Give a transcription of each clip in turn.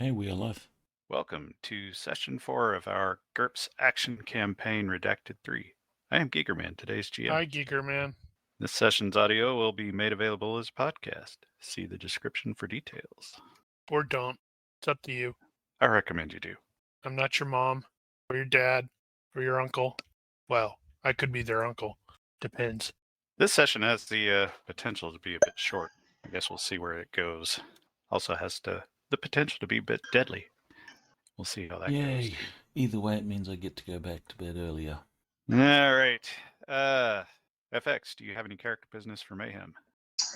Okay, we are live. Welcome to Session 4 of our GURPS Action Campaign Redacted 3. I am Gigerman, today's GM. Hi, Geekerman. This session's audio will be made available as a podcast. See the description for details. Or don't. It's up to you. I recommend you do. I'm not your mom, or your dad, or your uncle. Well, I could be their uncle. Depends. This session has the potential to be a bit short. I guess we'll see where it goes. Also has the potential to be a bit deadly. We'll see how that goes. Yay. Either way, it means I get to go back to bed earlier. All right. FX, do you have any character business for Mayhem?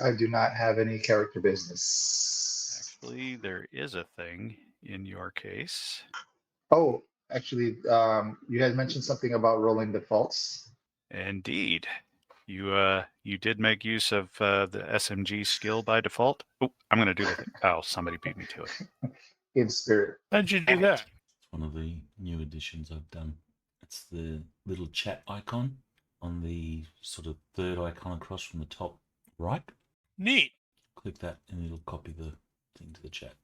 I do not have any character business. Actually, there is a thing in your case. Oh, actually, you had mentioned something about rolling defaults. Indeed. You did make use of the SMG skill by default. Oh, I'm going to do it. Oh, somebody beat me to it. In spirit. How'd you do that? It's one of the new additions I've done. It's the little chat icon on the sort of third icon across from the top right. Neat. Click that and it'll copy the thing to the chat.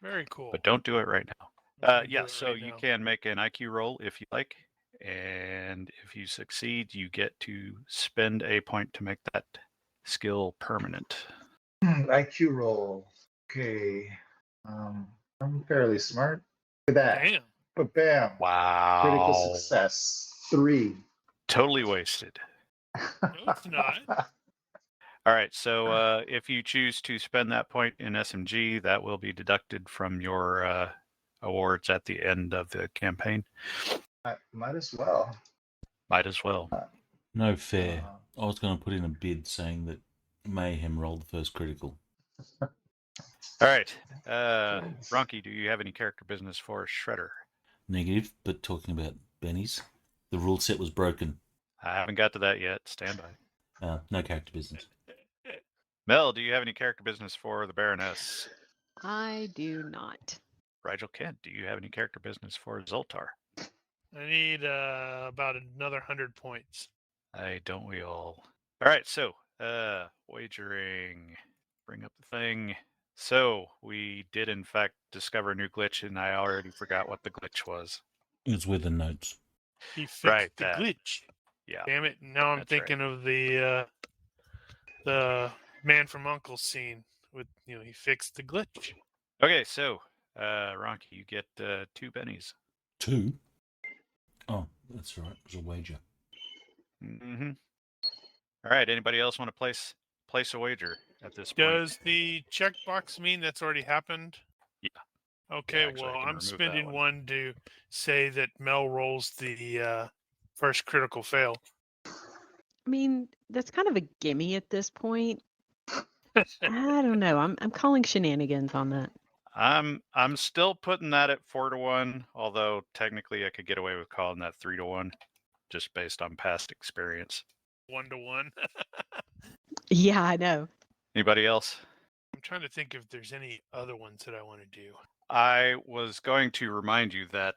Very cool. But don't do it right now. I'll do Yeah, it so right you now. can make an IQ roll if you like. And if you succeed, you get to spend a point to make that skill permanent. IQ roll. Okay. I'm fairly smart. Look at that. Damn. But bam. Wow. Critical success. 3. Totally wasted. No, it's not. All right, so if you choose to spend that point in SMG, that will be deducted from your awards at the end of the campaign. I might as well. Might as well. No fair. I was going to put in a bid saying that Mayhem rolled the first critical. All right. Ronky, do you have any character business for Shredder? Negative, but talking about bennies, the rule set was broken. I haven't got to that yet. Stand by. No character business. Mel, do you have any character business for the Baroness? I do not. Rigel Kent, do you have any character business for Zoltar? I need about another 100 points. Don't we all? All right, so wagering. Bring up the thing. So we did in fact discover a new glitch, and I already forgot what the glitch was. It was with the notes. He fixed Right, the that. glitch. Yeah. Damn it. Now I'm That's thinking of the Man from U.N.C.L.E. scene with, he fixed the glitch. Okay, so Ronky, you get 2 bennies. 2? Oh, that's right. It was a wager. Mm-hmm. All right. Anybody else want to place a wager at this point? Does the checkbox mean that's already happened? Yeah. Okay, Yeah, actually, I well, can I'm remove that spending one. 1 to say that Mel rolls the first critical fail. I mean, that's kind of a gimme at this point. I don't know. I'm calling shenanigans on that. I'm still putting that at 4-1, although technically I could get away with calling that 3-1, just based on past experience. 1 to 1. Yeah, I know. Anybody else? I'm trying to think if there's any other ones that I want to do. I was going to remind you that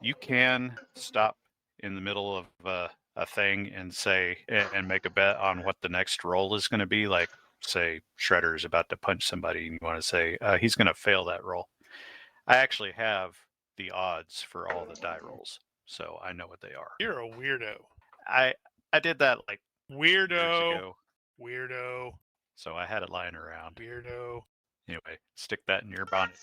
you can stop in the middle of a thing and say and make a bet on what the next roll is going to be. Like, say, Shredder is about to punch somebody, and you want to say he's going to fail that roll. I actually have the odds for all the die rolls, so I know what they are. You're a weirdo. I did that like years Weirdo. ago, Weirdo. so I had it lying around. Weirdo. Anyway, stick that in your bonnet.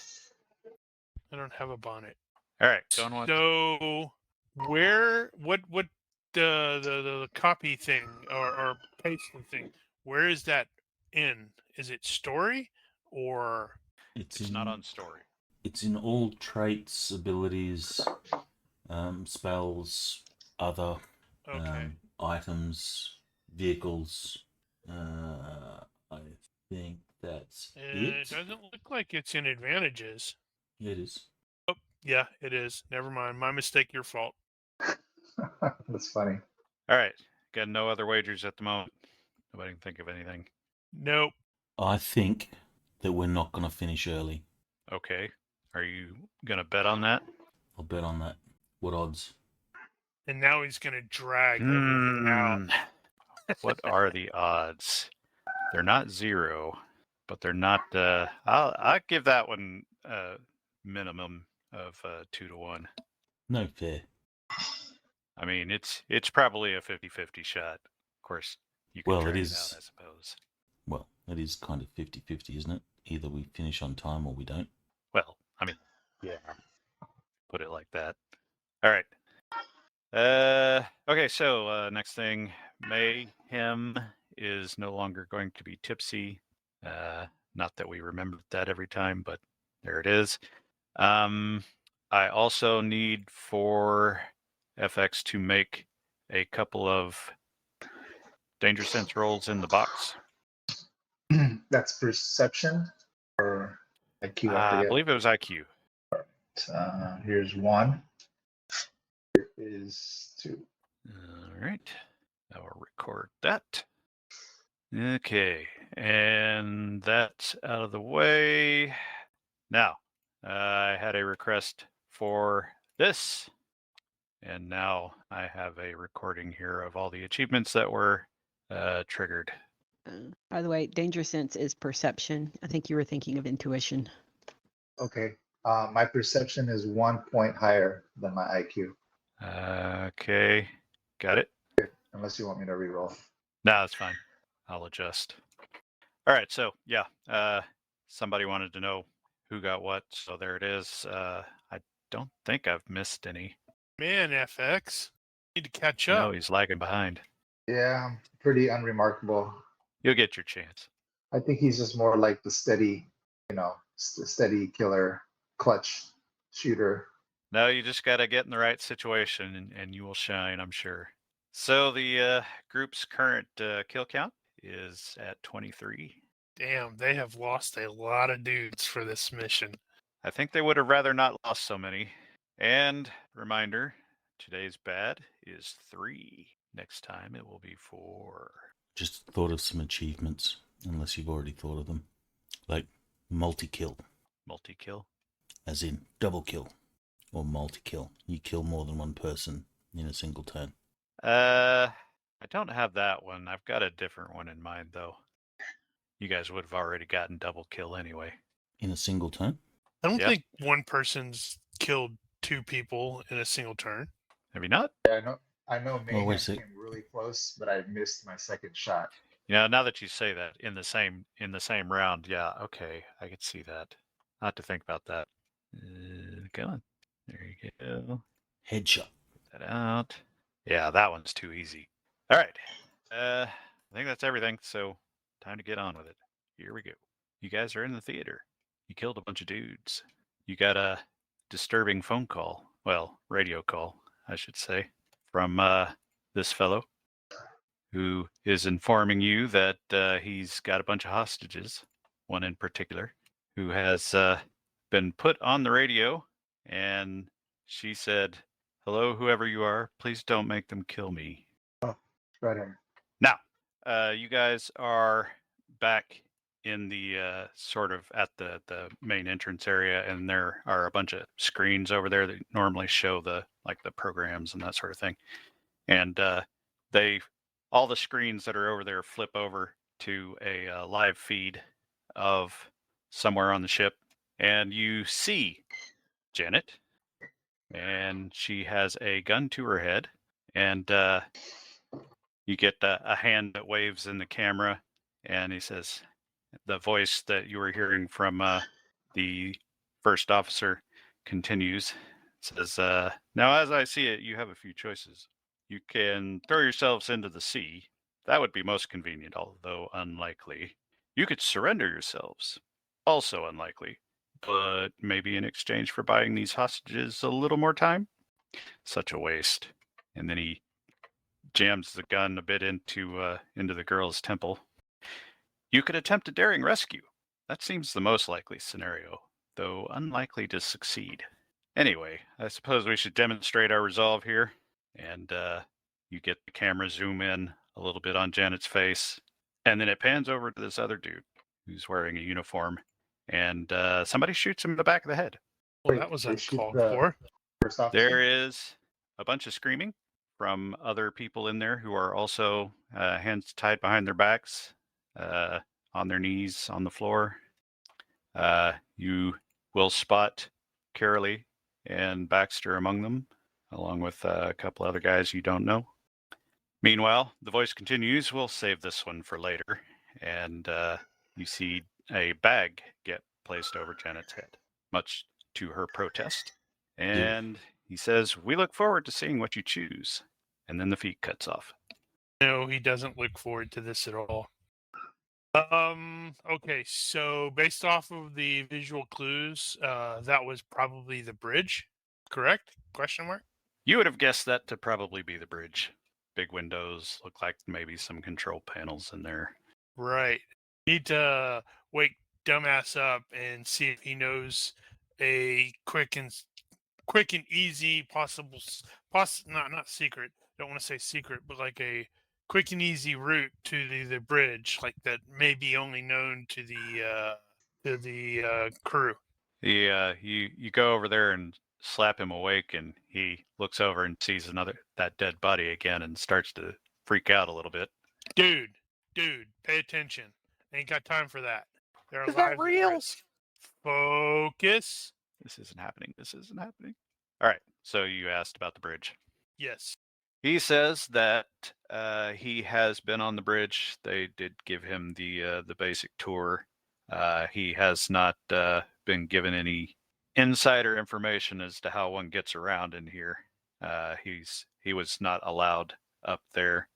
I don't have a bonnet. All right, going on. So, what the copy thing or pasting thing, where is that in? Is it story or? It's not on story. It's in all traits, abilities, spells, other Okay. items, vehicles. I think that's It it. doesn't look like it's in advantages. Yeah, it is. Oh, yeah, it is. Never mind. My mistake, your fault. That's funny. All right, got no other wagers at the moment. Nobody can think of anything. Nope. I think that we're not going to finish early. Okay, are you gonna bet on that? I'll bet on that. What odds? And now he's going to drag everything out. What are the odds? They're not 0, but they're not. I'll give that one minimum of 2 to 1. No fair. I mean, it's probably a 50-50 shot. Of course, you can Well, drag it it out, is. I suppose. Well, it is kind of 50-50, isn't it? Either we finish on time or we don't. Well, I mean, Yeah. put it like that. All right. Okay, so next thing, Mayhem is no longer going to be tipsy. Not that we remember that every time, but there it is. I also need for FX to make a couple of danger sense rolls in the box. That's perception or IQ. I I forget. believe it was IQ. Here's 1. Here is 2. All right. I will record that. Okay. And that's out of the way. Now, I had a request for this. And now I have a recording here of all the achievements that were triggered. By the way, danger sense is perception. I think you were thinking of intuition. Okay. My perception is 1 point higher than my IQ, Okay. Got it? unless you want me to reroll. No, that's fine. I'll adjust. All right. So, yeah. Somebody wanted to know who got what. So there it is. I don't think I've missed any. Man, FX. Need to catch No, up. he's lagging behind. Yeah, pretty unremarkable. You'll get your chance. I think he's just more like the steady, steady killer, clutch shooter. No, you just got to get in the right situation and you will shine, I'm sure. So the group's current kill count is at 23. Damn, they have lost a lot of dudes for this mission. I think they would have rather not lost so many. And reminder, today's bad is 3. Next time it will be 4. Just thought of some achievements, unless you've already thought of them. Like multi-kill, Multi-kill. as in double kill, or multi-kill. You kill more than one person in a single turn. I don't have that one. I've got a different one in mind, though. You guys would have already gotten double kill anyway. In a single turn? I don't Yep. think one person's killed 2 people in a single turn. Have you not? Yeah, I know Mayhem wait a sec. came really close, but I missed my second shot. You know, now that you say that, in the same round, yeah, okay, I could see that. I'll have to think about that. Come on. There you go. Headshot. Put that out. Yeah, that one's too easy. All right. I think that's everything, so time to get on with it. Here we go. You guys are in the theater. You killed a bunch of dudes. You got a disturbing phone call. Well, radio call, I should say, from this fellow who is informing you that he's got a bunch of hostages, one in particular, who has been put on the radio, and she said, "Hello, whoever you are, please don't make them kill me." Right here. Now, you guys are back in the sort of at the main entrance area, and there are a bunch of screens over there that normally show the programs and that sort of thing, and all the screens that are over there flip over to a live feed of somewhere on the ship, and you see Janet, and she has a gun to her head, and you get a hand that waves in the camera, and he says, the voice that you were hearing from the first officer continues. It says, "Now, as I see it, you have a few choices. You can throw yourselves into the sea. That would be most convenient, although unlikely. You could surrender yourselves. Also unlikely. But maybe in exchange for buying these hostages a little more time? Such a waste." And then he jams the gun a bit into the girl's temple. "You could attempt a daring rescue. That seems the most likely scenario, though unlikely to succeed. Anyway, I suppose we should demonstrate our resolve here." And you get the camera zoom in a little bit on Janet's face, and then it pans over to this other dude who's wearing a uniform, and somebody shoots him in the back of the head. Well, Wait, that was they shoot uncalled the for. First officer. There is a bunch of screaming from other people in there who are also hands tied behind their backs, on their knees on the floor. You will spot Carolee and Baxter among them, along with a couple other guys you don't know. Meanwhile, the voice continues, we'll save this one for later, and you see a bag get placed over Janet's head, much to her protest. And he says, we look forward to seeing what you choose. And then the feed cuts off. No, he doesn't look forward to this at all. Okay, so based off of the visual clues, that was probably the bridge, correct? Question mark? You would have guessed that to probably be the bridge. Big windows, look like maybe some control panels in there. Right. Need to wake dumbass up and see if he knows a quick and easy possible not secret. Don't want to say secret, but like a quick and easy route to the bridge, like that may be only known to the crew. You go over there and slap him awake, and he looks over and sees that dead body again and starts to freak out a little bit. Dude, pay attention. Ain't got time for that. There are Is that lives at real? risk. Focus. This isn't happening. All right, so you asked about the bridge. Yes. He says that he has been on the bridge. They did give him the basic tour. He has not been given any insider information as to how one gets around in here. He was not allowed up there.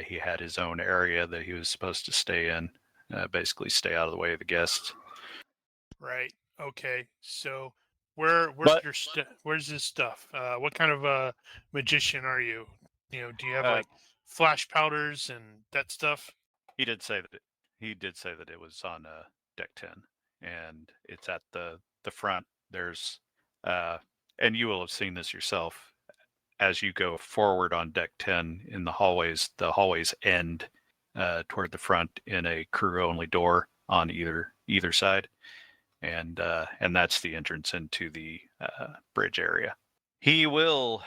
He had his own area that he was supposed to stay in, basically stay out of the way of the guests. Right. Okay. So where's his stuff? What kind of magician are you? Do you have like flash powders and that stuff? He did say that it was on deck 10, and it's at the front. There's and you will have seen this yourself as you go forward on deck 10 in the hallways. The hallways end toward the front in a crew only door on either side, and that's the entrance into the bridge area. He will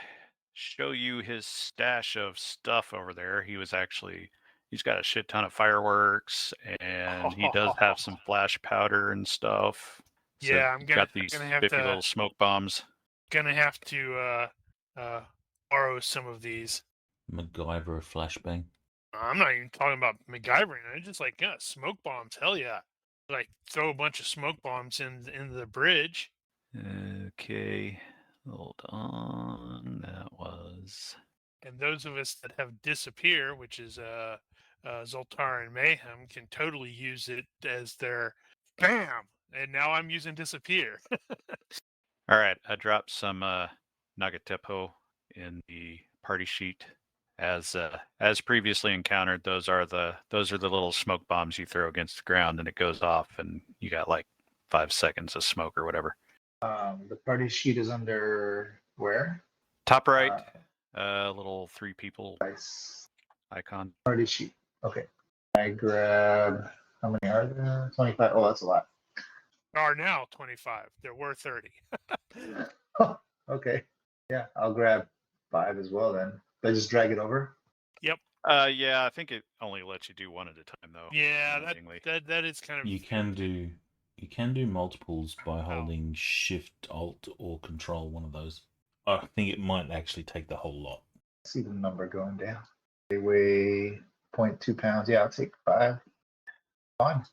show you his stash of stuff over there. He's got a shit ton of fireworks, and he does have some flash powder and stuff. So Yeah, I'm got these spiffy little smoke bombs. Gonna have to borrow some of these. MacGyver flashbang. I'm not even talking about MacGyvering. I'm just like, yeah, smoke bombs. Hell yeah! Like throw a bunch of smoke bombs in the bridge. Okay, hold on. That was. And those of us that have disappear, which is Zoltar and Mayhem, can totally use it as their bam. And now I'm using disappear. All right, I dropped some Nagatepo in the party sheet. As previously encountered, those are the little smoke bombs you throw against the ground, and it goes off, and you got like 5 seconds of smoke or whatever. The party sheet is under where? Top right, little 3 people Nice. icon. Party sheet. Okay. I grab, how many are there? 25. Oh, that's a lot. There are now 25. There were 30. Oh, okay. Yeah, I'll grab 5 as well then. I just drag it over? Yeah, I think it only lets you do one at a time though. Yeah, that is kind of. You can do multiples by holding Shift, Alt, or Control. One of those. I think it might actually take the whole lot. I see the number going down. They weigh 0.2 pounds. Yeah, I'll take 5. Fine.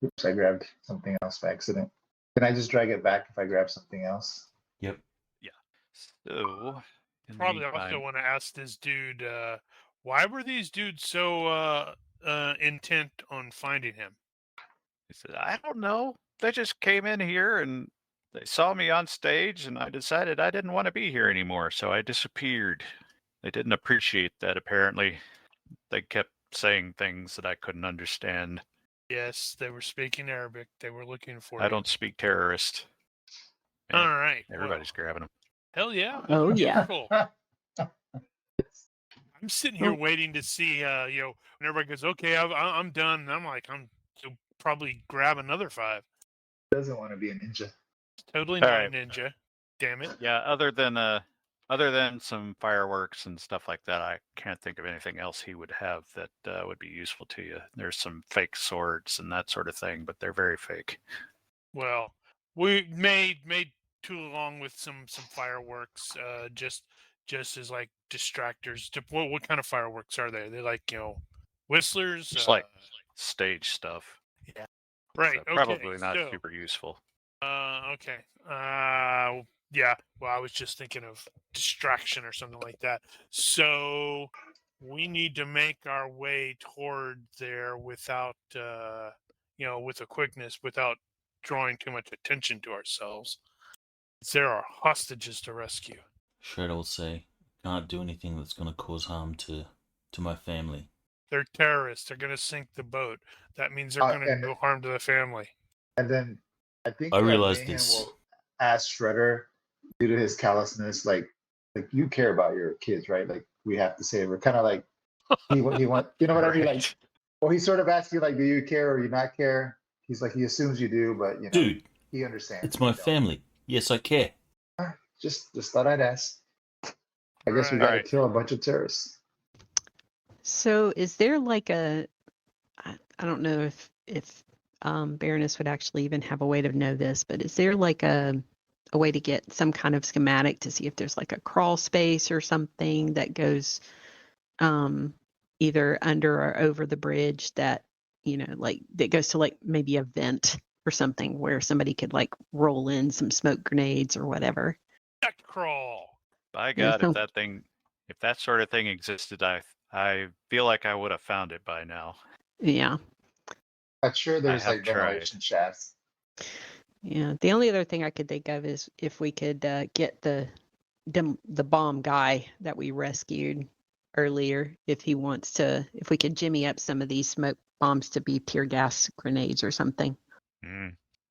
Oops, I grabbed something else by accident. Can I just drag it back if I grab something else? Yep. Yeah. So Probably also want to ask this dude, why were these dudes so intent on finding him? He said, I don't know. They just came in here and they saw me on stage, and I decided I didn't want to be here anymore, so I disappeared. They didn't appreciate that, apparently. They kept saying things that I couldn't understand. Yes, they were speaking Arabic. They were looking for I don't speak terrorist. All right. Everybody's grabbing them. Hell yeah. Oh, yeah. Cool. I'm sitting here waiting to see, when everybody goes, okay, I'm done. And I'm like, I'm probably grab another 5. Doesn't want to be a ninja. Totally not right. a ninja. Damn it. Yeah, other than some fireworks and stuff like that, I can't think of anything else he would have that would be useful to you. There's some fake swords and that sort of thing, but they're very fake. Well, we made along with some fireworks, just as like distractors. What kind of fireworks are they? They're like whistlers. It's like stage stuff. Yeah. Right. So Okay. probably not So, super useful. okay. Yeah. Well, I was just thinking of distraction or something like that. So we need to make our way toward there without, with a quickness, without drawing too much attention to ourselves. There are hostages to rescue. Shredder will say, can't do anything that's going to cause harm to my family. They're terrorists. They're going to sink the boat. That means they're going to And do harm to the family. and then I think I realize Mayhem this. will ask Shredder, due to his callousness, like you care about your kids, right? Like we have to say we're kind of like he want you know what I mean? Like, Right. well, he sort of asks you like, do you care or you not care? He's like he assumes you do, but Dude, he understands. it's my You don't. family. Yes, I care. Just thought I'd ask. I guess we Right. got to Alright. kill a bunch of terrorists. So is there like I don't know if Baroness would actually even have a way to know this, but is there like a way to get some kind of schematic to see if there's like a crawl space or something that goes either under or over the bridge that like that goes to like maybe a vent or something where somebody could like roll in some smoke grenades or whatever? Duck crawl. By Yeah, God, so- if that sort of thing existed, I feel like I would have found it by now. Yeah. I'm sure there's have like tried. ventilation shafts. Yeah. The only other thing I could think of is if we could get the bomb guy that we rescued earlier, if we could jimmy up some of these smoke bombs to be tear gas grenades or something.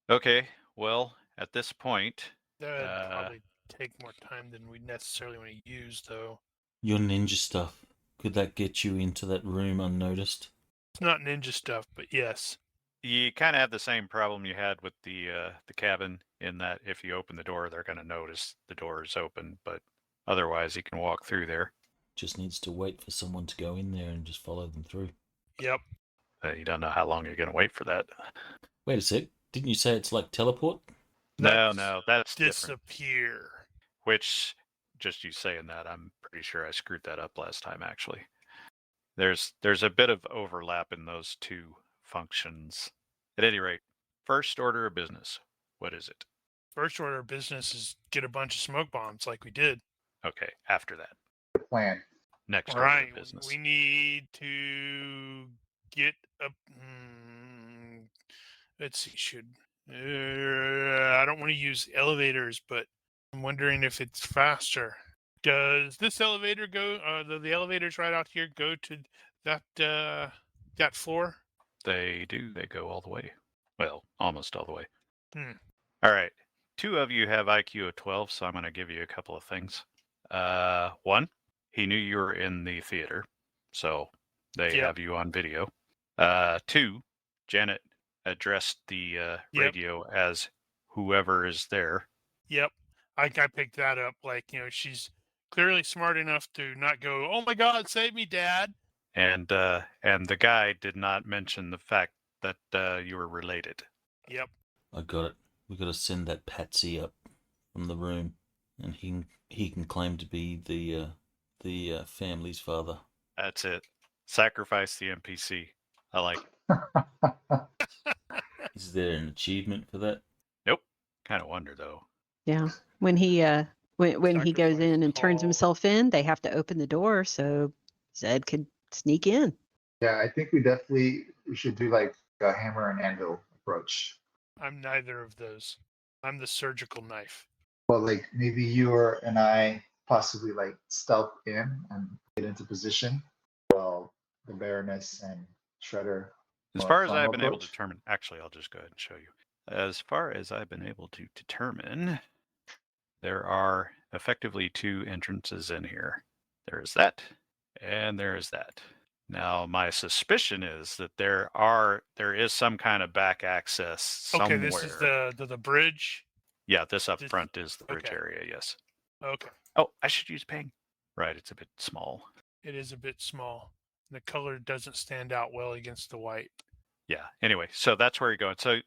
Okay, well, at this point, That would probably take more time than we necessarily want to use, though. Your ninja stuff. Could that get you into that room unnoticed? It's not ninja stuff, but yes. you kind of have the same problem you had with the cabin in that if you open the door, they're going to notice the door is open, but otherwise you can walk through there. Just needs to wait for someone to go in there and just follow them through. Yep. You don't know how long you're going to wait for that. Wait a sec. Didn't you say it's like teleport? No, That's that's different. disappear. Which, just you saying that, I'm pretty sure I screwed that up last time, actually. There's a bit of overlap in those two functions. At any rate, first order of business. What is it? First order of business is get a bunch of smoke bombs like we did. Okay, after that. The plan. Next All order right. of business. We need to get up. Let's see. I don't want to use elevators, but I'm wondering if it's faster. Does this elevator go? The elevators right out here go to that floor? They do. They go all the way. Well, almost all the way. Hmm. All right. 2 of you have IQ of 12, so I'm going to give you a couple of things. 1, he knew you were in the theater, so they Yep. have you on video. 2, Janet addressed the radio as whoever is there. Yep. I picked that up. Like, she's clearly smart enough to not go, "Oh my God, save me, Dad." And the guy did not mention the fact that you were related. Yep. I got it. We got to send that patsy up from the room, and he can claim to be the family's father. That's it. Sacrifice the NPC. I like it. Is there an achievement for that? Nope. Kind of wonder though. Yeah. When he when he goes Sacrifice in and turns call. himself in, they have to open the door so Zed could sneak in. Yeah, I think we should do like a hammer and anvil approach. I'm neither of those. I'm the surgical knife. Well, like maybe and I possibly like stealth in and get into position while the Baroness and Shredder. As more far as frontal I've been able to approach. determine, actually, I'll just go ahead and show you. As far as I've been able to determine, there are effectively 2 entrances in here. There is that, and there is that. Now, my suspicion is that there is some kind of back access somewhere. Okay, this is the bridge. Yeah, this up This- front is the bridge okay. area, yes. Okay. Oh, I should use ping. Right, it's a bit small. It is a bit small. The color doesn't stand out well against the white. Yeah. Anyway, so that's where you're going. So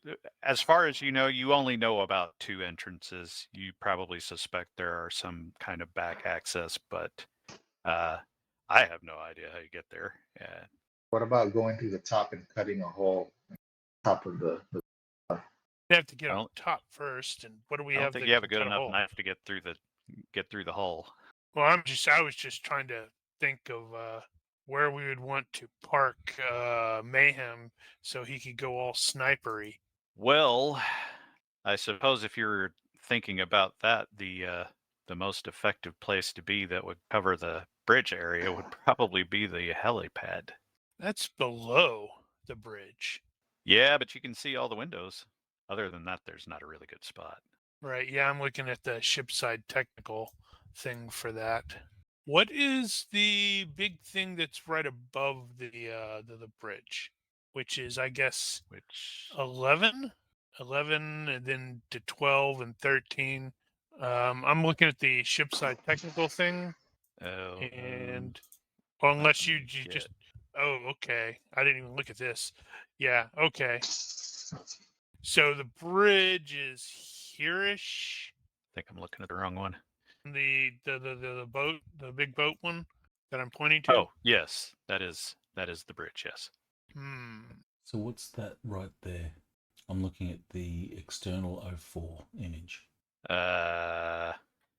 as far as you only know about 2 entrances. You probably suspect there are some kind of back access, but I have no idea how you get there. What about going through the top and cutting a hole in the top of the You have to get I up don't- top first, and what do we I don't have think that you have a can good cut enough hole? knife to get through the hole. Well, I was just trying to think of where we would want to park Mayhem so he could go all snipery. Well, I suppose if you're thinking about that, the most effective place to be that would cover the bridge area would probably be the helipad. That's below the bridge. Yeah, but you can see all the windows. Other than that, there's not a really good spot. Right. Yeah, I'm looking at the shipside technical thing for that. What is the big thing that's right above the bridge, which is I guess Which 11, and then to 12 and 13. I'm looking at the shipside technical thing, and well, unless you get- just oh okay, I didn't even look at this. Yeah, okay. So the bridge is here-ish. I think I'm looking at the wrong one. The boat, the big boat one that I'm pointing to. Oh, yes, that is the bridge. Yes. So what's that right there? I'm looking at the external 04 image.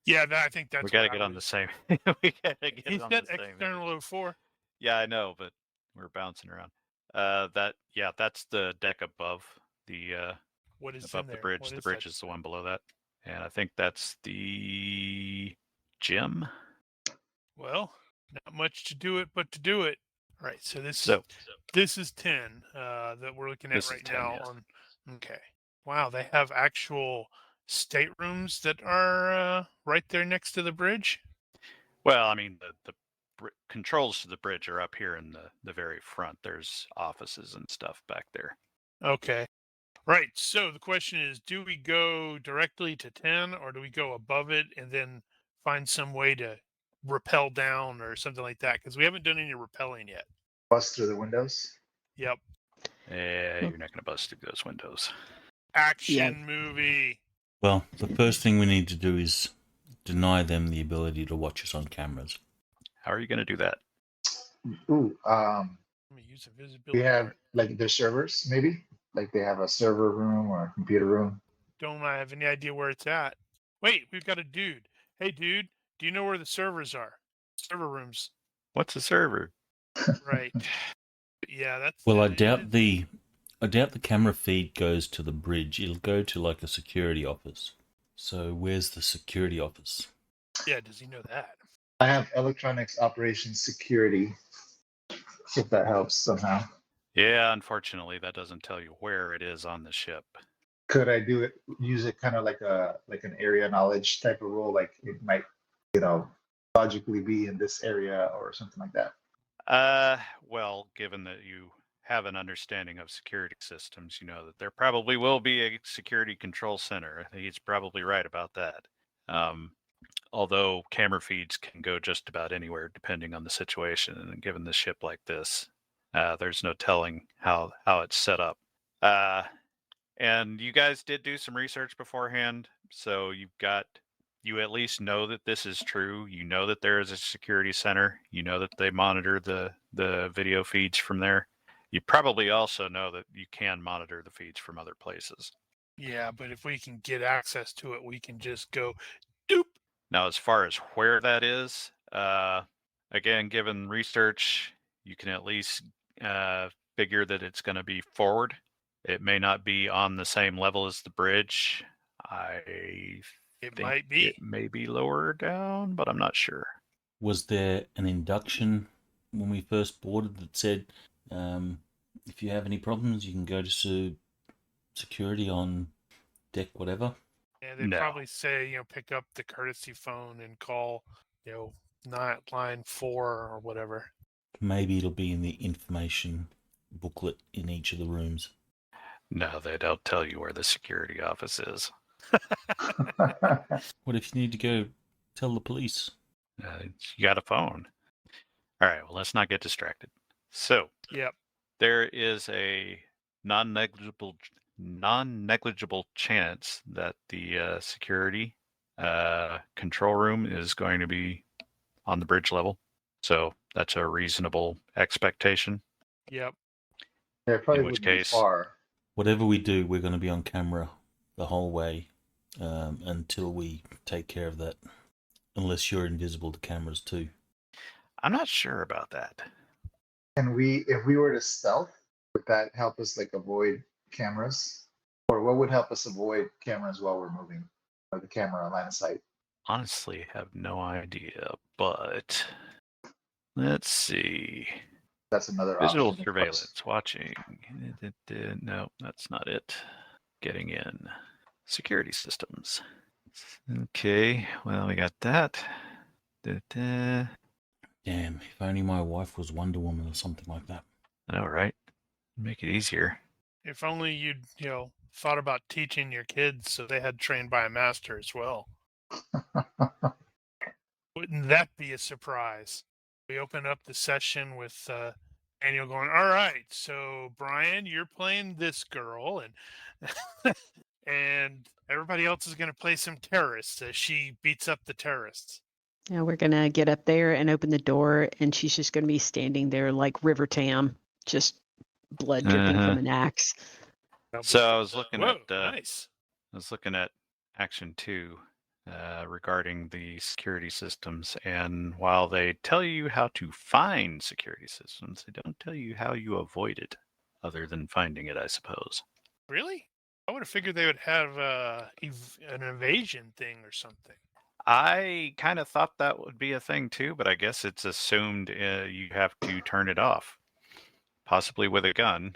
Yeah, I think that's. We got to what get I on the was- same. We got to get He's on got the same. external 04. Yeah, I know, but we're bouncing around. That's the deck above the What is above in the there? bridge. What The is bridge that? is the one below that, and I think that's the gym. Well, not much to do it, but to do it. Right. So So this is 10 that we're looking at This is right 10, now. yes. Okay. Wow, they have actual staterooms that are right there next to the bridge. well, I mean the controls to the bridge are up here in the very front. There's offices and stuff back there. Okay. Right. So the question is, do we go directly to 10 or do we go above it and then find some way to rappel down or something like that? Because we haven't done any rappelling yet. bust through the windows? Yep. Yeah, you're not going to bust through those windows. Action movie. Well, the first thing we need to do is deny them the ability to watch us on cameras. How are you going to do that? Ooh, Let me use a visibility. we have chart. like their servers, maybe? Like they have a server room or a computer room. Don't I have any idea where it's at? Wait, we've got a dude. Hey, dude, do you know where the servers are? Server rooms. What's a server? Right. Yeah, that's. Well, I doubt the camera feed goes to the bridge. It'll go to like a security office. So where's the security office? Yeah, does he know that? I have electronics operations security, if that helps somehow. Yeah, unfortunately, that doesn't tell you where it is on the ship. Could I use it kind of like an area knowledge type of role? Like it might, logically be in this area or something like that. Well, given that you have an understanding of security systems, you know that there probably will be a security control center. I think he's probably right about that. Although camera feeds can go just about anywhere depending on the situation, and given the ship like this, there's no telling how it's set up. And you guys did do some research beforehand, so you at least know that this is true. You know that there is a security center. You know that they monitor the video feeds from there. You probably also know that you can monitor the feeds from other places. Yeah, but if we can get access to it, we can just go doop. Now, as far as where that is, again, given research, you can at least figure that it's going to be forward. It may not be on the same level as the bridge. It think might be. It may be lower down, but I'm not sure. Was there an induction when we first boarded that said, if you have any problems, you can go to security on deck, whatever? Yeah, they'd No. probably say, pick up the courtesy phone and call, not line 4 or whatever. Maybe it'll be in the information booklet in each of the rooms. No, they don't tell you where the security office is. What if you need to go tell the police? You got a phone. All right, well, let's not get distracted. So, Yep. there is a non-negligible chance that the security control room is going to be on the bridge level. So that's a reasonable expectation. Yep. Yeah, it probably In which wouldn't be case- far. Whatever we do, we're going to be on camera the whole way until we take care of that. Unless you're invisible to cameras too. I'm not sure about that. And if we were to stealth, would that help us like avoid cameras? Or what would help us avoid cameras while we're moving? Or the camera line of sight? Honestly, have no idea, but let's see. That's another Visual option. of course. surveillance, watching. No, that's not it. Getting in. Security systems. Okay, well, we got that. Da-da. Damn, if only my wife was Wonder Woman or something like that. I know, right? Make it easier. If only you'd, thought about teaching your kids so they had trained by a master as well. Wouldn't that be a surprise? We open up the session with Daniel going, all right, so Brian, you're playing this girl, and and everybody else is going to play some terrorists as she beats up the terrorists. Now we're going to get up there and open the door, and she's just going to be standing there like River Tam, just blood dripping Uh-huh. from an axe. So I was looking Whoa, at nice. I was looking at Action 2 regarding the security systems, and while they tell you how to find security systems, they don't tell you how you avoid it, other than finding it, I suppose. Really? I would have figured they would have an evasion thing or something. I kind of thought that would be a thing too, but I guess it's assumed you have to turn it off, possibly with a gun,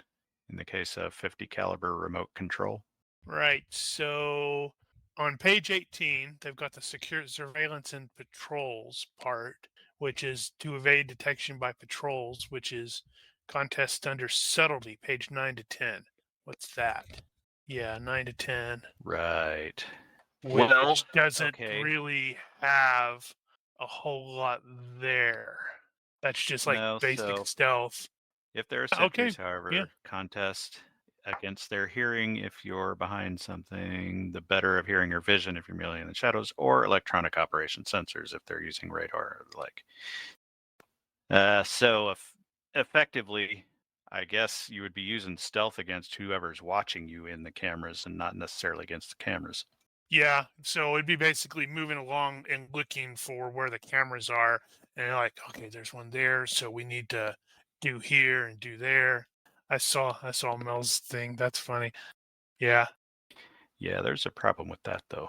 in the case of 50 caliber remote control. Right. So on page 18, they've got the secure surveillance and patrols part, which is to evade detection by patrols, which is contest under subtlety, page 9 to 10. What's that? Yeah, 9 to 10. Right. Which Well, doesn't okay. really have a whole lot there. That's just like No, basic so- stealth. If there are Okay, sentries, however, yeah. contest against their hearing if you're behind something, the better of hearing or vision if you're merely in the shadows, or electronic operation sensors if they're using radar or the like. So effectively, I guess you would be using stealth against whoever's watching you in the cameras and not necessarily against the cameras. Yeah, so it'd be basically moving along and looking for where the cameras are, and you're like, okay, there's one there, so we need to do here and do there. I saw Mel's thing. That's funny. Yeah, Yeah, there's a problem with that though.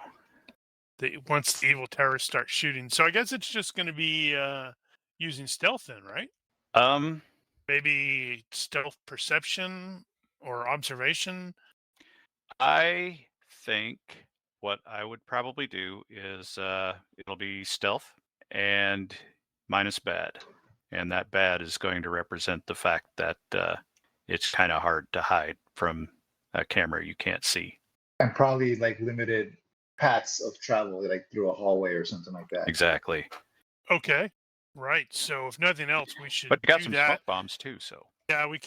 once the evil terrorists start shooting, so I guess it's just going to be using stealth then, right? Maybe stealth perception or observation. I think what I would probably do is it'll be stealth and minus bad. And that bad is going to represent the fact that it's kind of hard to hide from a camera you can't see. And probably like limited paths of travel, like through a hallway or something like that. Exactly. Okay, right. So if nothing else, we should But you got do some that. smoke bombs too, so. Yeah, we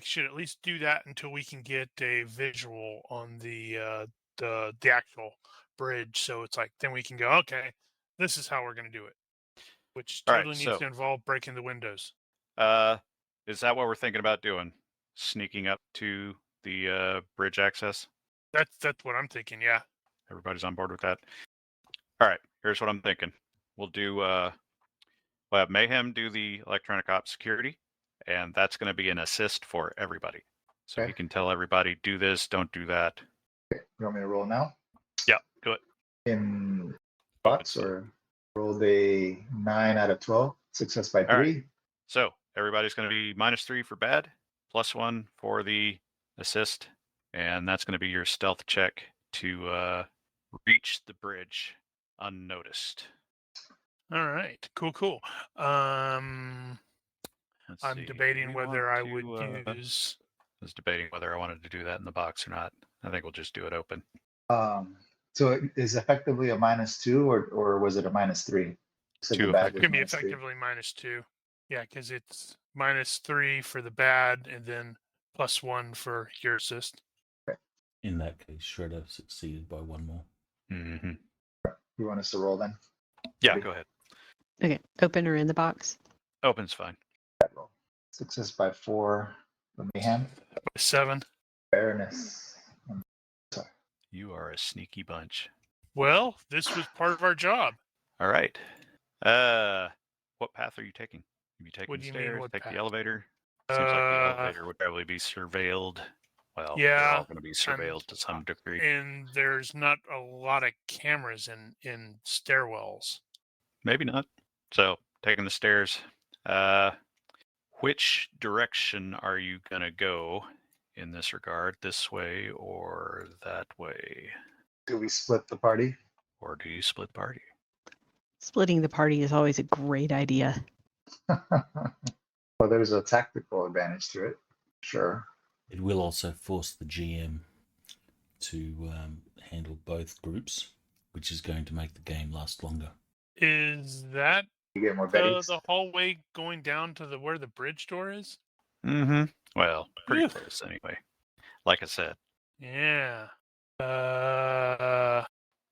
should at least do that until we can get a visual on the actual bridge. So it's like then we can go, okay, this is how we're going to do it, which All right, totally needs so- to involve breaking the windows. Is that what we're thinking about doing? Sneaking up to the bridge access? That's what I'm thinking. Yeah. Everybody's on board with that? All right, here's what I'm thinking. We'll have Mayhem do the electronic ops security, and that's going to be an assist for everybody. So Okay. he can tell everybody, do this, don't do that. You want me to roll now? Yeah, do it. In bots or rolled a 9 out of 12, success by 3. right. So everybody's going to be -3 for bad, +1 for the assist, and that's going to be your stealth check to reach the bridge unnoticed. All right. Cool. I'm Let's see. debating We whether want I would to, use. I was debating whether I wanted to do that in the box or not. I think we'll just do it open. So it is effectively a -2 or was it a -3? So Two the bad effective. was Can be -3. effectively -2. Yeah, because it's -3 for the bad, and then +1 for your assist. In that case, Shredder succeeded by one more. Mm-hmm. You want us to roll then? Yeah, Ready? go ahead. Okay, open or in the box? Open's fine. Roll. Success by 4 for Mayhem. 7. Baroness. You are a sneaky bunch. Well, this was part of our job. All right. What path are you taking? Are you taking What the do you mean, stairs? what Take path? the elevator? Seems like the elevator would probably be surveilled. Well, they're Yeah, all going to be surveilled to some degree. And there's not a lot of cameras in stairwells. Maybe not. So, taking the stairs. Which direction are you going to go in this regard? This way or that way? Do we split the party? Or do you split party? Splitting the party is always a great idea. Well, there's a tactical advantage to it. Sure. It will also force the GM to handle both groups, which is going to make the game last longer. Is that You get more betties. the hallway going down to where the bridge door is? Mm-hmm. Well, pretty Phew. close anyway. Like I said. Yeah.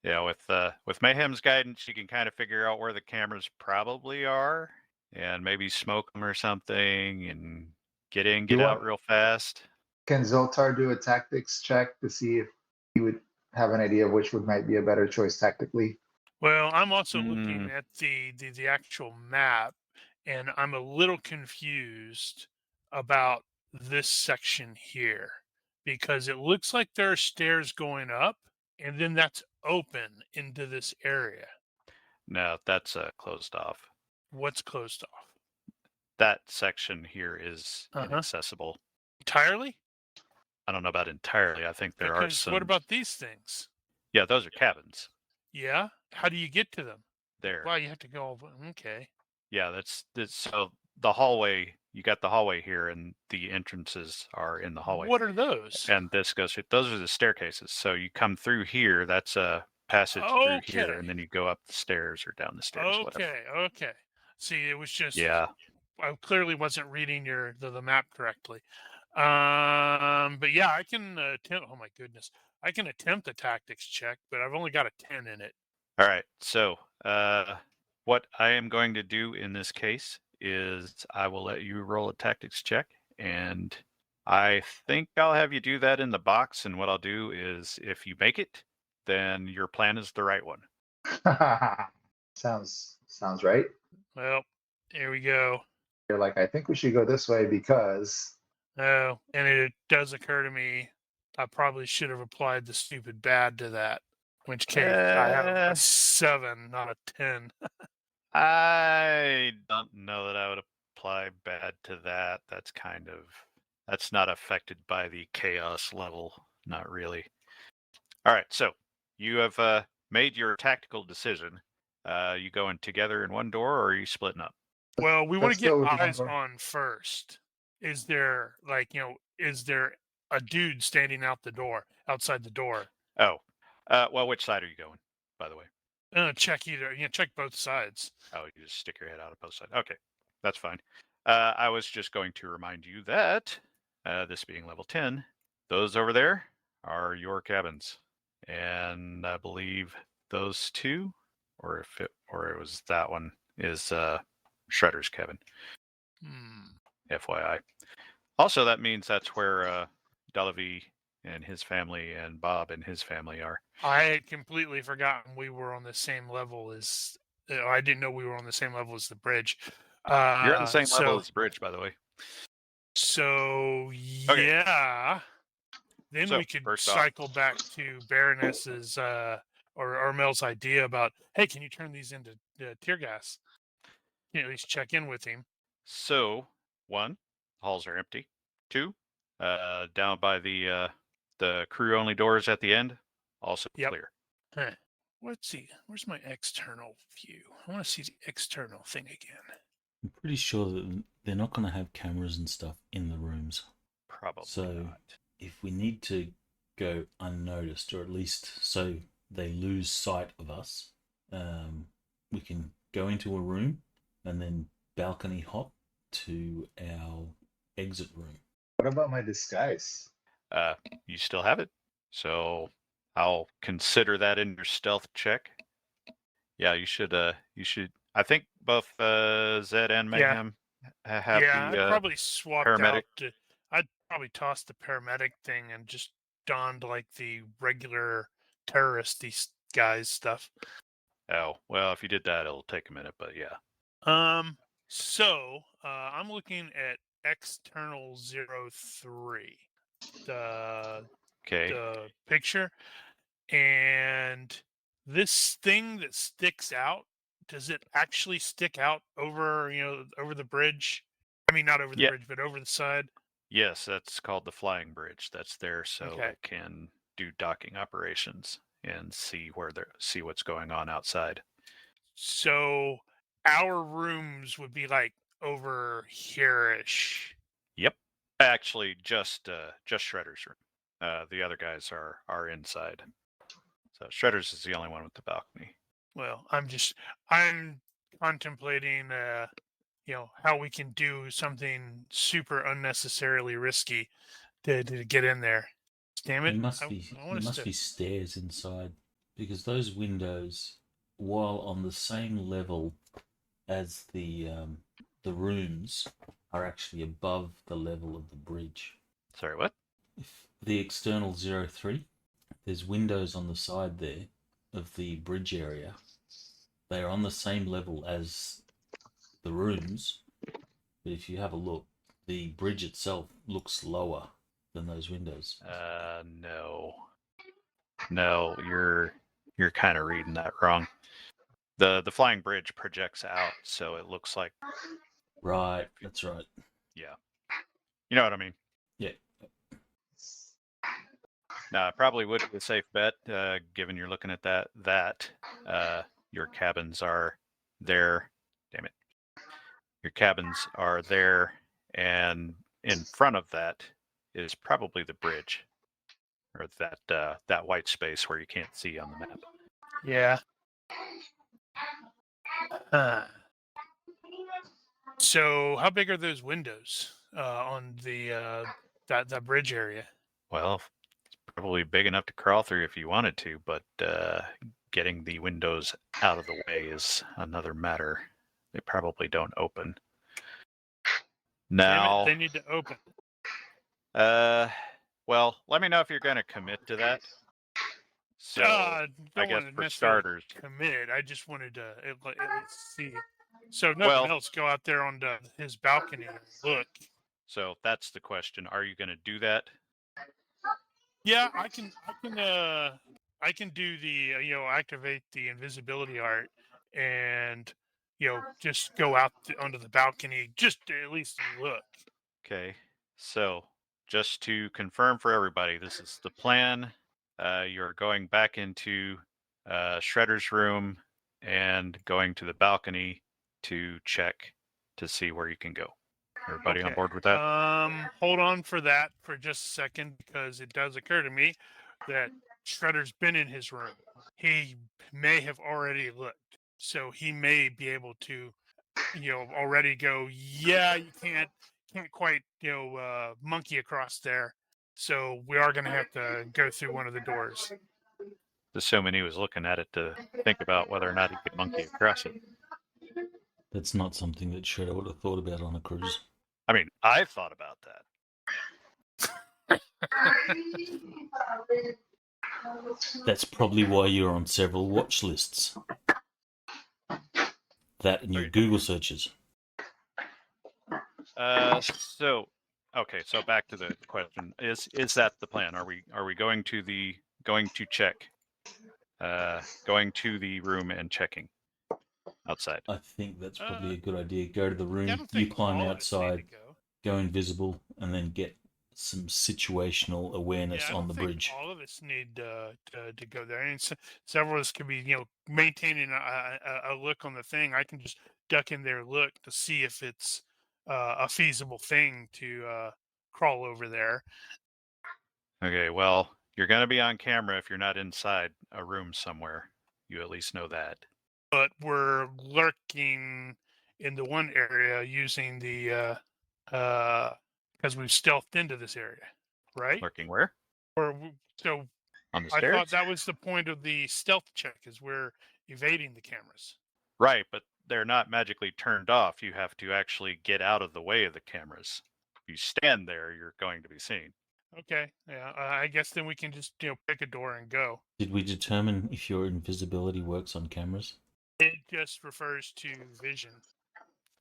Yeah, with Mayhem's guidance, you can kind of figure out where the cameras probably are, and maybe smoke them or something, and get in, get You out want- real fast. Can Zoltar do a tactics check to see if he would have an idea of which would might be a better choice tactically? Well, I'm also looking at the actual map, and I'm a little confused about this section here because it looks like there are stairs going up, and then that's open into this area. No, that's closed off. What's closed off? That section here is Uh-huh. inaccessible. Entirely? I don't know about entirely. I think there are Because some. what about these things? Yeah, those are cabins. Yeah? How do you get to them? There. Well, you have to go okay. Yeah, that's so the hallway. You got the hallway here, and the entrances are in the hallway. What are those? And this goes through. Those are the staircases. So you come through here. That's a passage through here, Okay. and then you go up the stairs or down the stairs. Whatever. Okay. See, it was just Yeah. I clearly wasn't reading the map correctly. But yeah, I can attempt. Oh my goodness, I can attempt a tactics check, but I've only got a 10 in it. All right. So, what I am going to do in this case is I will let you roll a tactics check, and I think I'll have you do that in the box. And what I'll do is, if you make it, then your plan is the right one. sounds right. Well, here we go. You're like, I think we should go this way because Oh, and it does occur to me, I probably should have applied the stupid bad to that. In which case, I have a 7, not a 10. I don't know that I would apply bad to that. That's not affected by the chaos level. Not really. All right. So you have made your tactical decision. You going together in one door, or are you splitting up? Well, we want Let's to get go with one eyes door. on first. Is there is there a dude standing outside the door? Oh, well, which side are you going, by the way? Check either. Check both sides. Oh, you just stick your head out of both sides. Okay, that's fine. I was just going to remind you that this being level 10, those over there are your cabins, and I believe those two, or it was that one, is Shredder's cabin. FYI. Also, that means that's where Delavi and his family and Bob and his family are. I had completely forgotten we were on the same level as. I didn't know we were on the same level as the bridge. You're on the same level as the bridge, by the way. So Okay. yeah, then So, we could first off- cycle back to Baroness's or Mel's idea about, hey, can you turn these into tear gas? You know, at least check in with him. So, 1, halls are empty. 2, down by the crew-only doors at the end, also Yep. clear. Huh. Let's see. Where's my external view? I want to see the external thing again. I'm pretty sure that they're not going to have cameras and stuff in the rooms. Probably So not. if we need to go unnoticed, or at least so they lose sight of us, we can go into a room and then balcony hop to our exit room. What about my disguise? You still have it, so I'll consider that in your stealth check. Yeah, you should. I think both Zed and Mayhem have Yeah, I'd the probably swapped paramedic. out. I'd probably tossed the paramedic thing and just donned like the regular terroristy guys stuff. Oh, well, if you did that, it'll take a minute, but yeah. So I'm looking at external 03, the Okay. picture, and this thing that sticks out. Does it actually stick out over over the bridge? I mean, not over the Yeah. bridge, but over the side. Yes, that's called the flying bridge. That's there so Okay. it can do docking operations and see what's going on outside. So our rooms would be like over here-ish. Yep. Actually, just Shredder's room. The other guys are inside. So Shredder's is the only one with the balcony. Well, I'm contemplating, how we can do something super unnecessarily risky to get in there. Damn it! There must I want us to. be stairs inside, because those windows, while on the same level as the rooms, are actually above the level of the bridge. Sorry, what? If the external 03, there's windows on the side there of the bridge area. They are on the same level as the rooms, but if you have a look, the bridge itself looks lower than those windows. No, you're kind of reading that wrong. The flying bridge projects out, so it looks like. Right, that's right. Yeah, you know what I mean. Yeah. Now, it probably would be a safe bet, given you're looking at that your cabins are there. Damn it. Your cabins are there, and in front of that is probably the bridge, or that white space where you can't see on the map. Yeah. So how big are those windows on the that bridge area? Well, it's probably big enough to crawl through if you wanted to, but getting the windows out of the way is another matter. They probably don't open. Now, Damn it, they need to open. well, let me know if you're going to commit to that. So, I Don't guess want to for necessarily starters, commit. I just wanted to at least see. So if nothing else, go out there on his balcony and look. So that's the question. Are you going to do that? Yeah, I can do the activate the invisibility art and just go out onto the balcony just to at least look. Okay. So, just to confirm for everybody, this is the plan. You're going back into Shredder's room and going to the balcony to check to see where you can go. Everybody on board with that? Hold on for that for just a second, because it does occur to me that Shredder's been in his room. He may have already looked, so he may be able to, already go. Yeah, you can't quite, monkey across there. So we are going to have to go through one of the doors. Assuming he was looking at it to think about whether or not he could monkey across it. That's not something that Shredder would have thought about on a cruise. I mean, I thought about that. That's probably why you're on several watch lists. That and your Google searches. So back to the question: Is that the plan? Are we going to check? Going to the room and checking outside. I think that's probably a good idea. Go to the room, I don't you think climb all of us need to outside, go. go invisible, and then get some situational awareness I on don't the think bridge. all of us need to go there. And several of us could be, maintaining a look on the thing. I can just duck in there, look to see if it's a feasible thing to crawl over there. Okay, well, you're going to be on camera if you're not inside a room somewhere. You at least know that. But we're lurking in the one area using the because we've stealthed into this area, right? Lurking where? So On the I stairs? thought that was the point of the stealth check, is we're evading the cameras. Right, but they're not magically turned off. You have to actually get out of the way of the cameras. If you stand there, you're going to be seen. Okay, yeah. I guess then we can just pick a door and go. Did we determine if your invisibility works on cameras? It just refers to vision.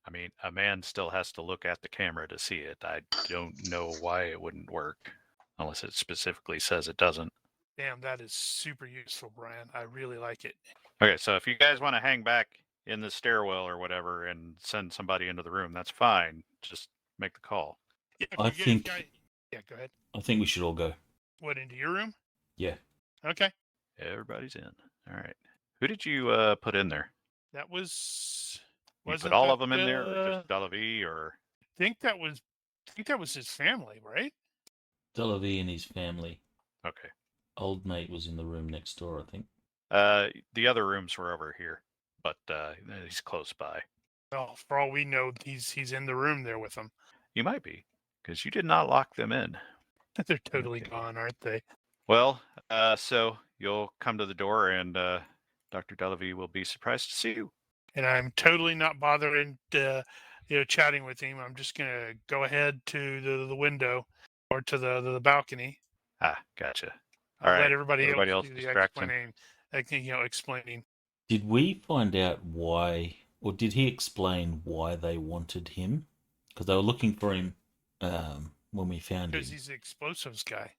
I mean, a man still has to look at the camera to see it. I don't know why it wouldn't work, unless it specifically says it doesn't. Damn, that is super useful, Brian. I really like it. Okay, so if you guys want to hang back in the stairwell or whatever and send somebody into the room, that's fine. Just make the call. Yeah, if I you get- if think- guy- yeah, go ahead. I think we should all go. What, into your room? Yeah. Okay. Everybody's in. All right. Who did you put in there? That was. You wasn't put all that, of them in there, or just Delavi, or I think that was his family, right? Delavi and his family. okay. Old mate was in the room next door, I think. The other rooms were over here, but he's close by. Well, for all we know, he's in the room there with them. You might be, because you did not lock them in. They're totally Okay. gone, aren't they? Well, so you'll come to the door, and Dr. Delavi will be surprised to see you. And I'm totally not bothering chatting with him. I'm just gonna go ahead to the window or to the balcony. Ah, gotcha. I'll All right. let everybody else do the distract him. explaining. Did we find out why, or did he explain why they wanted him? Because they were looking for him when we found him. Because he's the explosives guy.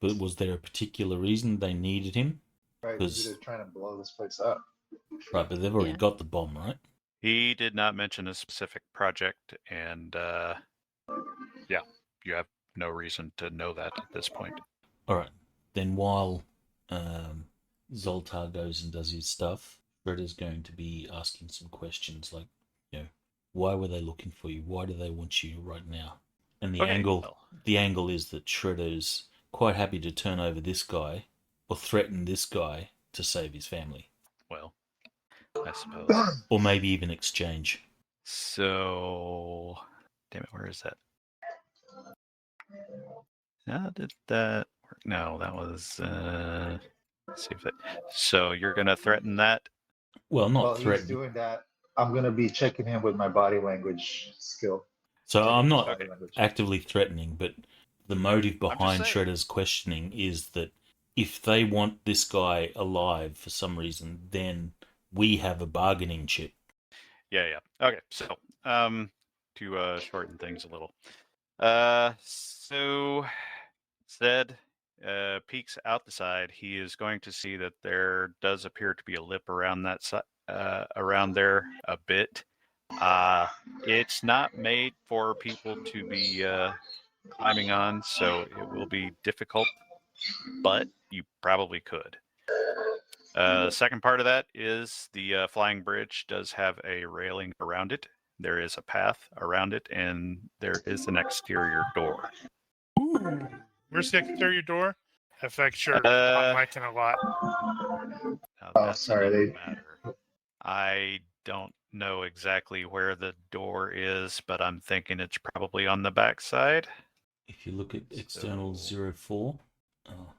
But was there a particular reason they needed him? Right, Because- they're trying to blow this place up. Right, but they've already Yeah. got the bomb, right? He did not mention a specific project, and yeah, you have no reason to know that at this point. All right. Then while Zoltar goes and does his stuff, Shredder's going to be asking some questions like, why were they looking for you? Why do they want you right now? And the Okay, angle well, the angle is that Shredder's quite happy to turn over this guy or threaten this guy to save his family. well, I suppose. Or maybe even exchange. So, damn it, where is that? How did that work? No, that was. Let's see if it. So you're gonna threaten that? Well, not While he's threaten. doing that, I'm gonna be checking him with my body language skill. So Checking I'm his not body language. actively threatening, but the motive behind saying. Shredder's questioning is that if they want this guy alive for some reason, then we have a bargaining chip. Yeah. Okay, so to shorten things a little. So Zed peeks out the side. He is going to see that there does appear to be a lip around that around there a bit. It's not made for people to be climbing on, so it will be difficult, but you probably could. Second part of that is the flying bridge does have a railing around it. There is a path around it, and there is an exterior door. Ooh. Where's the exterior door? Affects your mic a lot. Now, Oh, that's sorry, another they- matter. I don't know exactly where the door is, but I'm thinking it's probably on the back side. If you look at external So- 04,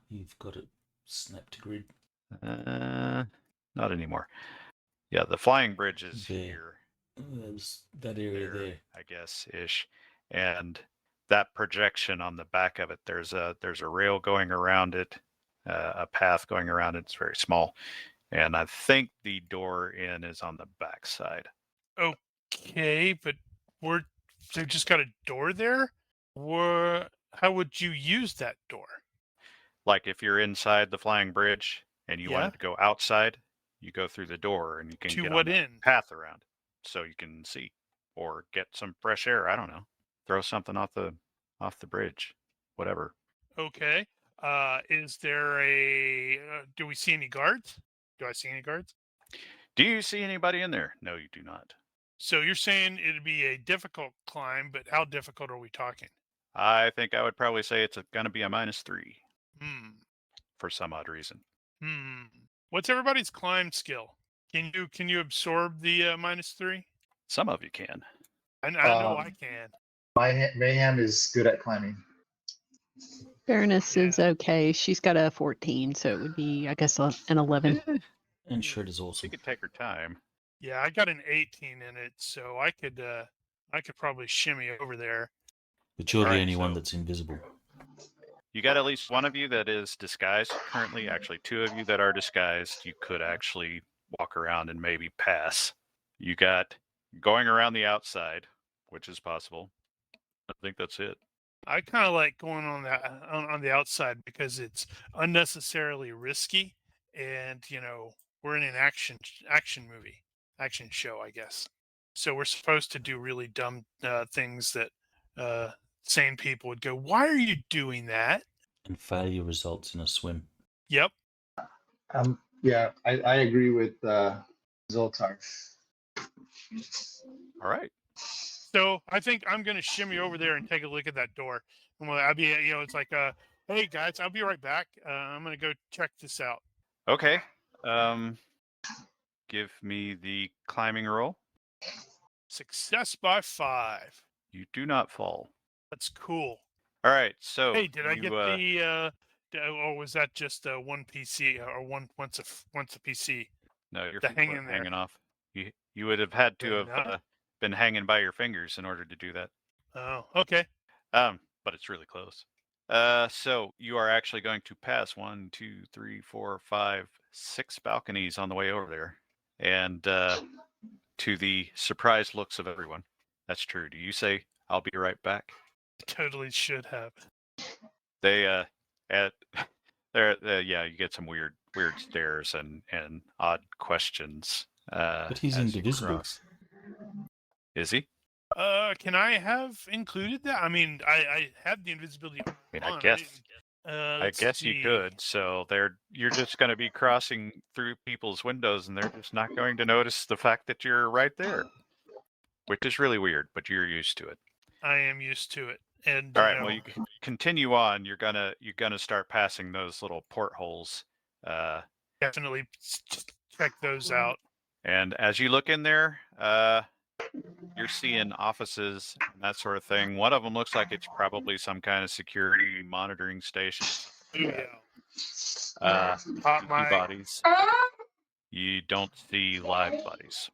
you've got it snapped to grid. Not anymore. Yeah, the flying bridge is There. here. There's that area there. I guess ish, and that projection on the back of it. There's a rail going around it, a path going around it. It's very small, and I think the door in is on the back side. Okay, but they just got a door there? How would you use that door? Like if you're inside the flying bridge and you Yeah. wanted to go outside, you go through the door and you can To get what on the end? path around, so you can see or get some fresh air. I don't know. Throw something off the bridge, whatever. Okay. Is there do we see any guards? Do I see any guards? Do you see anybody in there? No, you do not. So you're saying it'd be a difficult climb, but how difficult are we talking? I think I would probably say it's going to be a -3 for some odd reason. What's everybody's climb skill? Can you absorb the -3? Some of you can. I know I can. Mayhem is good at climbing. Baroness is Yeah. okay. She's got a 14, so it would be, I guess, an 11. And Shredder's She awesome. could take her time. Yeah, I got an 18 in it, so I could probably shimmy over there. But you're the Alright, only one so- that's invisible. You got at least one of you that is disguised currently. Actually, two of you that are disguised. You could actually walk around and maybe pass. You got going around the outside, which is possible. I think that's it. I kind of like going on the outside because it's unnecessarily risky, and we're in an action movie, action show, I guess. So we're supposed to do really dumb things that sane people would go, "Why are you doing that?" And failure results in a swim. Yep. Yeah, I agree with Zoltar. All right. So I think I'm gonna shimmy over there and take a look at that door. And I'll be, it's like, hey guys, I'll be right back. I'm gonna go check this out. Okay. Give me the climbing roll. Success by 5. You do not fall. That's cool. All right. So Hey, did I you, get or was that just one PC or once a PC? No, your the feet hang weren't in there? hanging off. You would have had to They're have not? been hanging by your fingers in order to do that. Oh, okay. But it's really close. So you are actually going to pass 1, 2, 3, 4, 5, 6 balconies on the way over there, and to the surprised looks of everyone. That's true. Do you say, "I'll be right back"? Totally should have. They at there yeah, you get some weird stares and odd questions. But he's as you indivisible. cross. Is he? Can I have included that? I mean, I had the invisibility I mean, I on. guess didn't- I let's guess you see. could. So you're just going to be crossing through people's windows, and they're just not going to notice the fact that you're right there, which is really weird. But you're used to it. I am used to it. And All right. Well, you can continue on. You're gonna start passing those little portholes. definitely check those out. And as you look in there, you're seeing offices and that sort of thing. One of them looks like it's probably some kind of security monitoring station. Yeah. You see bodies. You don't see live bodies.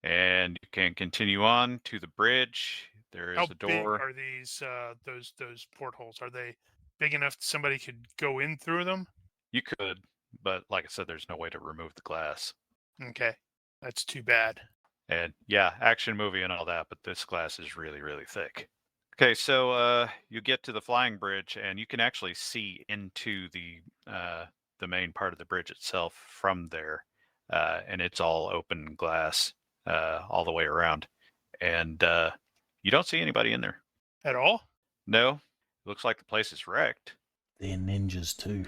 And you can continue on to the bridge. There is How a big door. are these those portholes? Are they big enough somebody could go in through them? You could, but like I said, there's no way to remove the glass. Okay, that's too bad. And yeah, action movie and all that, but this glass is really, really thick. Okay, so you get to the flying bridge, and you can actually see into the main part of the bridge itself from there, and it's all open glass all the way around, and you don't see anybody in there. At all? No, it looks like the place is wrecked. They're ninjas too.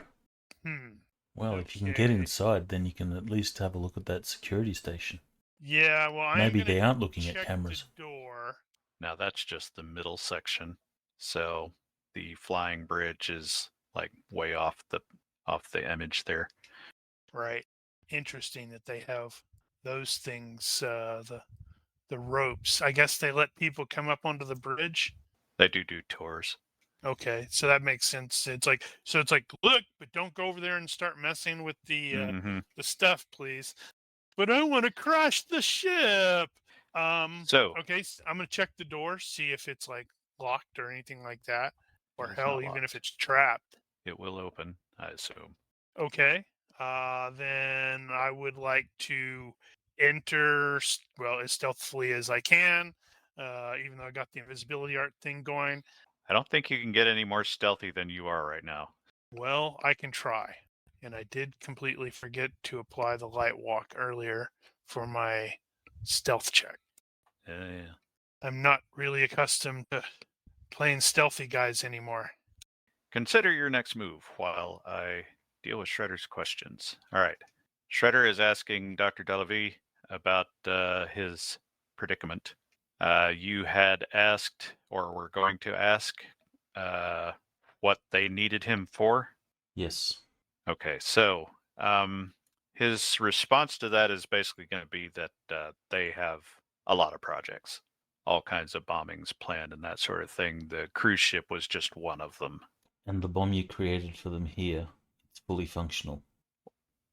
Well, if you can get Okay. inside, then you can at least have a look at that security station. Yeah. Well, Maybe they aren't looking at check cameras. The door. Now that's just the middle section, so the flying bridge is like way off the image there. Right. Interesting that they have those things. The ropes. I guess they let people come up onto the bridge. They do tours. Okay, so that makes sense. It's like look, but don't go over there and start messing with the the stuff, please. But I want to crash the ship. So Okay, I'm gonna check the door, see if it's like locked or anything like that, or It's hell, not even locked. if it's trapped. it will open, I assume. Okay, then I would like to enter as stealthily as I can, even though I got the invisibility art thing going. I don't think you can get any more stealthy than you are right now. Well, I can try. And I did completely forget to apply the light walk earlier for my stealth check. Yeah. I'm not really accustomed to playing stealthy guys anymore. Consider your next move while I deal with Shredder's questions. All right. Shredder is asking Dr. Delavie about his predicament. You had asked, or were going to ask, what they needed him for. Yes. Okay, so his response to that is basically going to be that they have a lot of projects, all kinds of bombings planned and that sort of thing. The cruise ship was just one of them. And the bomb you created for them here, it's fully functional.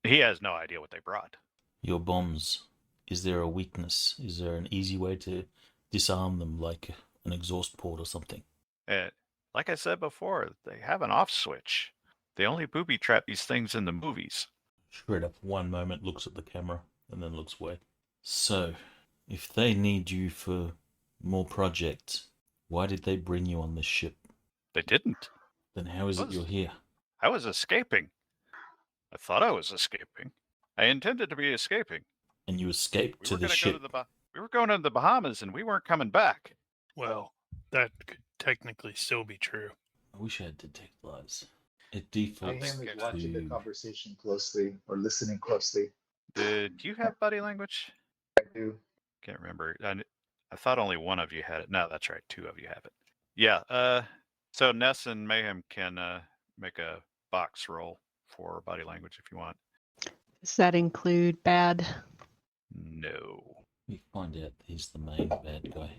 He has no idea what they brought. Your bombs, is there a weakness? Is there an easy way to disarm them, like an exhaust port or something? Like I said before, they have an off switch. They only booby trap these things in the movies. Shredder for one moment looks at the camera and then looks away. So, if they need you for more projects, why did they bring you on this ship? They didn't. Then how is it you're here? I was escaping. I thought I was escaping. I intended to be escaping. And you escaped We to were the going to ship. go to the we were going to the Bahamas and we weren't coming back. Well, that could technically still be true. I wish I had detect lies. It Mayhem defaults is watching the to... conversation closely or listening closely. Do you have body language? I do. Can't remember. I thought only one of you had it. No, that's right. Two of you have it. Yeah. So Ness and Mayhem can make a box roll for body language if you want. Does that include bad? No. We find out he's the main bad guy.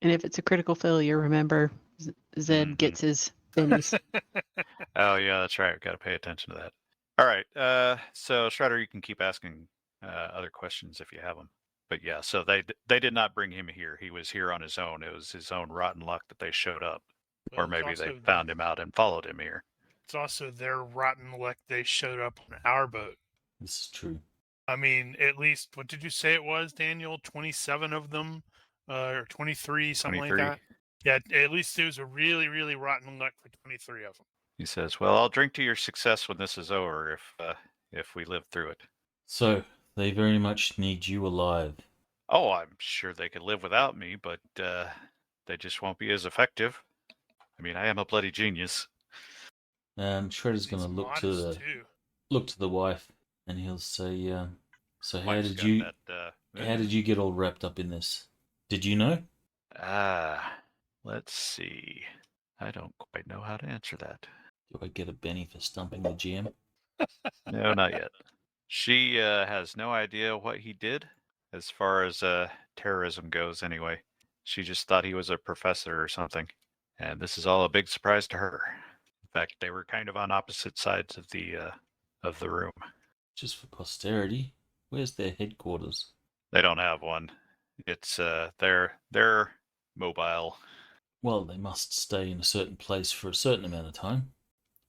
And if it's a critical failure, remember, Zed Mhm. gets his bennies. Oh yeah, that's right. We got to pay attention to that. All right. So Shredder, you can keep asking other questions if you have them. But yeah, so they did not bring him here. He was here on his own. It was his own rotten luck that they showed up, Well, or maybe it's they also- found him out and followed him here. It's also their rotten luck they showed up on our boat. This is true. I mean, at least, what did you say it was, Daniel? 27 of them? Or 23, something 23. like that? Yeah, at least it was a really, really rotten luck for 23 of them. He says, "Well, I'll drink to your success when this is over, if we live through it." So, they very much need you alive. Oh, I'm sure they could live without me, but they just won't be as effective. I mean, I am a bloody genius. Shredder's He's gonna look to modest, the too. wife, and he'll say, "So how Mike's did got you that, how did you get all wrapped up in this? Did you know?" Let's see. I don't quite know how to answer that. Do I get a Benny for stumping the GM? No, not yet. She has no idea what he did as far as terrorism goes, anyway. She just thought he was a professor or something. And this is all a big surprise to her. In fact, they were kind of on opposite sides of the room. Just for posterity, where's their headquarters? They don't have one. It's they're mobile. Well, they must stay in a certain place for a certain amount of time.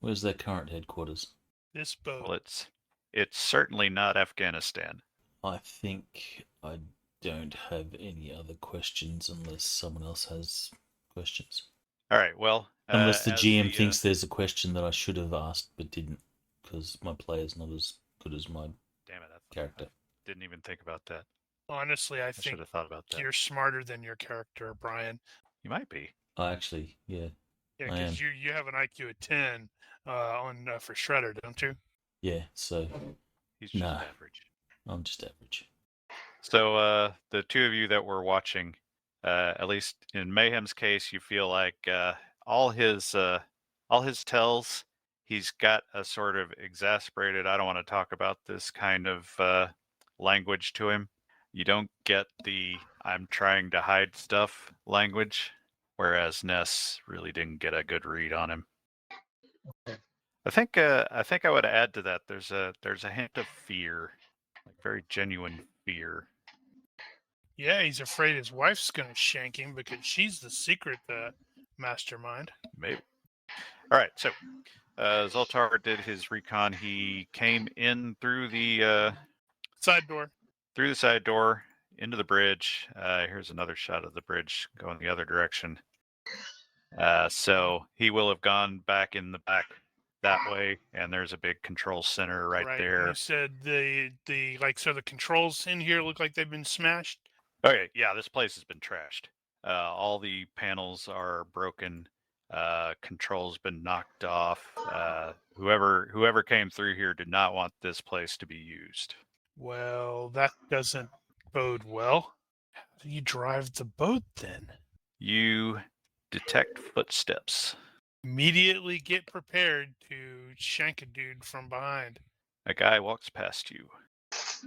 Where's their current headquarters? This boat. Well, it's certainly not Afghanistan. I think I don't have any other questions unless someone else has questions. All right. Well, Unless the as GM thinks there's a question that I should have asked but didn't, because my player's not as good as my damn it, character. I didn't even think about that. Honestly, I I should think have thought about that. you're smarter than your character, Brian. You might be. I actually, yeah, Yeah, I am. because you have an IQ of 10 on for Shredder, don't you? Yeah, so He's just Nah. average. I'm just average. So the two of you that were watching, at least in Mayhem's case, you feel like all his tells, he's got a sort of exasperated, I don't want to talk about this kind of language to him. You don't get the I'm trying to hide stuff language, whereas Ness really didn't get a good read on him. Okay. I think I would add to that. There's a hint of fear, like very genuine fear. Yeah, he's afraid his wife's going to shank him because she's the secret mastermind. Maybe. All right. So Zoltar did his recon. He came in through the Side door. side door into the bridge. Here's another shot of the bridge going the other direction. So he will have gone back in the back that way, and there's a big control center right there. You said the controls in here look like they've been smashed. Okay, yeah, this place has been trashed. All the panels are broken. Controls been knocked off. Whoever came through here did not want this place to be used. Well, that doesn't bode well. How do you drive the boat then? You detect footsteps. Immediately get prepared to shank a dude from behind. A guy walks past you.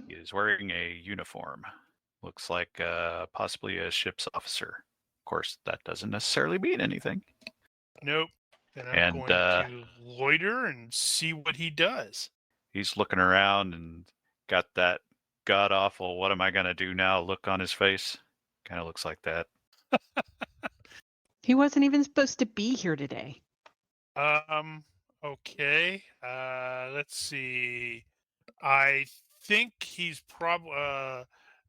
He is wearing a uniform. Looks like possibly a ship's officer. course, that doesn't necessarily mean anything. Nope. Then I'm And, going to loiter and see what he does. He's looking around and got that god awful "what am I gonna do now" look on his face. Kind of looks like that. He wasn't even supposed to be here today. Okay. Let's see. I think he's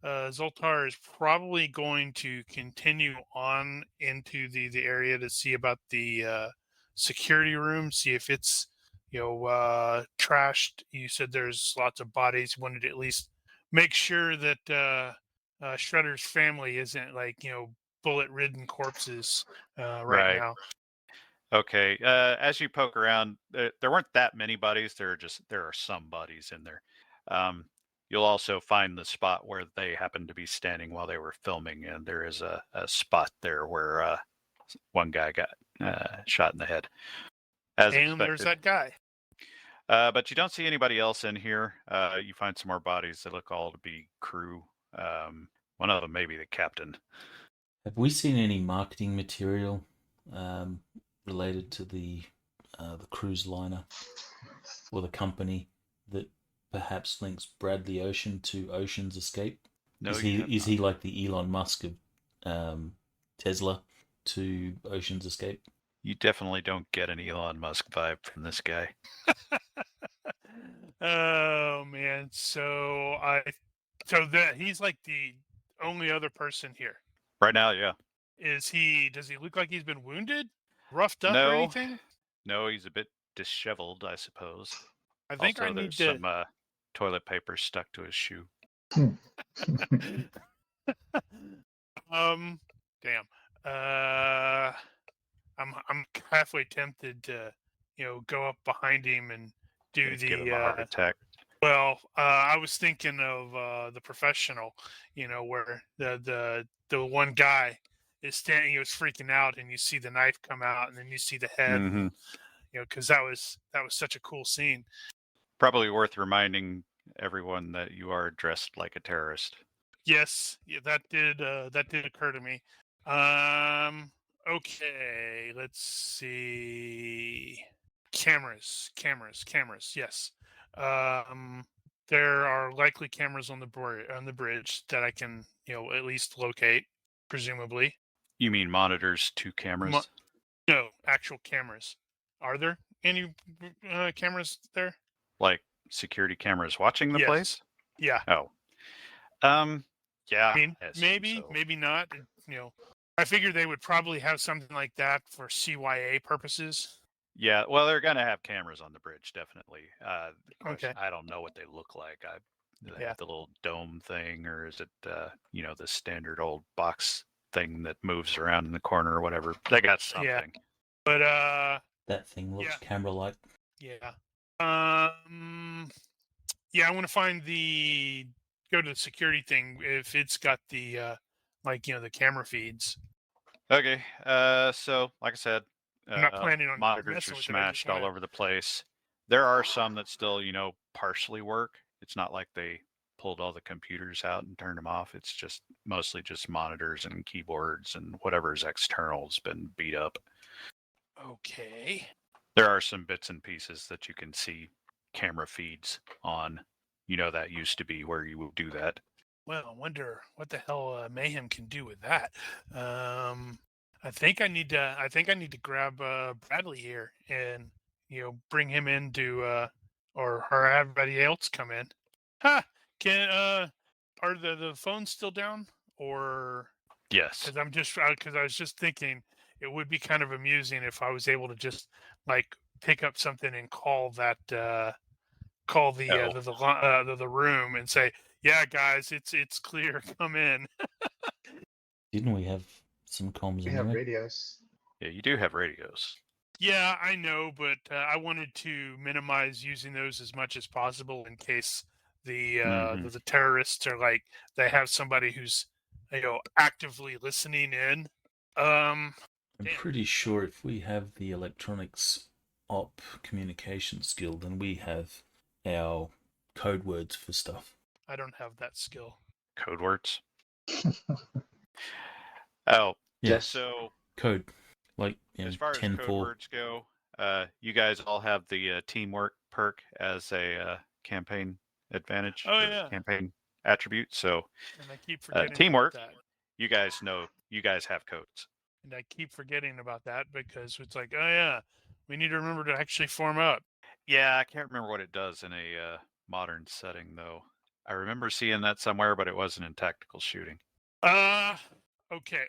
Zoltar is probably going to continue on into the area to see about the security room, see if it's trashed. You said there's lots of bodies. You wanted to at least make sure that Shredder's family isn't bullet-ridden corpses right now. Okay. As you poke around, there weren't that many bodies. There are some bodies in there. You'll also find the spot where they happened to be standing while they were filming, and there is a spot there where one guy got shot in the head. As And expected. there's that guy. But you don't see anybody else in here. You find some more bodies that look all to be crew. One of them may be the captain. Have we seen any marketing material related to the cruise liner or the company that perhaps links Bradley Ocean to Ocean's Escape? No, is he like the Elon Musk of Tesla to Ocean's Escape? You definitely don't get an Elon Musk vibe from this guy. Oh man, so he's like the only other person here. Right now, yeah. Does he look like he's been wounded, roughed up or No. anything? No, he's a bit disheveled, I suppose. I think also, I need there's to some toilet paper stuck to his shoe. damn. I'm halfway tempted to, go up behind him and do Give him a heart attack. Well, I was thinking of the professional, where the one guy is standing, he was freaking out, and you see the knife come out, and then you see the head, Mm-hmm. because that was such a cool scene. Probably worth reminding everyone that you are dressed like a terrorist. Yes, yeah, that did occur to me. Okay, let's see. Cameras. Yes. There are likely cameras on the bridge that I can, at least locate, presumably. You mean monitors to cameras? No, actual cameras. Are there any cameras there? Like security cameras watching the Yes. place? Yeah. Oh. Yeah. I mean, I assume maybe, so. maybe not. I figured they would probably have something like that for CYA purposes. Yeah, well, they're going to have cameras on the bridge, definitely. The question, Okay. I don't know what they look like. They Yeah. have the little dome thing, or is it, the standard old box thing that moves around in the corner or whatever? They got something. Yeah. But That thing looks Yeah. camera-like. yeah. Yeah, I want to go to the security thing if it's got the the camera feeds. Okay, so like I said, I'm not planning on monitors messing are with it, I just smashed all wanna- over the place. There are some that still, partially work. It's not like they pulled all the computers out and turned them off. It's just mostly just monitors and keyboards, and whatever's external has been beat up. Okay. There are some bits and pieces that you can see camera feeds on. That used to be where you would do that. Well, I wonder what the hell Mayhem can do with that. I think I need to grab Bradley here and bring him into or have everybody else come in. Ha! Can are the phones still down, or Yes. because I was just thinking it would be kind of amusing if I was able to just pick up something and call that the room and say, yeah, guys, it's clear, come in. Didn't we have some comms We have anyway? radios. Yeah, you do have radios. Yeah, I know, but I wanted to minimize using those as much as possible in case the terrorists are they have somebody who's actively listening in. I'm Damn. pretty sure if we have the electronics op communication skill, then we have our code words for stuff. I don't have that skill. Code words. Oh, Yeah. Yes. So Code, like as far as 10 code 4. words go, you guys all have the teamwork perk as a campaign advantage Oh or yeah, campaign attribute. So and I keep forgetting teamwork, about that. you guys know you guys have codes. And I keep forgetting about that because it's like, oh yeah, we need to remember to actually form up. Yeah, I can't remember what it does in a modern setting though. I remember seeing that somewhere, but it wasn't in tactical shooting. Okay.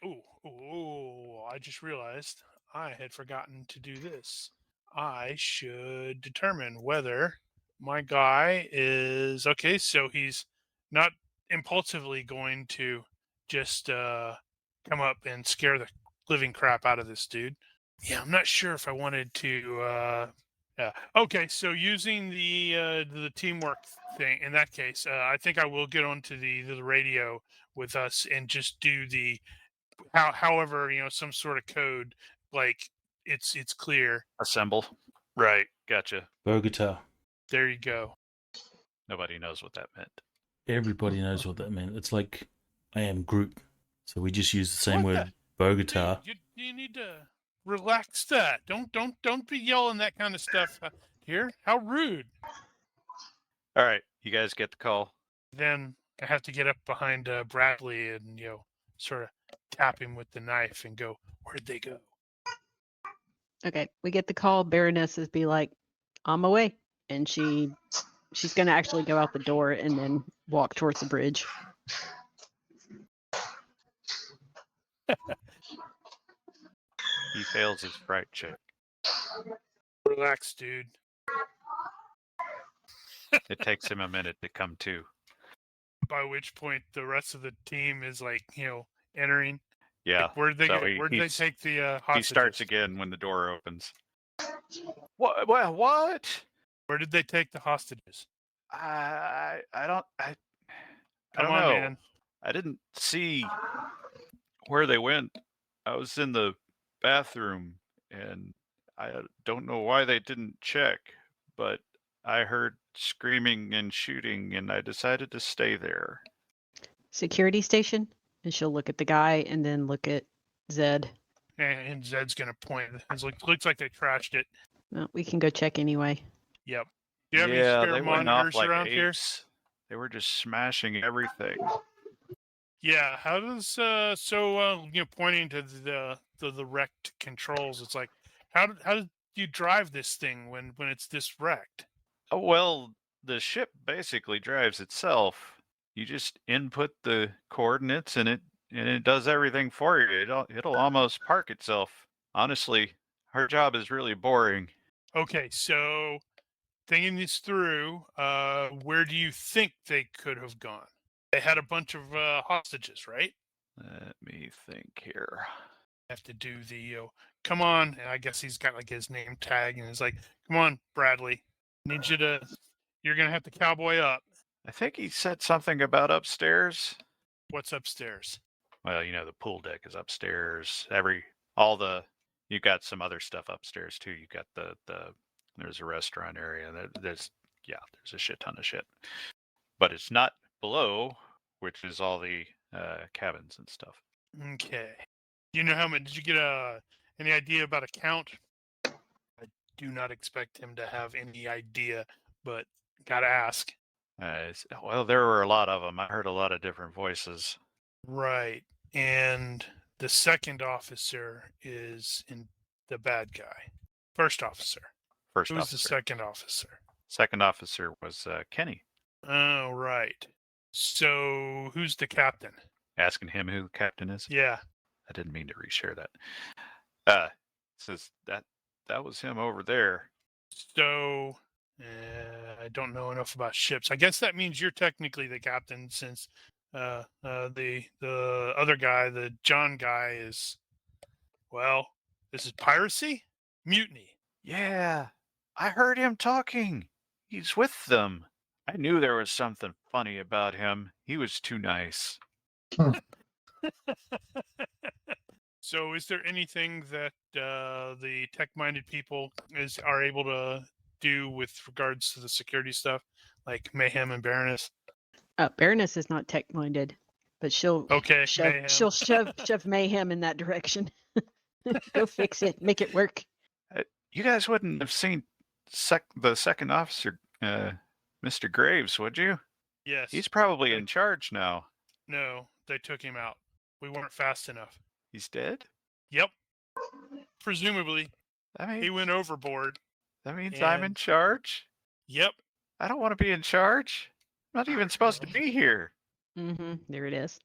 Ooh, I just realized I had forgotten to do this. I should determine whether my guy is okay, so he's not impulsively going to just come up and scare the living crap out of this dude. Yeah, I'm not sure if I wanted to yeah. Okay, so using the teamwork thing in that case, I think I will get onto the radio with us and just do the however, some sort of code, like it's clear. Assemble. Right. Gotcha. Bogota. There you go. Nobody knows what that meant. Everybody knows what that meant. It's like I am Groot. So we just use the same What word, Bogota. You need to relax that. Don't be yelling that kind of stuff here. How rude. All right. You guys get the call. Then I have to get up behind Bradley and sort of tap him with the knife and go, where'd they go? Okay, we get the call. Baroness is be like, on my way, and she's gonna actually go out the door and then walk towards the bridge. He fails his fright check. Relax, dude. It takes him a minute to come to. By which point the rest of the team is like, entering. Yeah. Like, where did they so where did they take the hostages? He starts again when the door opens. What? Where did they take the hostages? I don't Come don't on, know. man. I didn't see where they went. I was in the bathroom and I don't know why they didn't check, but I heard screaming and shooting and I decided to stay there. Security station, and she'll look at the guy and then look at Zed. And Zed's gonna point. It looks like they trashed it. Well, we can go check anyway. Yep. Do you have any Yeah, spare they went off monitors like around here? apes. They were just smashing everything. Yeah. How does pointing to the wrecked controls? It's like how do you drive this thing when it's this wrecked? Oh, well, the ship basically drives itself. You just input the coordinates and it does everything for you. It'll almost park itself. Honestly, our job is really boring. Okay, so thinking this through, where do you think they could have gone? They had a bunch of hostages, right? Let me think here. Have to do the come on. And I guess he's got like his name tag, and he's like, "Come on, Bradley, need you to. You're gonna have to cowboy up." I think he said something about upstairs. What's upstairs? Well, the pool deck is upstairs. You got some other stuff upstairs too. You got the there's a restaurant area. There's a shit ton of shit. But it's not below, which is all the cabins and stuff. Okay. Do you know how many? Did you get any idea about a count? I do not expect him to have any idea, but gotta ask. Well, there were a lot of them. I heard a lot of different voices. Right. And the second officer is in the bad guy. First officer. First Who's officer. the second officer? Second officer was Kenny. Oh, right. So who's the captain? Asking him who the captain is. Yeah. I didn't mean to reshare that. Says that was him over there. So I don't know enough about ships. I guess that means you're technically the captain, since the other guy, the John guy, is, well, this is piracy, mutiny. Yeah, I heard him talking. He's with them. I knew there was something funny about him. He was too nice. So, is there anything that the tech-minded people are able to do with regards to the security stuff, like Mayhem and Baroness? Baroness is not tech-minded. but she'll Okay, shove mayhem. she'll shove mayhem in that direction. Go fix it, make it work. You guys wouldn't have seen the second officer, Mr. Graves, would you? Yes. He's probably They- in charge now. No, they took him out. We weren't fast enough. He's dead? Yep. Presumably, That he means, went overboard. that means I'm in and- charge? Yep. I don't want to be in charge. I'm not even supposed to be here. There it is.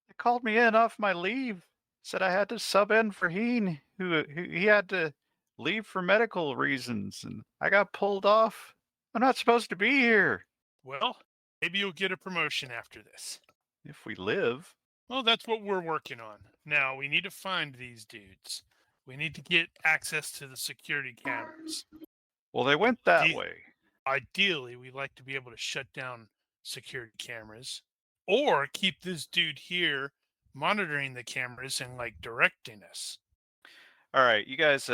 They called me in off my leave. Said I had to sub in for Heen, who he had to leave for medical reasons, and I got pulled off. I'm not supposed to be here. Well, maybe you'll get a promotion after this. If we live. Well, that's what we're working on. Now, we need to find these dudes. We need to get access to the security cameras. Well, they went that Ye- way. Ideally, we'd like to be able to shut down security cameras or keep this dude here monitoring the cameras and like directing us. All right, you guys,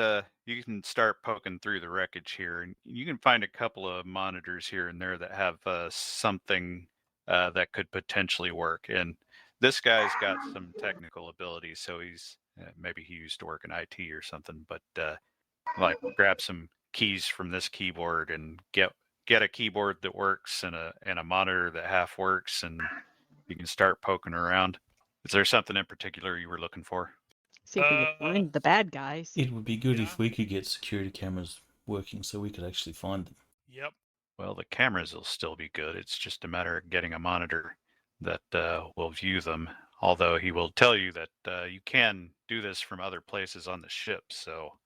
you can start poking through the wreckage here, and you can find a couple of monitors here and there that have something that could potentially work. And this guy's got some technical ability, so he's maybe he used to work in IT or something. But like, grab some keys from this keyboard and get a keyboard that works and a monitor that half works, and you can start poking around. Is there something in particular you were looking for? See if we can find the bad guys. It would be good Yeah. if we could get security cameras working so we could actually find them. Yep. Well, the cameras will still be good. It's just a matter of getting a monitor that will view them. Although he will tell you that you can do this from other places on the ship. So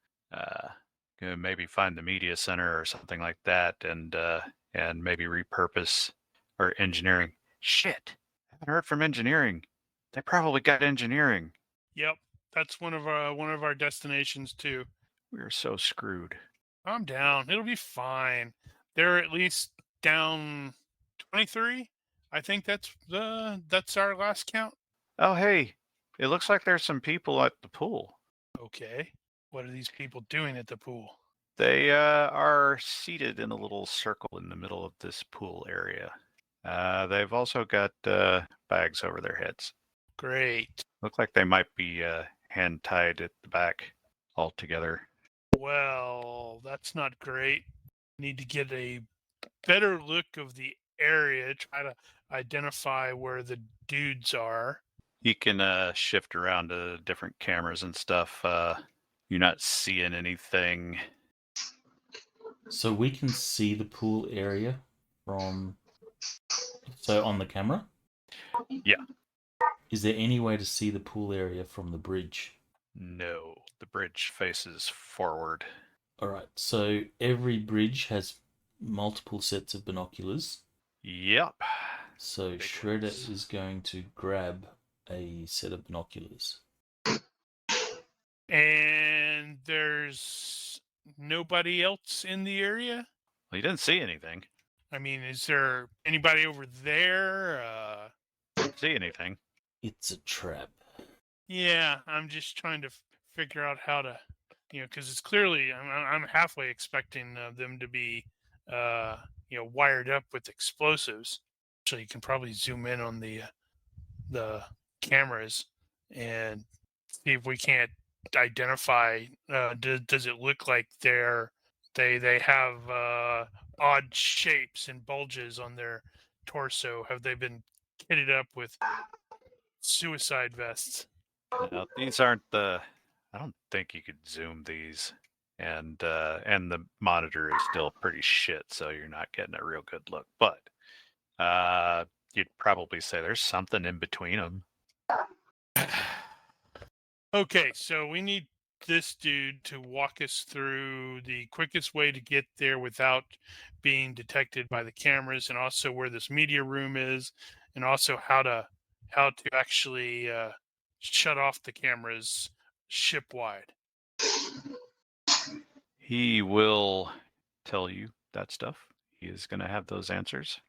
maybe find the media center or something like that, and maybe repurpose or engineering. Shit, I haven't heard from engineering. They probably got engineering. Yep. That's one of our destinations too. We are so screwed. Calm down. It'll be fine. They're at least down 23. I think that's our last count. Oh, hey, it looks like there's some people at the pool. Okay. What are these people doing at the pool? They are seated in a little circle in the middle of this pool area. They've also got bags over their heads. Great. Look like they might be hand tied at the back all together. Well, that's not great. Need to get a better look of the area, try to identify where the dudes are. You can shift around to different cameras and stuff. You're not seeing anything. So we can see the pool area from... So on the camera? Yeah. Is there any way to see the pool area from the bridge? No, the bridge faces forward. Alright, so every bridge has multiple sets of binoculars. Yep. So Big Shredder ones. is going to grab a set of binoculars. And there's nobody else in the area? Well, you didn't see anything. I mean, is there anybody over there? Didn't see anything. It's a trap. Yeah, I'm just trying to figure out how to, because it's clearly I'm halfway expecting them to be, wired up with explosives. So you can probably zoom in on the cameras and see if we can't identify. Does it look like they have odd shapes and bulges on their torso? Have they been kitted up with suicide vests? Now, these aren't the. I don't think you could zoom these, and the monitor is still pretty shit, so you're not getting a real good look. But you'd probably say there's something in between them. Okay, so we need this dude to walk us through the quickest way to get there without being detected by the cameras, and also where this media room is, and also how to actually shut off the cameras ship-wide. He will tell you that stuff. He is going to have those answers.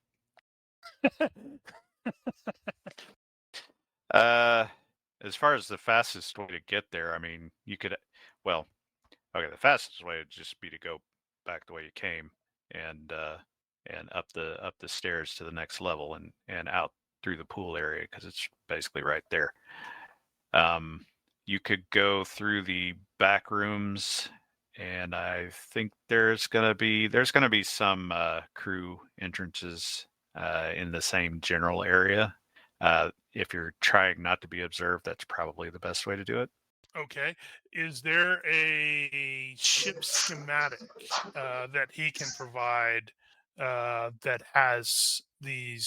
As far as the fastest way to get there, I mean, you could, well, okay, the fastest way would just be to go back the way you came and up the stairs to the next level and out through the pool area because it's basically right there. You could go through the back rooms, and I think there's gonna be some crew entrances in the same general area. If you're trying not to be observed, that's probably the best way to do it. Okay. Is there a ship schematic that he can provide that has the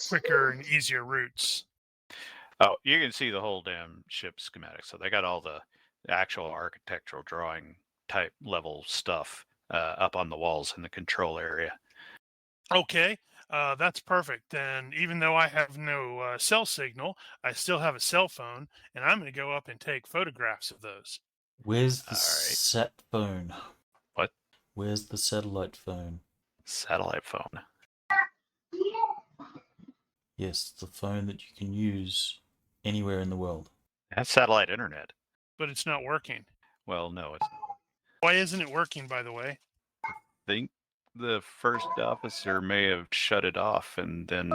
quicker and easier routes? Oh, you can see the whole damn ship schematic. So they got all the actual architectural drawing type level stuff up on the walls in the control area. Okay, that's perfect. Then, even though I have no cell signal, I still have a cell phone, and I'm going to go up and take photographs of those. Where's the All right. sat phone? What? Where's the satellite phone? Satellite phone. Yes, the phone that you can use anywhere in the world. That's satellite internet. But it's not working. Well, no, it's. Why isn't it working, by the way? I think the first officer may have shut it off and then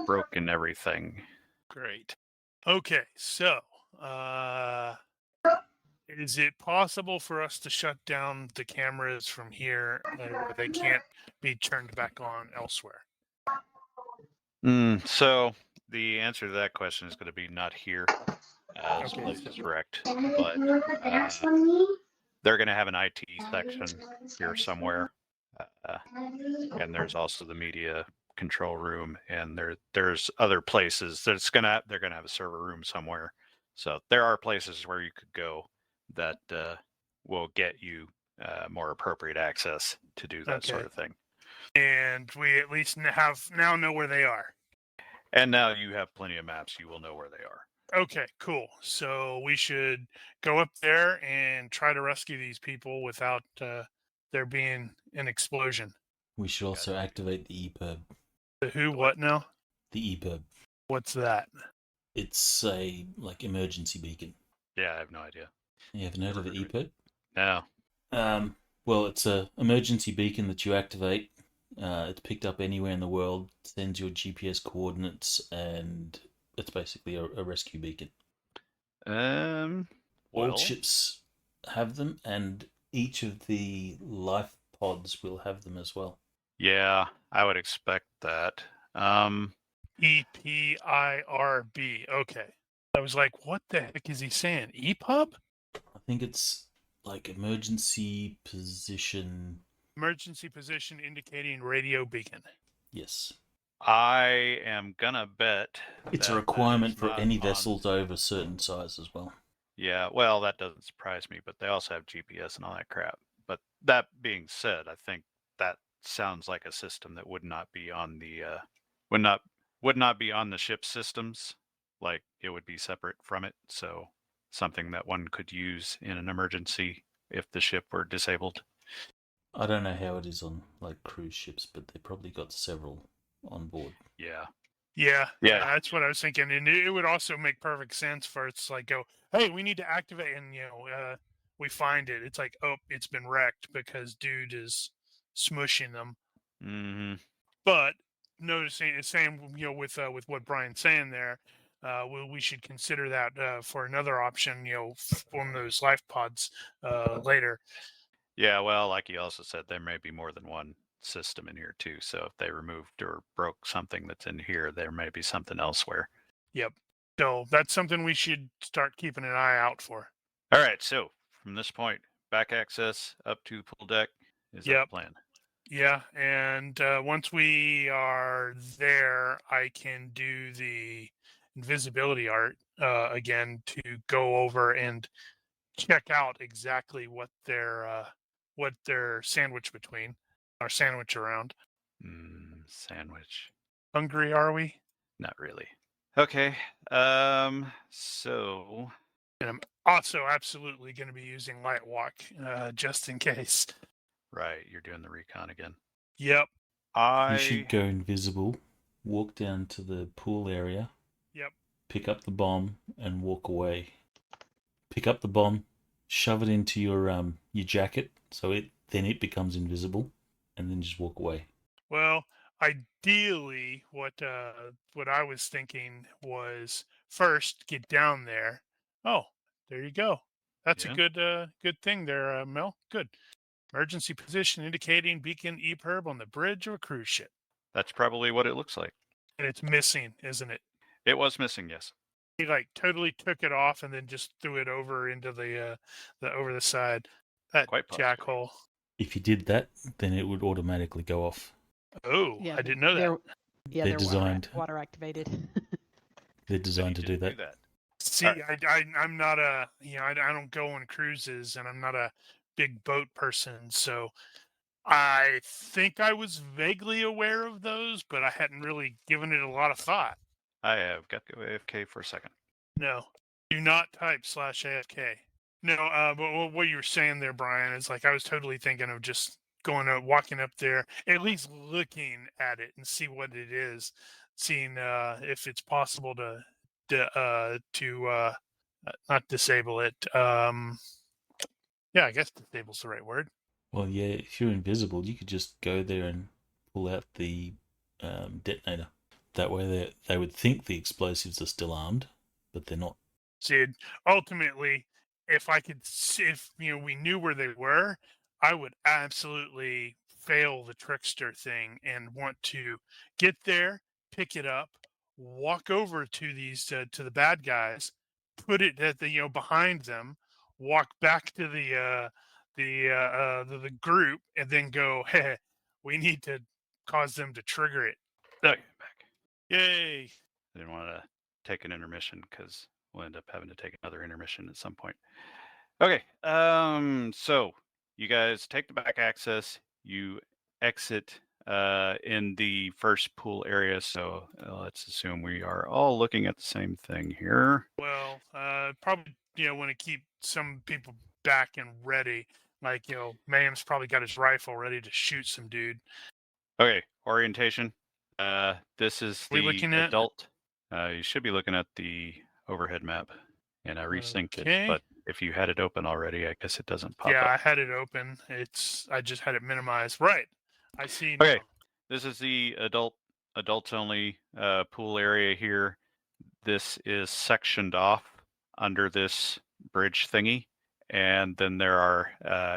broken everything. Great. Okay, so is it possible for us to shut down the cameras from here where they can't be turned back on elsewhere? So the answer to that question is going to be not here. This Okay. place is wrecked, but they're going to have an IT section here somewhere, and there's also the media control room, and there's other places. They're gonna have a server room somewhere. So there are places where you could go that will get you more appropriate access to do that sort Okay. of thing. And we at least now know where they are. And now you have plenty of maps. You will know where they are. Okay, cool. So we should go up there and try to rescue these people without there being an explosion. We should also activate the EPIRB. The who? What now? The EPIRB. What's that? It's a emergency beacon. Yeah, I have no idea. You haven't heard of the EPIRB? No. Well, it's a emergency beacon that you activate. It's picked up anywhere in the world, sends your GPS coordinates, and it's basically a rescue beacon. All Well, ships have them, and each of the life pods will have them as well. yeah, I would expect that. EPIRB. Okay. I was like, what the heck is he saying? EPUB? I think it's emergency position. Emergency position indicating radio beacon. Yes. I am gonna bet It's a that requirement is for not any on- vessels over a certain size as well. Yeah, well, that doesn't surprise me, but they also have GPS and all that crap. But that being said, I think that sounds like a system that would not be on the would not be on the ship systems. Like it would be separate from it. So something that one could use in an emergency if the ship were disabled. I don't know how it is on cruise ships, but they probably got several on board. Yeah. Yeah, Yeah. that's what I was thinking, and it would also make perfect sense for it's like go, hey, we need to activate, and we find it. It's like, oh, it's been wrecked because dude is smushing them. Mm-hmm. But noticing, saying with what Brian's saying there, we should consider that for another option. On those life pods later. Yeah, well, like you also said, there may be more than one system in here too. So if they removed or broke something that's in here, there may be something elsewhere. Yep. So that's something we should start keeping an eye out for. All right. So from this point, back access up to pool deck is that Yep. the plan? Yeah, and once we are there, I can do the invisibility art again to go over and check out exactly what they're sandwiched between or sandwich around. Sandwich. Hungry are we? Not really. Okay. So And I'm also absolutely going to be using light walk just in case. right, you're doing the recon again. Yep. You should go invisible, walk down to the pool area. Yep. Pick up the bomb and walk away. Pick up the bomb, shove it into your jacket, so it becomes invisible, and then just walk away. Well, ideally, what I was thinking was first get down there. Oh, there you go. That's Yeah. a good thing there, Mel. Good. Emergency position indicating beacon EPIRB on the bridge of a cruise ship. That's probably what it looks like. And it's missing, isn't it? It was missing, yes. He like totally took it off and then just threw it over into the over the side. That Quite possibly. jackhole. If you did that, then it would automatically go off. Oh, Yeah, I didn't know that. Yeah, They're they're designed. water activated. They're But designed he to do didn't that. See, I'm not a, I don't go on cruises and I'm not a big boat person. So I think I was vaguely aware of those, but I hadn't really given it a lot of thought. I have got to go AFK for a second. No, do not type /AFK. No, but what you were saying there, Brian, is like I was totally thinking of just walking up there, at least looking at it and see what it is, seeing if it's possible to not disable it. Yeah, I guess disable's the right word. Well, yeah, if you're invisible, you could just go there and pull out the detonator. That way they would think the explosives are still armed, but they're not. See, ultimately, if we knew where they were, I would absolutely fail the trickster thing and want to get there, pick it up, walk over to these to the bad guys, put it at the behind them, walk back to the group, and then go, hey, we need to cause them to trigger it. Okay, back. Yay! I didn't want to take an intermission because we'll end up having to take another intermission at some point. Okay, so you guys take the back access. You exit in the first pool area. So let's assume we are all looking at the same thing here. Well, probably want to keep some people back and ready. Like Mayhem's probably got his rifle ready to shoot some dude. Okay, orientation. This is We the looking at? adult. You should be looking at the overhead map, and I resynced Okay. it. But if you had it open already, I guess it doesn't pop Yeah, up. I had it open. I just had it minimized. Right. I see now. Okay, this is the adults only pool area here. This is sectioned off under this bridge thingy, and then there are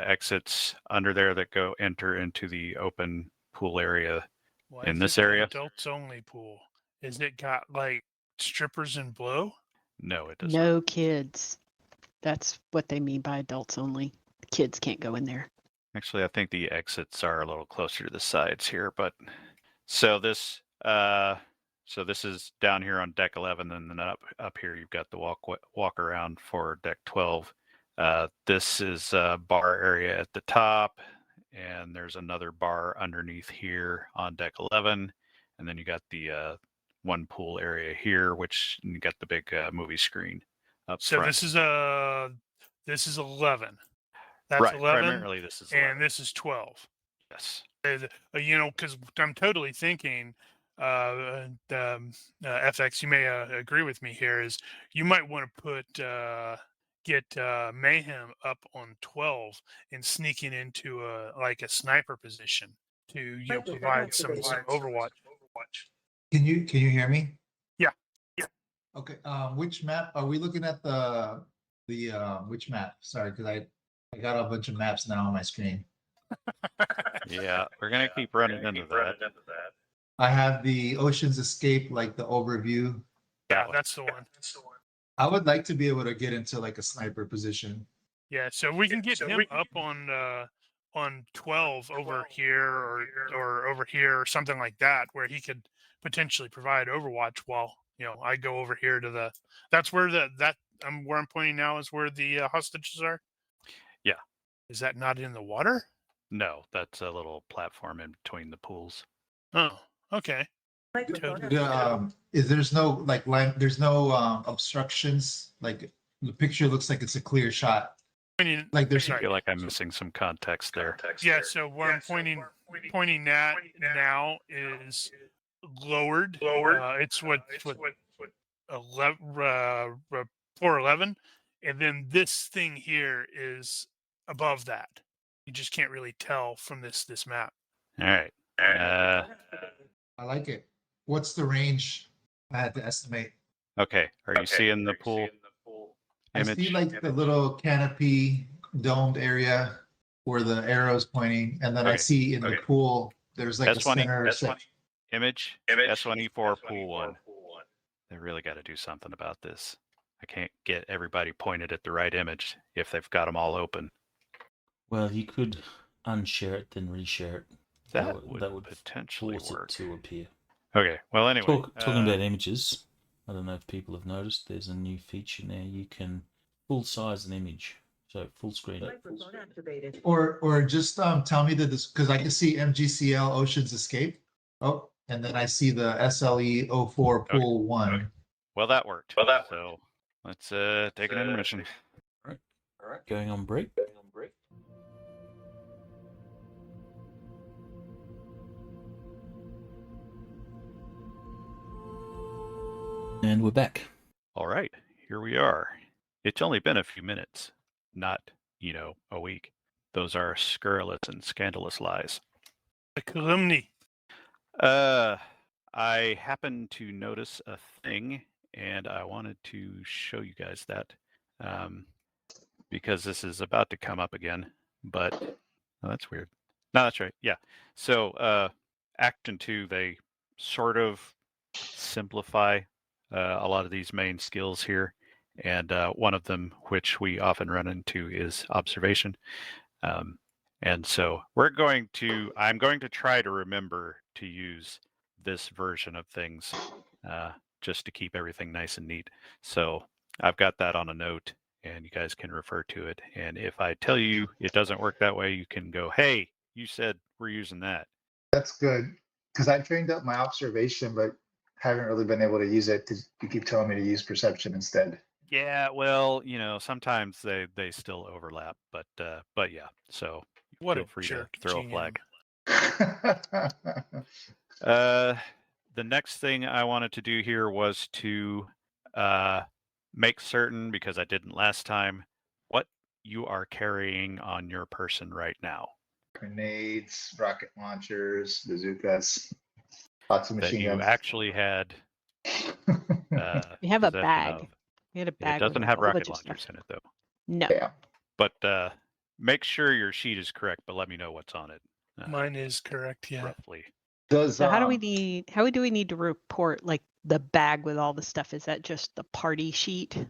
exits under there that enter into the open pool area. Why in is this it the area? adults only pool. Is it got like strippers and blow? No, it does not. No kids. That's what they mean by adults only. Kids can't go in there. Actually, I think the exits are a little closer to the sides here, but so this is down here on deck 11, and then up here you've got the walk around for deck 12. This is a bar area at the top, and there's another bar underneath here on deck 11, and then you got the one pool area here, which you got the big movie screen up So front. this is 11. That's right, 11. primarily this is 11. And this is 12. Yes. Because I'm totally thinking, FX, you may agree with me here, is you might want to get Mayhem up on 12 and sneaking into a sniper position to provide some overwatch. Can you hear me? Yeah. Okay. Which map are we looking at? The which map? Sorry, because I got a bunch of maps now on my screen. Yeah, we're gonna keep running into that. I have the Ocean's Escape, like the overview. Yeah, that's the one. I would like to be able to get into like a sniper position. Yeah, so we can get him up on 12 over here or over here or something like that, where he could potentially provide overwatch while I go over here to that's where where I'm pointing now is where the hostages are. Yeah. Is that not in the water? No, that's a little platform in between the pools. Oh, okay. There's no like line, there's no obstructions. Like the picture looks like it's a clear shot. Like there's I feel like I'm missing some context there. Yeah, so where I'm pointing at now is lowered. It's what 411, and then this thing here is above that. You just can't really tell from this map. All right. I like it. What's the range I had to estimate? Okay. Are you seeing the pool I see image? like the little canopy domed area where the arrow's pointing, and then I Okay. see in the pool, there's like a S1E center image, S1E4 pool 1. They really got to do something about this. I can't get everybody pointed at the right image if they've got them all open. Well, you could unshare it, then reshare it. That would force potentially work. it to appear. Okay. Well, anyway. Talking about images, I don't know if people have noticed, there's a new feature now. You can full size an image, so full screen. or just tell me this because I can see MGCL Ocean's Escape. Oh, and then I see the SLE 04 Pool 1. Well, that worked. So let's take an intermission. All right. Going on break. And we're back. All right, here we are. It's only been a few minutes, not, a week. Those are scurrilous and scandalous lies. A calumny. I happened to notice a thing, and I wanted to show you guys that, because this is about to come up again. But that's weird. No, that's right. Yeah. So, Action 2, they sort of simplify a lot of these main skills here, and one of them, which we often run into, is observation. And so I'm going to try to remember to use this version of things just to keep everything nice and neat. So I've got that on a note, and you guys can refer to it. And if I tell you it doesn't work that way, you can go, hey, you said we're using that. That's good because I trained up my observation, but haven't really been able to use it because you keep telling me to use perception instead. Yeah, well, sometimes they still overlap, but yeah. So What feel a free jerk, to throw a GM. flag. The next thing I wanted to do here was to make certain, because I didn't last time, what you are carrying on your person right now. Grenades, rocket launchers, bazookas, lots of That machine you guns. actually had. We have a possession bag. of. We had a It bag. doesn't with have a whole rocket bunch of stuff. launchers in it, though. No. Yeah. But make sure your sheet is correct, but let me know what's on it. Mine is correct, yeah. Roughly. Does So how do we need to report like the bag with all the stuff? Is that just the party sheet?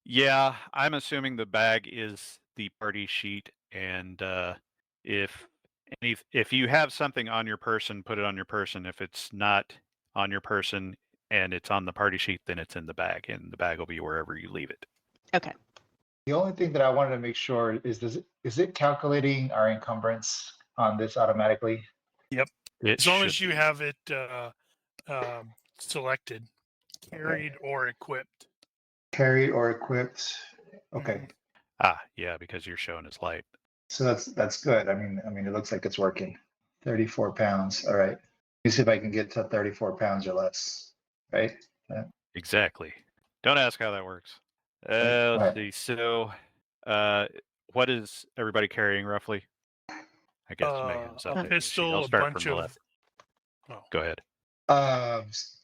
Yeah, I'm assuming the bag is the party sheet, and if you have something on your person, put it on your person. If it's not on your person and it's on the party sheet, then it's in the bag, and the bag will be wherever you leave it. Okay. The only thing that I wanted to make sure is it calculating our encumbrance on this automatically? Yep. It As long should as you be. have it selected, carried or equipped. Carried or equipped? Okay, Yeah, because you're showing as light. so that's good. I mean, it looks like it's working. 34 pounds. All right. Let me see if I can get to 34 pounds or less. Right? Exactly. Don't ask how that works. Right. Let's see. So, what is everybody carrying roughly? I guess Mayhem's up A there. pistol, I'll a start bunch from the of. left. Oh. Go ahead.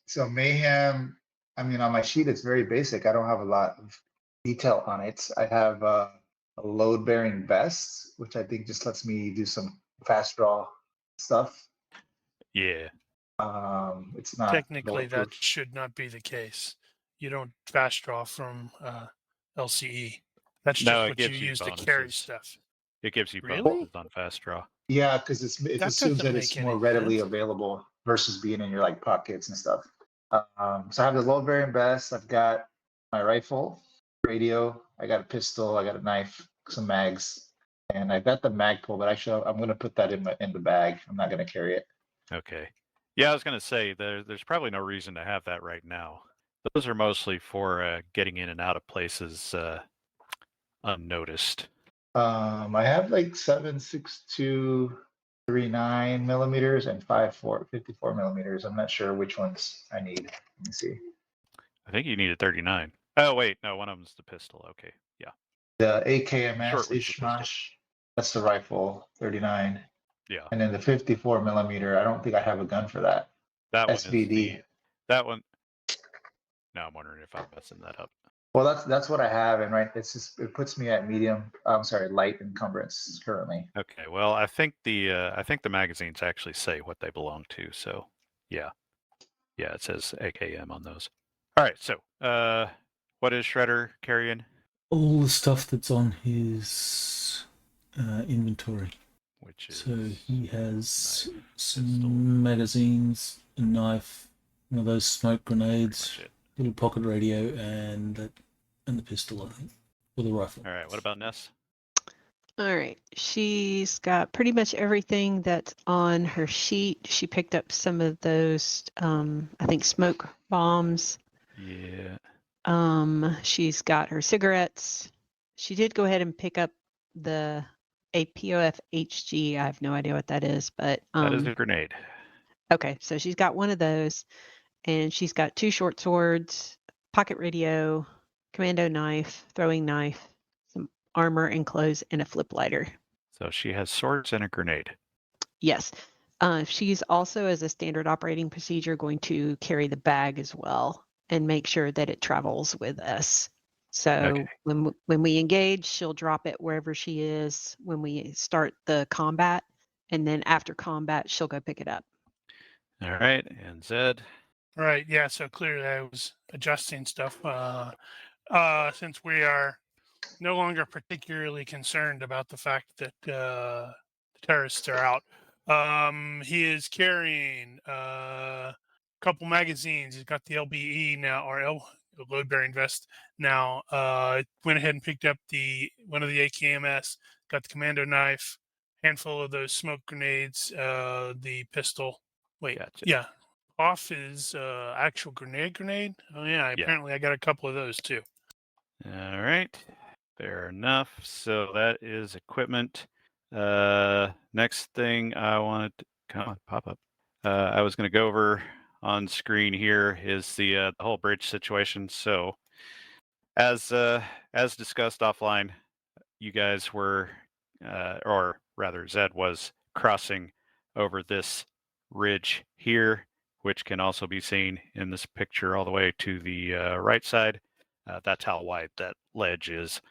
So Mayhem, I mean, on my sheet, it's very basic. I don't have a lot of detail on it. I have a load bearing vest, which I think just lets me do some fast draw stuff. Yeah. It's not Technically, that bulletproof. should not be the case. You don't fast draw from LCE. That's No, just it what you gives you use to carry bonuses. stuff. It gives you Really? bonuses on fast draw. Yeah, because it That assumes doesn't that it's make more any readily sense. available versus being in your like pockets and stuff. So I have the load bearing vest. I've got my rifle, radio. I got a pistol. I got a knife, some mags, and I've got the mag pull. But actually, I'm going to put that in the bag. I'm not going to carry it. Okay. Yeah, I was going to say there's probably no reason to have that right now. Those are mostly for getting in and out of places unnoticed. I have like 7.62 39 millimeters and 54 millimeters. I'm not sure which ones I need. Let me see. I think you needed 39. Oh wait, no, one of them's the pistol. Okay, yeah. The AKMS Short was the pistol. Ishmash, that's the rifle, 39. Yeah. And then the 54 millimeter, I don't think I have a gun for that. That one is SVD. that one. Now I'm wondering if I'm messing that up. Well, that's what I have, and right, it's just it puts me at medium. I'm sorry, light encumbrance currently. Okay, well, I think the magazines actually say what they belong to. So, yeah, it says AKM on those. All right, so what is Shredder carrying? All the stuff that's on his inventory. Which is So he has knife, some pistol. magazines, a knife, one of those smoke pretty grenades, much it. little pocket radio, and the pistol, I think, or the rifle. All right, what about Ness? All right. She's got pretty much everything that's on her sheet. She picked up some of those, I think, smoke bombs. Yeah. She's got her cigarettes. She did go ahead and pick up the APOF HG. I have no idea what that is, but That is a grenade. okay. So she's got one of those, and she's got 2 short swords, pocket radio, commando knife, throwing knife, some armor and clothes, and a flip lighter. So she has swords and a grenade. Yes. She's also, as a standard operating procedure, going to carry the bag as well and make sure that it travels with us. So Okay. when we engage, she'll drop it wherever she is when we start the combat. And then after combat, she'll go pick it up. All right, and Zed. Right. Yeah. So clearly, I was adjusting stuff. Since we are no longer particularly concerned about the fact that the terrorists are out, he is carrying a couple magazines. He's got the LBE now, or load bearing vest now. Went ahead and picked up one of the AKMS. Got the commando knife, handful of those smoke grenades, the pistol. Wait, Gotcha. yeah. Off his actual grenade. Oh yeah, apparently I got a couple of those too. All right, fair enough. So that is equipment. Next thing I wanted to come on, pop up. I was going to go over on screen here is the whole bridge situation. So as discussed offline, you guys were, or rather, Zed was crossing over this ridge here, which can also be seen in this picture all the way to the right side. That's how wide that ledge is.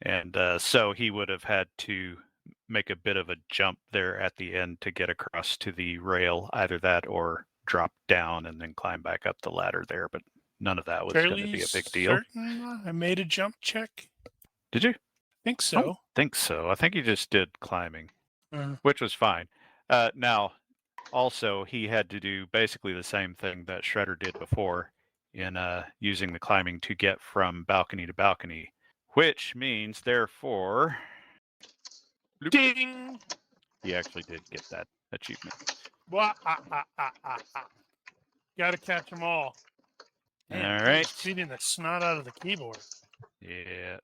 And so he would have had to make a bit of a jump there at the end to get across to the rail, either that or drop down and then climb back up the ladder there. But none of that was going to be a big deal. Certain I made a jump check. Did you? I think I don't so. think so. I think he just did climbing, Uh, which was fine. Now, also, he had to do basically the same thing that Shredder did before in using the climbing to get from balcony to balcony, which means, therefore, ding! he actually did get that achievement. Gotta catch them all. Man, All he was right. beating the snot out of the keyboard. Yeah.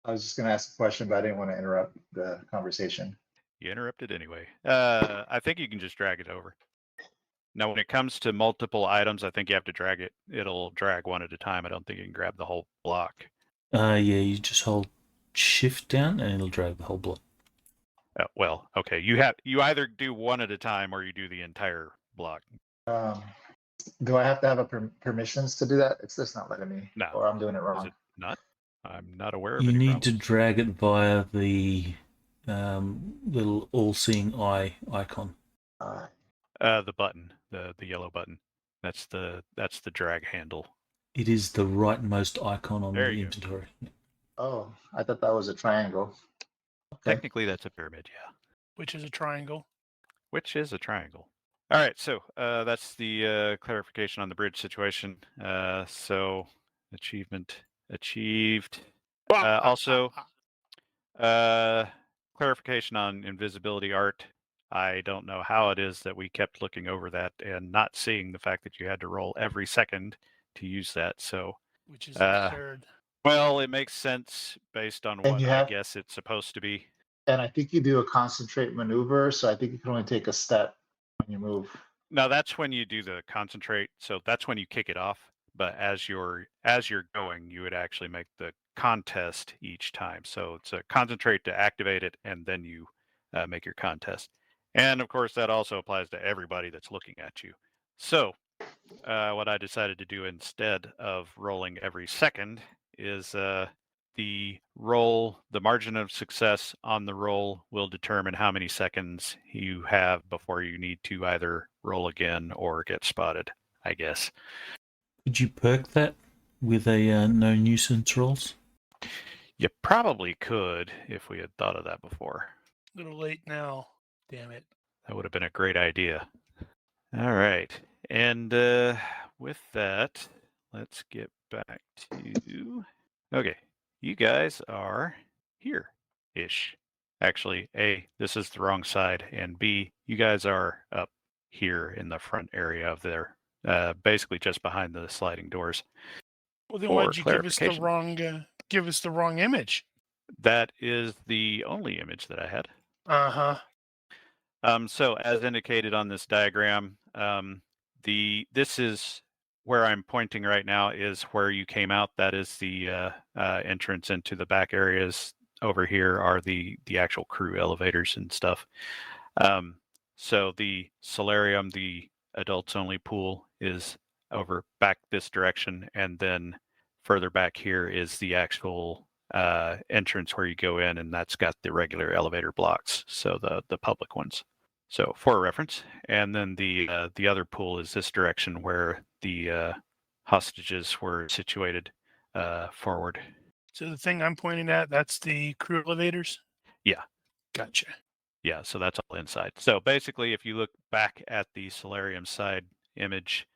I was just going to ask a question, but I didn't want to interrupt the conversation. You interrupted anyway. I think you can just drag it over. Now, when it comes to multiple items, I think you have to drag it. It'll drag one at a time. I don't think you can grab the whole block. Yeah, you just hold shift down and it'll drag the whole block. Well, okay. You either do one at a time or you do the entire block. Do I have to have permissions to do that? It's just not letting me. No. Or I'm doing it Is wrong. it not? I'm not aware of You any need to problems. drag it via the little all-seeing eye icon. The button, the yellow button. That's the drag handle. It is the rightmost icon on There the you go. inventory. Oh, I thought that was a triangle. Okay. Technically, that's a pyramid, yeah. Which is a triangle. Which is a triangle. All right, so that's the clarification on the bridge situation. So achievement achieved. Also, clarification on invisibility art. I don't know how it is that we kept looking over that and not seeing the fact that you had to roll every second to use that. So, Which is absurd. well, it makes sense based on And what you I have- guess it's supposed to be. And I think you do a concentrate maneuver, so I think you can only take a step when you move. No, that's when you do the concentrate. So that's when you kick it off. But as you're going, you would actually make the contest each time. So it's a concentrate to activate it, and then you make your contest. And of course, that also applies to everybody that's looking at you. So, what I decided to do instead of rolling every second is the margin of success on the roll will determine how many seconds you have before you need to either roll again or get spotted, I guess. Could you perk that with a no nuisance rolls? You probably could if we had thought of that before. A little late now. Damn it. That would have been a great idea. All right. And with that, let's get back to. Okay. You guys are here-ish. Actually, A, this is the wrong side. And B, you guys are up here in the front area of there, basically just behind the sliding doors. Well, then For why'd you give us the clarification. wrong image? That is the only image that I had. Uh-huh. So as indicated on this diagram, this is where I'm pointing right now is where you came out. That is the entrance into the back areas. Over here are the actual crew elevators and stuff. So the solarium, the adults only pool, is over back this direction, and then further back here is the actual entrance where you go in, and that's got the regular elevator blocks, so the public ones. So for reference, and then the other pool is this direction where the hostages were situated forward. So the thing I'm pointing at, that's the crew elevators? Yeah. Gotcha. Yeah, so that's all inside. So basically, if you look back at the solarium side image,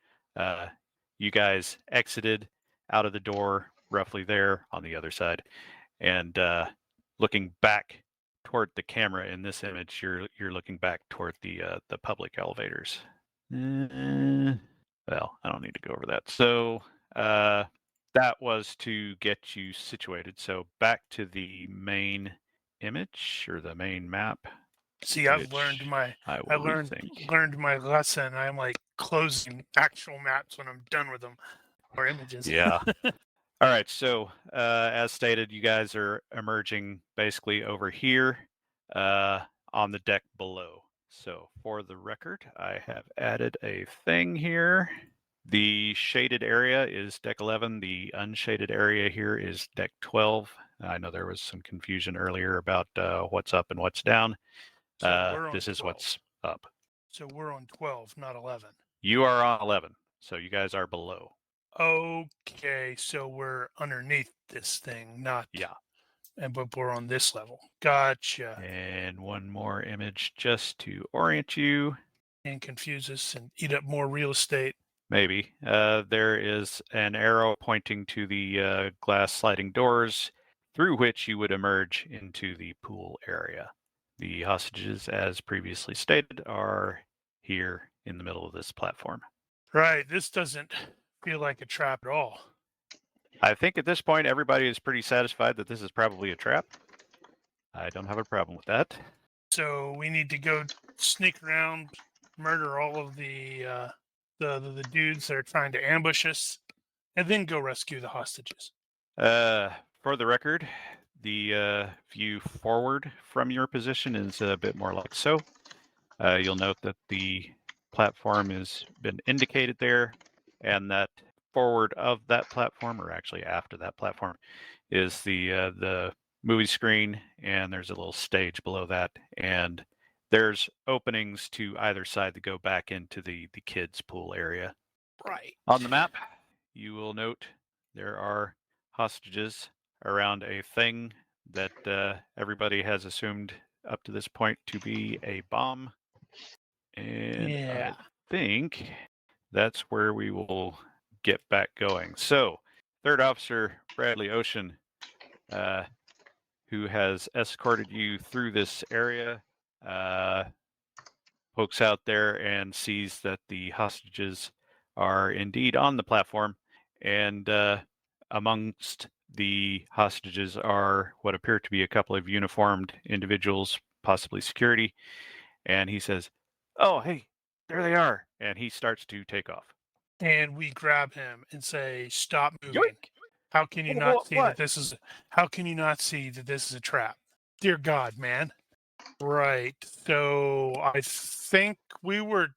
you guys exited out of the door roughly there on the other side, and looking back toward the camera in this image, you're looking back toward the public elevators. Well, I don't need to go over that. So that was to get you situated. So back to the main image or the main map. See, I've learned my I learned my lesson. I'm like closing actual maps when I'm done with them, or images. Yeah. All right. So as stated, you guys are emerging basically over here on the deck below. So for the record, I have added a thing here. The shaded area is deck 11. The unshaded area here is deck 12. I know there was some confusion earlier about what's up and what's down. So we're on This is 12. what's up. So we're on 12, not 11. You are on 11. So you guys are below. Okay, so we're underneath this thing, not Yeah. but we're on this level. Gotcha. And one more image just to orient you. And confuse us and eat up more real estate. Maybe. There is an arrow pointing to the glass sliding doors through which you would emerge into the pool area. The hostages, as previously stated, are here in the middle of this platform. Right. This doesn't feel like a trap at all. I think at this point, everybody is pretty satisfied that this is probably a trap. I don't have a problem with that. So we need to go sneak around, murder all of the dudes that are trying to ambush us, and then go rescue the hostages. For the record, the view forward from your position is a bit more like so. You'll note that the platform has been indicated there, and that forward of that platform, or actually after that platform, is the movie screen, and there's a little stage below that, and there's openings to either side that go back into the kids' pool area. Right. On the map, you will note there are hostages around a thing that everybody has assumed up to this point to be a bomb. And Yeah. I think that's where we will get back going. So, Third Officer Bradley Ocean, who has escorted you through this area, pokes out there and sees that the hostages are indeed on the platform, and amongst the hostages are what appear to be a couple of uniformed individuals, possibly security, and he says, "Oh, hey, there they are," and he starts to take off. And we grab him and say, "Stop moving! Yoink! How can you Wha- not wha- see what? that this is? How can you not see that this is a trap? Dear God, man!" Right. So I think we were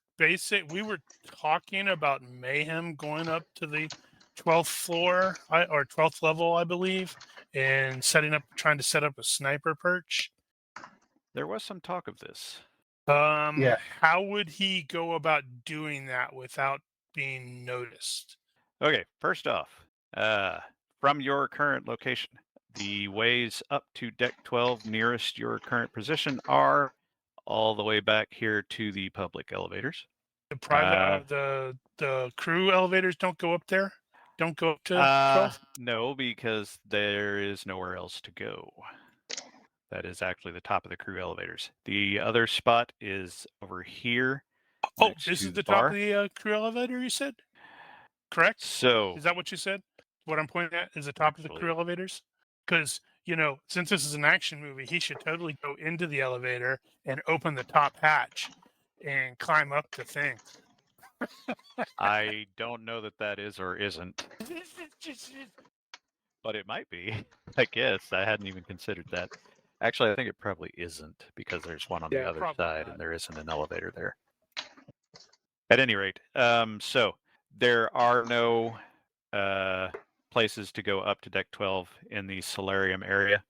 talking about Mayhem going up to the 12th floor or 12th level, I believe, and trying to set up a sniper perch. There was some talk of this. Yeah. How would he go about doing that without being noticed? Okay, first off, from your current location, the ways up to deck 12 nearest your current position are all the way back here to the public elevators. The private, the crew elevators don't go up there. Don't go up to 12. No, because there is nowhere else to go. That is actually the top of the crew elevators. The other spot is over here. Oh, next this to is the the top bar. of the crew elevator. You said, correct? So Is that what you said? What I'm pointing at is the top of the crew Actually- elevators. Because since this is an action movie, he should totally go into the elevator and open the top hatch and climb up the thing. I don't know that that is or isn't, but it might be. I guess I hadn't even considered that. Actually, I think it probably isn't because there's one on the Yeah, other probably side not. and there isn't an elevator there. At any rate, so there are no places to go up to deck 12 in the solarium area.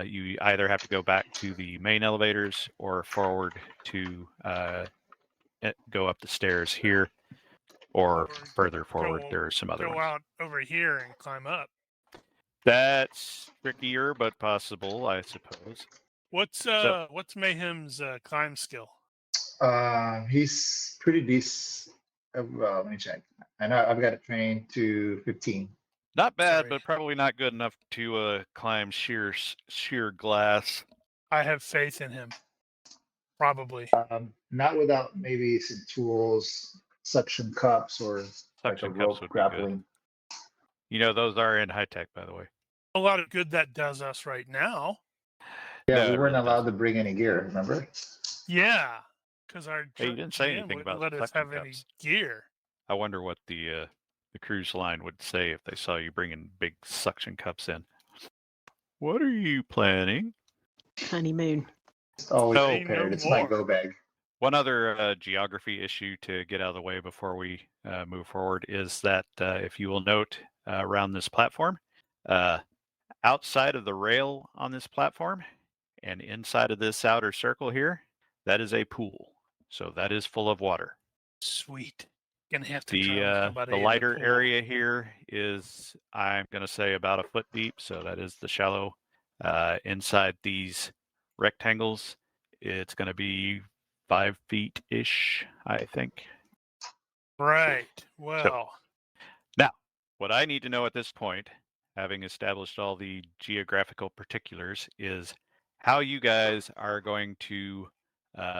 You either have to go back to the main elevators or forward to go up the stairs here, or further forward. There are some other Go ones. out over here and climb up. That's trickier, but possible, I suppose. What's Mayhem's climb skill? He's pretty decent. Well, let me check. I know I've got it trained to 15. Not bad, Sorry. but probably not good enough to climb sheer glass. I have faith in him. Probably. Not without maybe some tools, suction cups, or like a Suction cups rope would be good. grappling. You know, those are in high tech, by the way. A lot of good that does us right now. Yeah, No, we it weren't really allowed doesn't. to bring any gear. Remember? Yeah, because our Hey, you didn't say GM anything wouldn't about let us suction have any cups. gear. I wonder what the cruise line would say if they saw you bringing big suction cups in. What are you planning? Honeymoon. Always Oh. prepared. No It's my more. go bag. One other geography issue to get out of the way before we move forward is that if you will note around this platform, outside of the rail on this platform and inside of this outer circle here, that is a pool. So that is full of water. Sweet. Gonna have to try with The somebody in the lighter pool. area here is, I'm going to say, about a foot deep. So that is the shallow. Inside these rectangles, it's going to be 5 feet ish, I think. Right. Well, Now, what I need to know at this point, having established all the geographical particulars, is how you guys are going to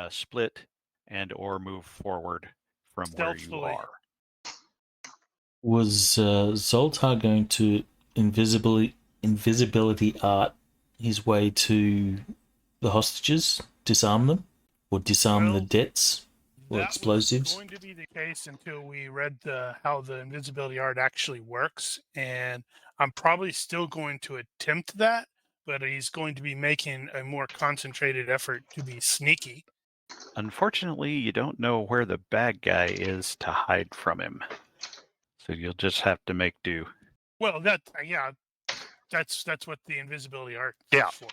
split and or move forward from where you Stealthily. are. Was Zoltar going to invisibility art his way to the hostages, disarm them, or disarm the Well, debts or that explosives? was going to be the case until we read how the invisibility art actually works, and I'm probably still going to attempt that, but he's going to be making a more concentrated effort to be sneaky. Unfortunately, you don't know where the bad guy is to hide from him. So you'll just have to make do. Well, that's what the invisibility art Yeah. is for.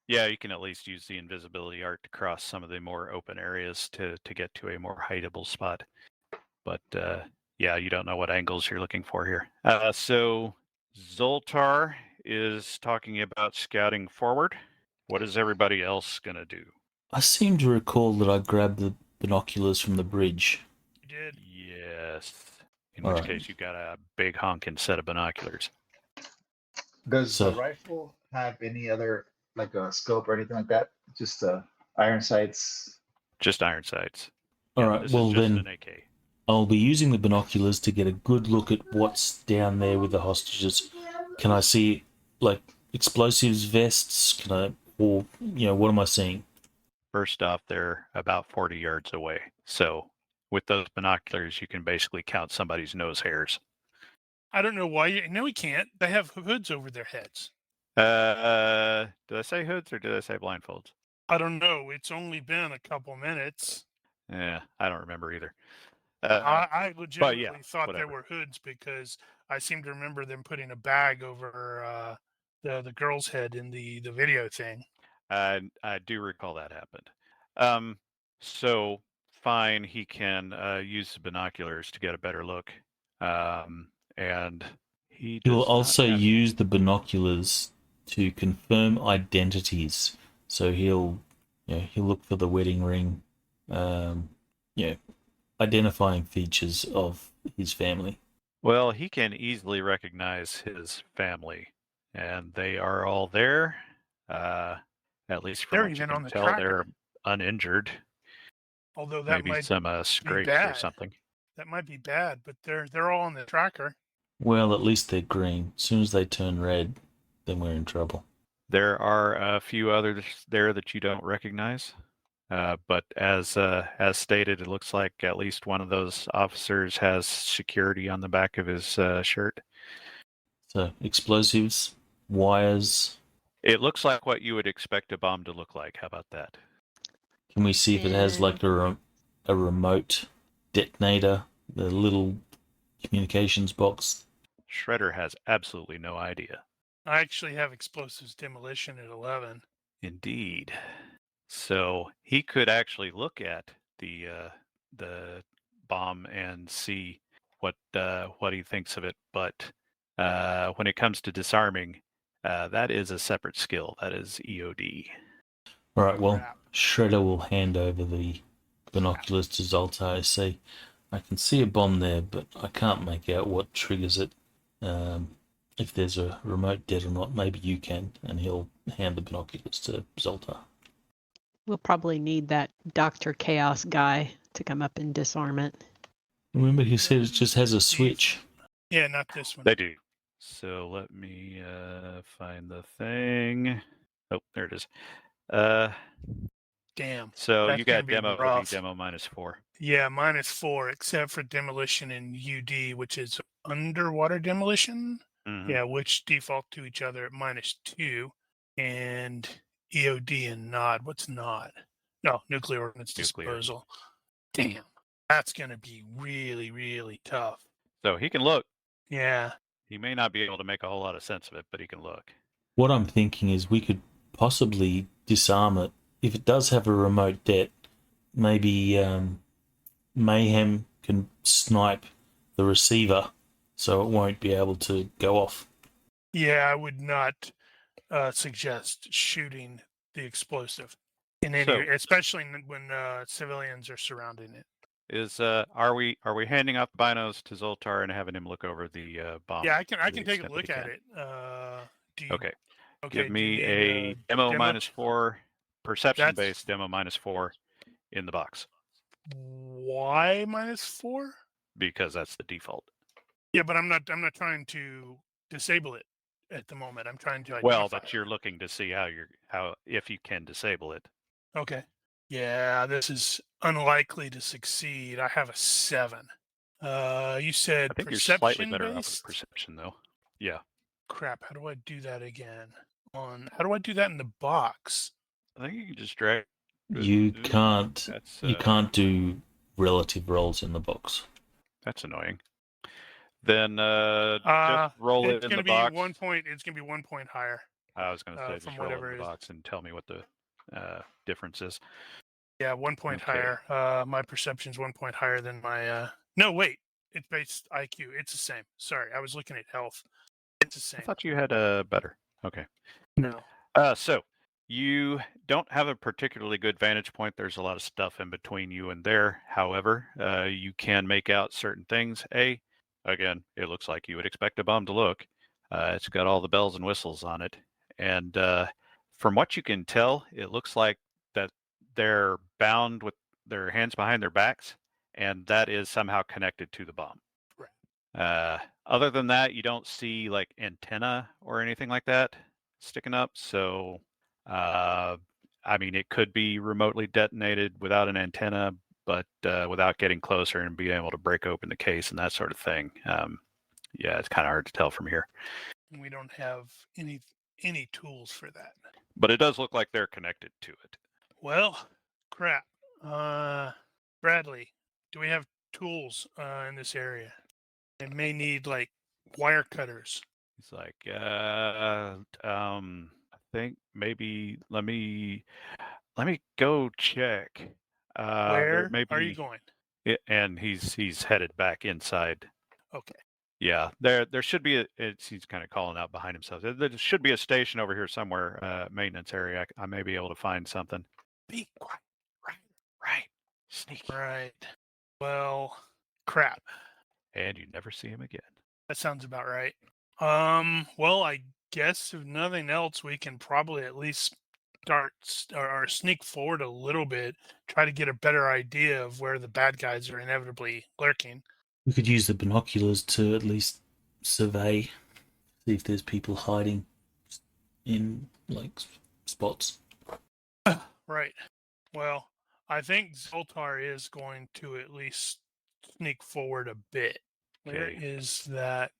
Yeah, you can at least use the invisibility art to cross some of the more open areas to get to a more hideable spot. But yeah, you don't know what angles you're looking for here. So Zoltar is talking about scouting forward. What is everybody else going to do? I seem to recall that I grabbed the binoculars from the bridge. You did. Yes. In All which right. case you got a big honking set of binoculars. Does So- the rifle have any other, like a scope or anything like that? Just iron sights. Just iron sights. All Yeah, right, this well is just then an AK. I'll be using the binoculars to get a good look at what's down there with the hostages. Can I see, like, explosives vests? Can I, or, what am I seeing? First off, they're about 40 yards away. So with those binoculars, you can basically count somebody's nose hairs. I don't know why. No, we can't. They have hoods over their heads. Did I say hoods or did I say blindfolds? I don't know. It's only been a couple minutes. Yeah, I don't remember either. I but yeah, legitimately thought whatever. they were hoods because I seem to remember them putting a bag over the girl's head in the video thing. I do recall that happened. So fine, he can use the binoculars to get a better look, and he He will does not also have- use the binoculars to confirm identities. So he'll look for the wedding ring, you know, identifying features of his family. Well, he can easily recognize his family, and they are all there. At least from They're what you even can on the tell, tracker. they're uninjured. Although that Maybe might some be scrapes or bad. something. That might be bad, but they're all on the tracker. Well, at least they're green. As soon as they turn red, then we're in trouble. There are a few others there that you don't recognize, but as stated, it looks like at least one of those officers has security on the back of his shirt. So explosives, wires. It looks like what you would expect a bomb to look like. How about that? Can we see if it has like a remote detonator, the little communications box? Shredder has absolutely no idea. I actually have explosives demolition at 11. Indeed. So he could actually look at the bomb and see what he thinks of it. But when it comes to disarming, that is a separate skill. That is EOD. All right, well, Crap. Shredder will hand over the binoculars to Zoltar. I say, I can see a bomb there, but I can't make out what triggers it. If there's a remote dead or not, maybe you can, and he'll hand the binoculars to Zoltar. We'll probably need that Dr. Chaos guy to come up and disarm it. Remember, he said it just has a switch. Yeah, not this one. They do. So let me find the thing. Oh, there it is. Damn. So That's you gonna got be demo. It'll be rough. demo -4. Yeah, -4, except for demolition and UD, which is underwater demolition. Mhm. Yeah, which default to each other at -2, and EOD and NOD. What's NOD? No, nuclear ordnance Nuclear. disposal. Damn, that's gonna be really, really tough. So he can look. Yeah, He may not be able to make a whole lot of sense of it, but he can look. What I'm thinking is we could possibly disarm it. If it does have a remote det, maybe Mayhem can snipe the receiver so it won't be able to go off. yeah, I would not suggest shooting the explosive in any, So- especially when civilians are surrounding it. Is are we handing off binos to Zoltar and having him look over the bomb? Yeah, I can to the take a extent that look he at can? it. Do you, Okay. okay, Give do me you a need, demo demo -4, perception-based demo -4 in the box Why -4? because that's the default. Yeah, but I'm not trying to disable it at the moment. I'm trying to Well, identify but you're looking to see how if you can disable it. it. Okay. Yeah, this is unlikely to succeed. I have a 7. You said I think you're slightly perception better off based? with perception though. Yeah. Crap, how do I do that again? How do I do that in the box? I think you can just drag. You can't That's you can't do relative rolls in the box. That's annoying. Then just roll it It's in gonna the be box. 1 point. It's gonna be 1 point higher. I was going to say from just roll it whatever in the is- box and tell me what the difference is. Yeah, 1 point Okay. higher. My perception's 1 point higher than my. No, wait. It's based IQ. It's the same. Sorry, I was looking at health. It's the I same. thought you had better. Okay. No. So you don't have a particularly good vantage point. There's a lot of stuff in between you and there. However, you can make out certain things. Again, it looks like you would expect a bomb to look. It's got all the bells and whistles on it. And from what you can tell, it looks like that they're bound with their hands behind their backs, and that is somehow connected to the bomb. Other than that, you don't see like antenna or anything like that sticking up. So, I mean, it could be remotely detonated without an antenna, but without getting closer and being able to break open the case and that sort of thing. Yeah, it's kind of hard to tell from here. We don't have any tools for that. But it does look like they're connected to it. Well, crap. Bradley, do we have tools in this area? I may need like wire cutters. He's like, I think maybe let me go check. There Where may are you be, going? and he's headed back inside. Okay. Yeah, there should be he's kind of calling out behind himself. There should be a station over here somewhere, maintenance area. I may be able to find something. Be quiet. Right. Sneaky. Right. Well, crap. And you never see him again. That sounds about right. Well, I guess if nothing else, we can probably at least start or sneak forward a little bit, try to get a better idea of where the bad guys are inevitably lurking. We could use the binoculars to at least survey, see if there's people hiding in like spots. Right. Well, I think Zoltar is going to at least sneak forward a bit. Where Okay. is that?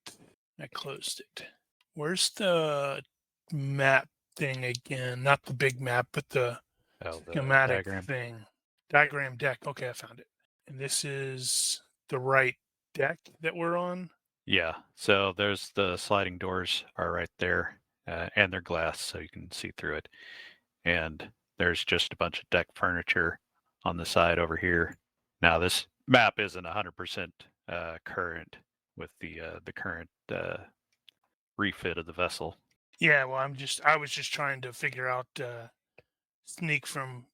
I closed it. Where's the map thing again? Not the big map, but the Oh, the schematic diagram. thing. Diagram deck. Okay, I found it. And this is the right deck that we're on. Yeah. So there's the sliding doors are right there, and they're glass, so you can see through it. And there's just a bunch of deck furniture on the side over here. Now this map isn't 100% current with the current refit of the vessel. Yeah, well, I was just trying to figure out sneak from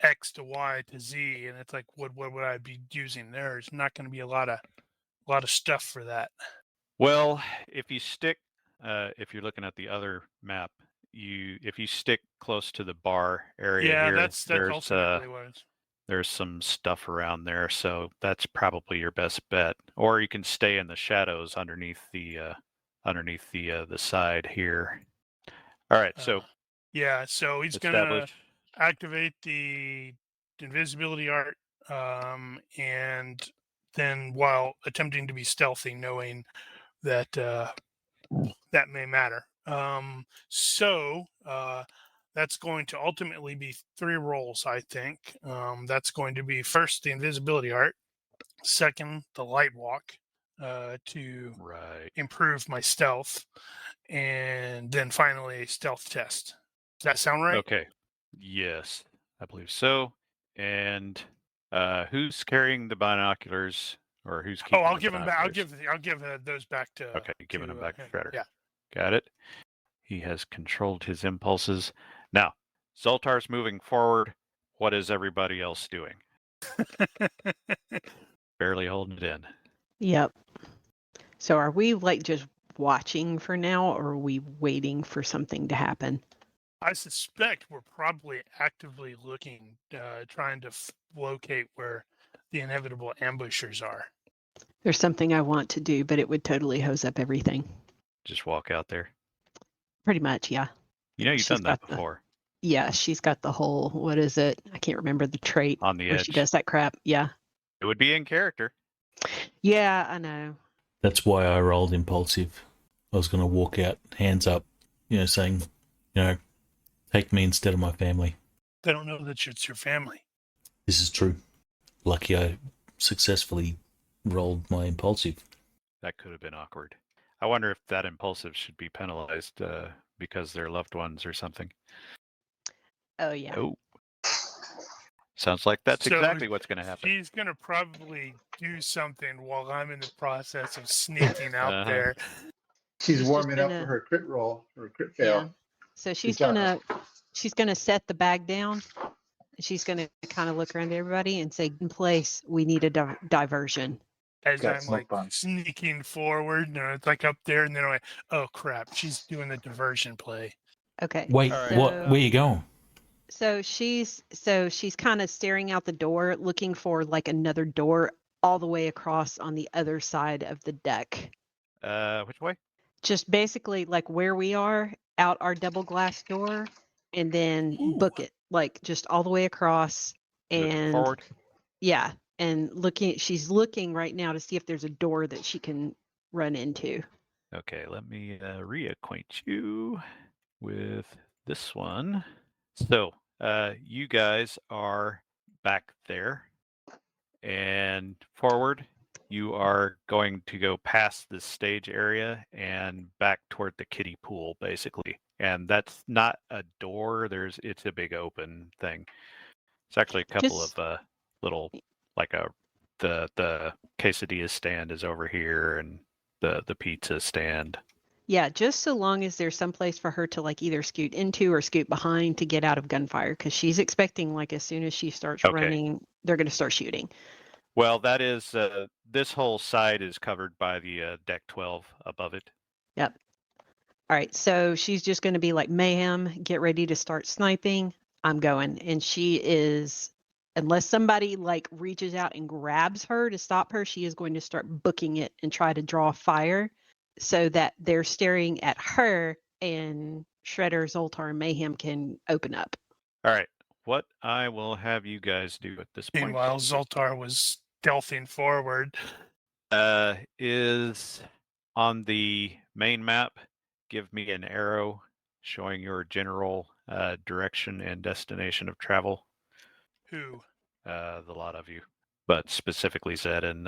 X to Y to Z, and it's like, what would I be using there? There's not going to be a lot of stuff for that. Well, if you stick, if you're looking at the other map, if you stick close to the bar area Yeah, here, that's ultimately what it's. there's some stuff around there, so that's probably your best bet. Or you can stay in the shadows underneath the side here. All right, so Yeah, so he's gonna establish. activate the invisibility art, and then while attempting to be stealthy, knowing that that may matter. So that's going to ultimately be 3 rolls, I think. That's going to be first the invisibility art, second the light walk to Right. improve my stealth, and then finally a stealth test. Does that sound right? Okay. Yes, I believe so. And who's carrying the binoculars, or who's keeping? Oh, I'll the give them back. I'll binoculars? give those back to. Okay, giving them back to him. Shredder. Yeah. Got it. He has controlled his impulses. Now, Zoltar's moving forward. What is everybody else doing? Barely holding it in. Yep. So are we like just watching for now, or are we waiting for something to happen? I suspect we're probably actively looking, trying to locate where the inevitable ambushers are. There's something I want to do, but it would totally hose up everything. Just walk out there. Pretty much, yeah. You know, you've She's done that got the- before. Yeah, she's got the whole, what is it? I can't remember the trait On the where edge. she does that crap. Yeah. It would be in character. Yeah, I know. That's why I rolled impulsive. I was going to walk out, hands up, saying, take me instead of my family. They don't know that it's your family. This is true. Lucky I successfully rolled my impulsive. That could have been awkward. I wonder if that impulsive should be penalized because they're loved ones or something. Oh, yeah. Oh. Sounds like that's So exactly what's going to happen. She's going to probably do something while I'm in the process of sneaking out there. She's She's warming just up gonna- for her crit roll or crit fail. Yeah. So she's job. gonna set the bag down. She's gonna kind of look around at everybody and say, "In place, we need a diversion." As Got I'm smoke like bomb. sneaking forward, and it's like up there, and then I'm like, oh crap, she's doing the diversion play. Okay. Wait, All right. what? Where you going? So she's kind of staring out the door, looking for like another door all the way across on the other side of the deck. Which way? Just basically like where we are, out our double glass door, and then Ooh. book it like just all the way across. Looking And forward? yeah, and she's looking right now to see if there's a door that she can run into. Okay, let me reacquaint you with this one. So, you guys are back there, and forward. You are going to go past this stage area and back toward the kiddie pool, basically. And that's not a door. It's a big open thing. It's actually a couple Just- of little, like the quesadilla stand is over here, and the pizza stand. Yeah, just so long as there's some place for her to like either scoot into or scoot behind to get out of gunfire, because she's expecting like as soon as she starts Okay. running, they're going to start shooting. Well, that is this whole side is covered by the deck 12 above it. Yep. All right, so she's just going to be like, mayhem, get ready to start sniping. I'm going. And she is, unless somebody like reaches out and grabs her to stop her, she is going to start booking it and try to draw fire so that they're staring at her and Shredder, Zoltar, and Mayhem can open up. All right. What I will have you guys do at this point Meanwhile, Zoltar was stealthing forward. is on the main map. Give me an arrow showing your general direction and destination of travel. Who? The lot of you, but specifically Zed and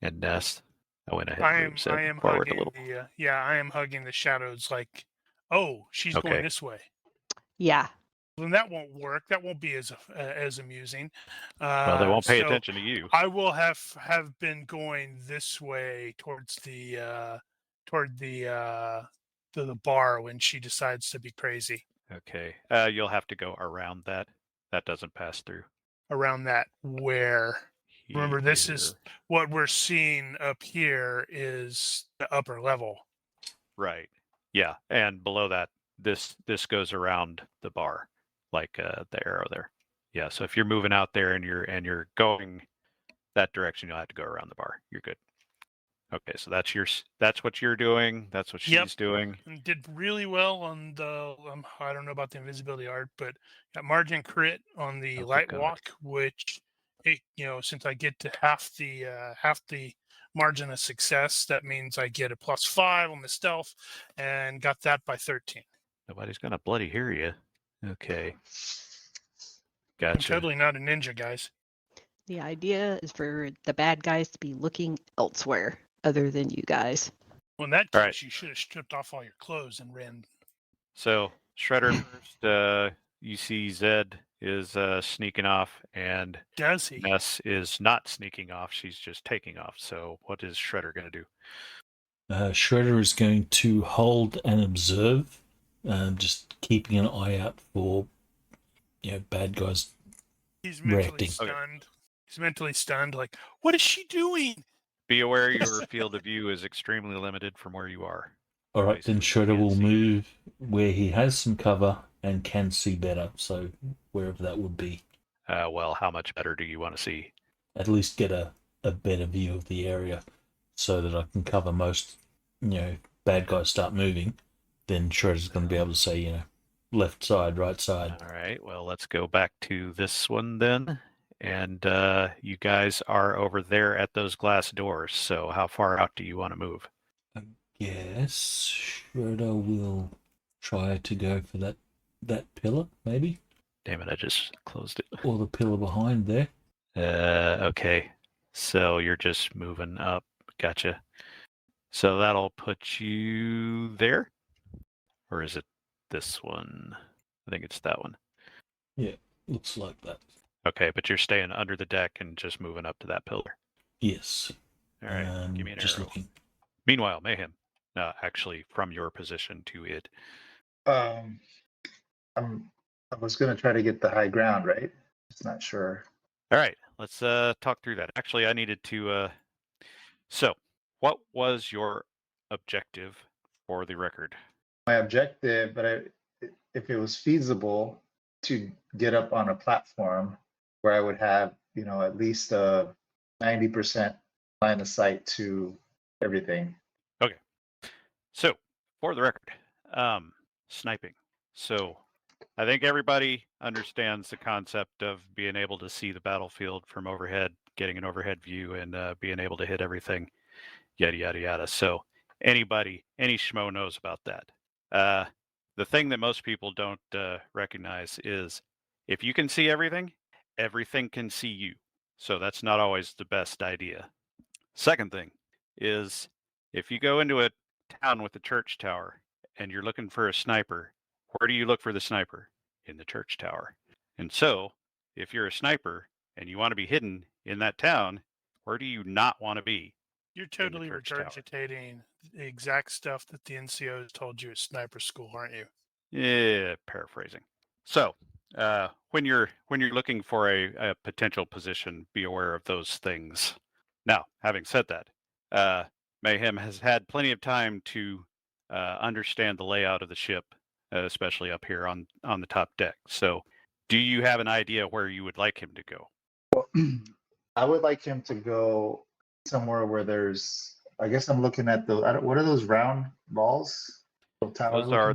Ness. I went ahead I and am. moved Zed I am forward a hugging little. the. Yeah, I am hugging the shadows. Like, oh, she's Okay. going this way. Yeah. Then that won't work. That won't be as amusing. Well, they won't pay so attention to you. I will have been going this way towards the to the bar when she decides to be crazy. Okay. You'll have to go around that. That doesn't pass through. Around that where. Remember, this is Here. what we're seeing up here is the upper level. Right. Yeah, and below that, this goes around the bar, like the arrow there. Yeah. So if you're moving out there and you're going that direction, you'll have to go around the bar. You're good. Okay. So that's what you're doing. That's what she's Yep. doing. And did really well on the I don't know about the invisibility art, but got margin crit on the Oh, good light God. walk, which it since I get to half the margin of success, that means I get a +5 on the stealth, and got that by 13. Nobody's gonna bloody hear you. Okay. I'm Gotcha. totally not a ninja, guys. The idea is for the bad guys to be looking elsewhere other than you guys. Well, in that All case, right. you should have stripped off all your clothes and ran. So Shredder first. You see Zed is sneaking off, and Does he? Ness is not sneaking off. She's just taking off. So what is Shredder gonna do? Shredder is going to hold and observe, just keeping an eye out for bad guys. He's mentally reacting. stunned. Okay. He's mentally stunned. Like, what is she doing? Be aware your field of view is extremely limited from where you are. All right, then Basically, Shredder can't will see. move where he has some cover and can see better. So wherever that would be, Well, how much better do you want to see? at least get a better view of the area, so that I can cover most. Bad guys start moving, then Shredder's going to be able to say, left side, right side. All right. Well, let's go back to this one then. And you guys are over there at those glass doors. So how far out do you want to move? I guess Shredder will try to go for that pillar, maybe, Damn it, I just closed it. or the pillar behind there. Okay. So you're just moving up. Gotcha. So that'll put you there? Or is it this one? I think it's that one. Looks like that. Okay, but you're staying under the deck and just moving up to that pillar. Yes. All right, give me an Just arrow. looking. Meanwhile, Mayhem, actually from your position to it. I was gonna try to get the high ground, right? It's not sure. All right, let's talk through that. Actually, I needed to. So, what was your objective for the record? My objective, but if it was feasible to get up on a platform where I would have, at least a 90% line of sight to everything. So, for the record, sniping. So, I think everybody understands the concept of being able to see the battlefield from overhead, getting an overhead view, and being able to hit everything, yada, yada, yada. So, any schmo knows about that. The thing that most people don't recognize is if you can see everything, everything can see you. So that's not always the best idea. Second thing is if you go into a town with a church tower and you're looking for a sniper, where do you look for the sniper? In the church tower. And so if you're a sniper and you want to be hidden in that town, where do you not want to be? You're totally church tower. regurgitating the exact stuff that the NCOs told you at sniper school, aren't you? Yeah, paraphrasing. So when you're looking for a potential position, be aware of those things. Now, having said that, Mayhem has had plenty of time to understand the layout of the ship, especially up here on the top deck. So, do you have an idea where you would like him to go? Well, I would like him to go somewhere where there's. I guess I'm looking at the. What are those round balls? Those are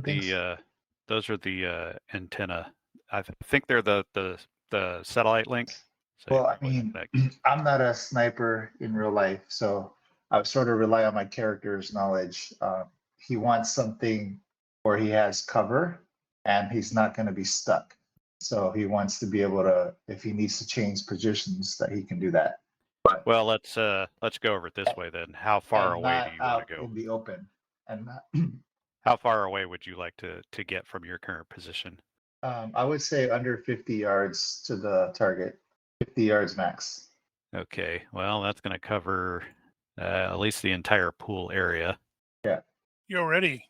the antenna. I think they're the satellite link. So Well, I mean, I'm not a sniper in real life, so I sort of rely on my character's knowledge. He wants something where he has cover and he's not going to be stuck. So he wants to be able to, if he needs to change positions, that he can do that. But, well, let's go over it this way then. How far and away not do you want out to go? in the open? And not, How far away would you like to get from your current position? I would say under 50 yards to the target, 50 yards max. Okay, well, that's going to cover at least the entire pool area. You're already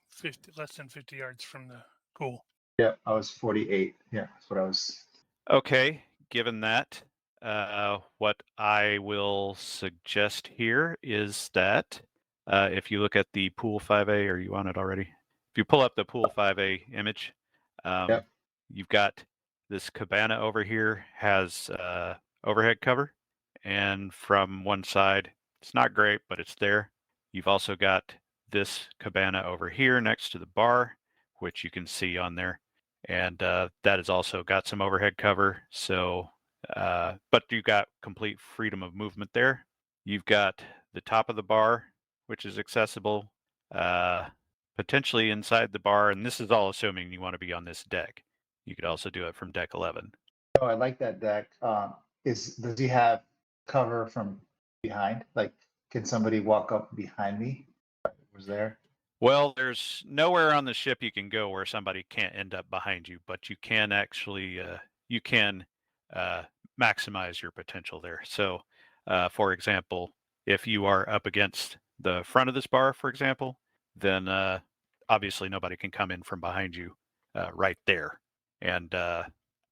less than 50 yards from the pool. Yeah, I was 48. Yeah, that's what I was. Okay, given that, what I will suggest here is that if you look at the Pool 5A, are you on it already? If you pull up the Pool 5A image, Yep. you've got this cabana over here has overhead cover, and from one side, it's not great, but it's there. You've also got this cabana over here next to the bar, which you can see on there. And that has also got some overhead cover. So, but you've got complete freedom of movement there. You've got the top of the bar, which is accessible, potentially inside the bar. And this is all assuming you want to be on this deck. You could also do it from deck 11. Oh, I like that deck. Does he have cover from behind? Like, can somebody walk up behind me? Was there? Well, there's nowhere on the ship you can go where somebody can't end up behind you, but you can actually maximize your potential there. So, for example, if you are up against the front of this bar, for example, then obviously nobody can come in from behind you right there. And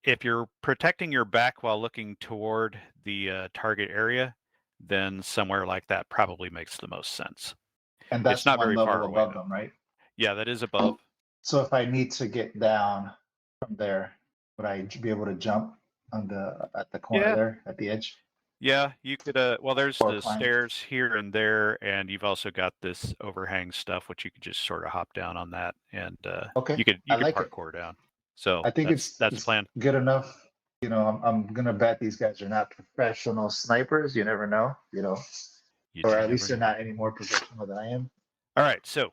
if you're protecting your back while looking toward the target area, then somewhere like that probably makes the most sense. And that's It's not one very level far away, above though. them, right? Yeah, that is above. So if I need to get down from there, would I be able to jump at the corner Yeah. there at the edge? Yeah, you could. Well, there's Or the climb. stairs here and there, and you've also got this overhang stuff, which you could just sort of hop down on that, and Okay, you could I like it. parkour down. So I think that's the it's plan. good enough. You know, I'm gonna bet these guys are not professional snipers. You never know. You know, You or do at least never they're know. not any more professional than I am. All right, so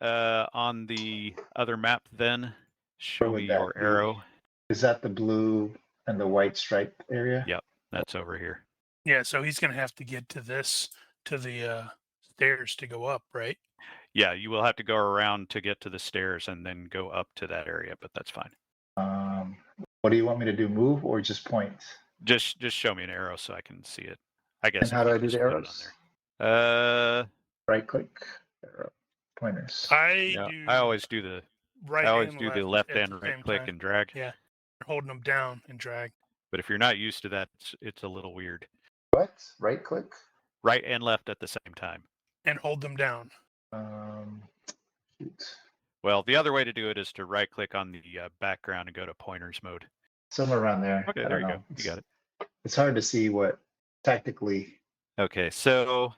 on the other map, then show would me that your be? arrow. Is that the blue and the white stripe area? Yep, that's over here. Yeah, so he's going to have to get to the stairs to go up, right? Yeah, you will have to go around to get to the stairs and then go up to that area, but that's fine. What do you want me to do? Move or just point? Just show me an arrow so I can see it. I guess. And how if do you I do just the put it arrows? on there. Right click, arrow, pointers. I always do the right I always and do the left left at and the right same click time. and drag. Yeah, holding them down and drag. But if you're not used to that, it's a little weird. What? Right click? Right and left at the same time. And hold them down. Shoot. Well, the other way to do it is to right click on the background and go to pointers mode. Somewhere around there. Okay, I there don't you know. go. You got it. It's hard to see what tactically. Okay, so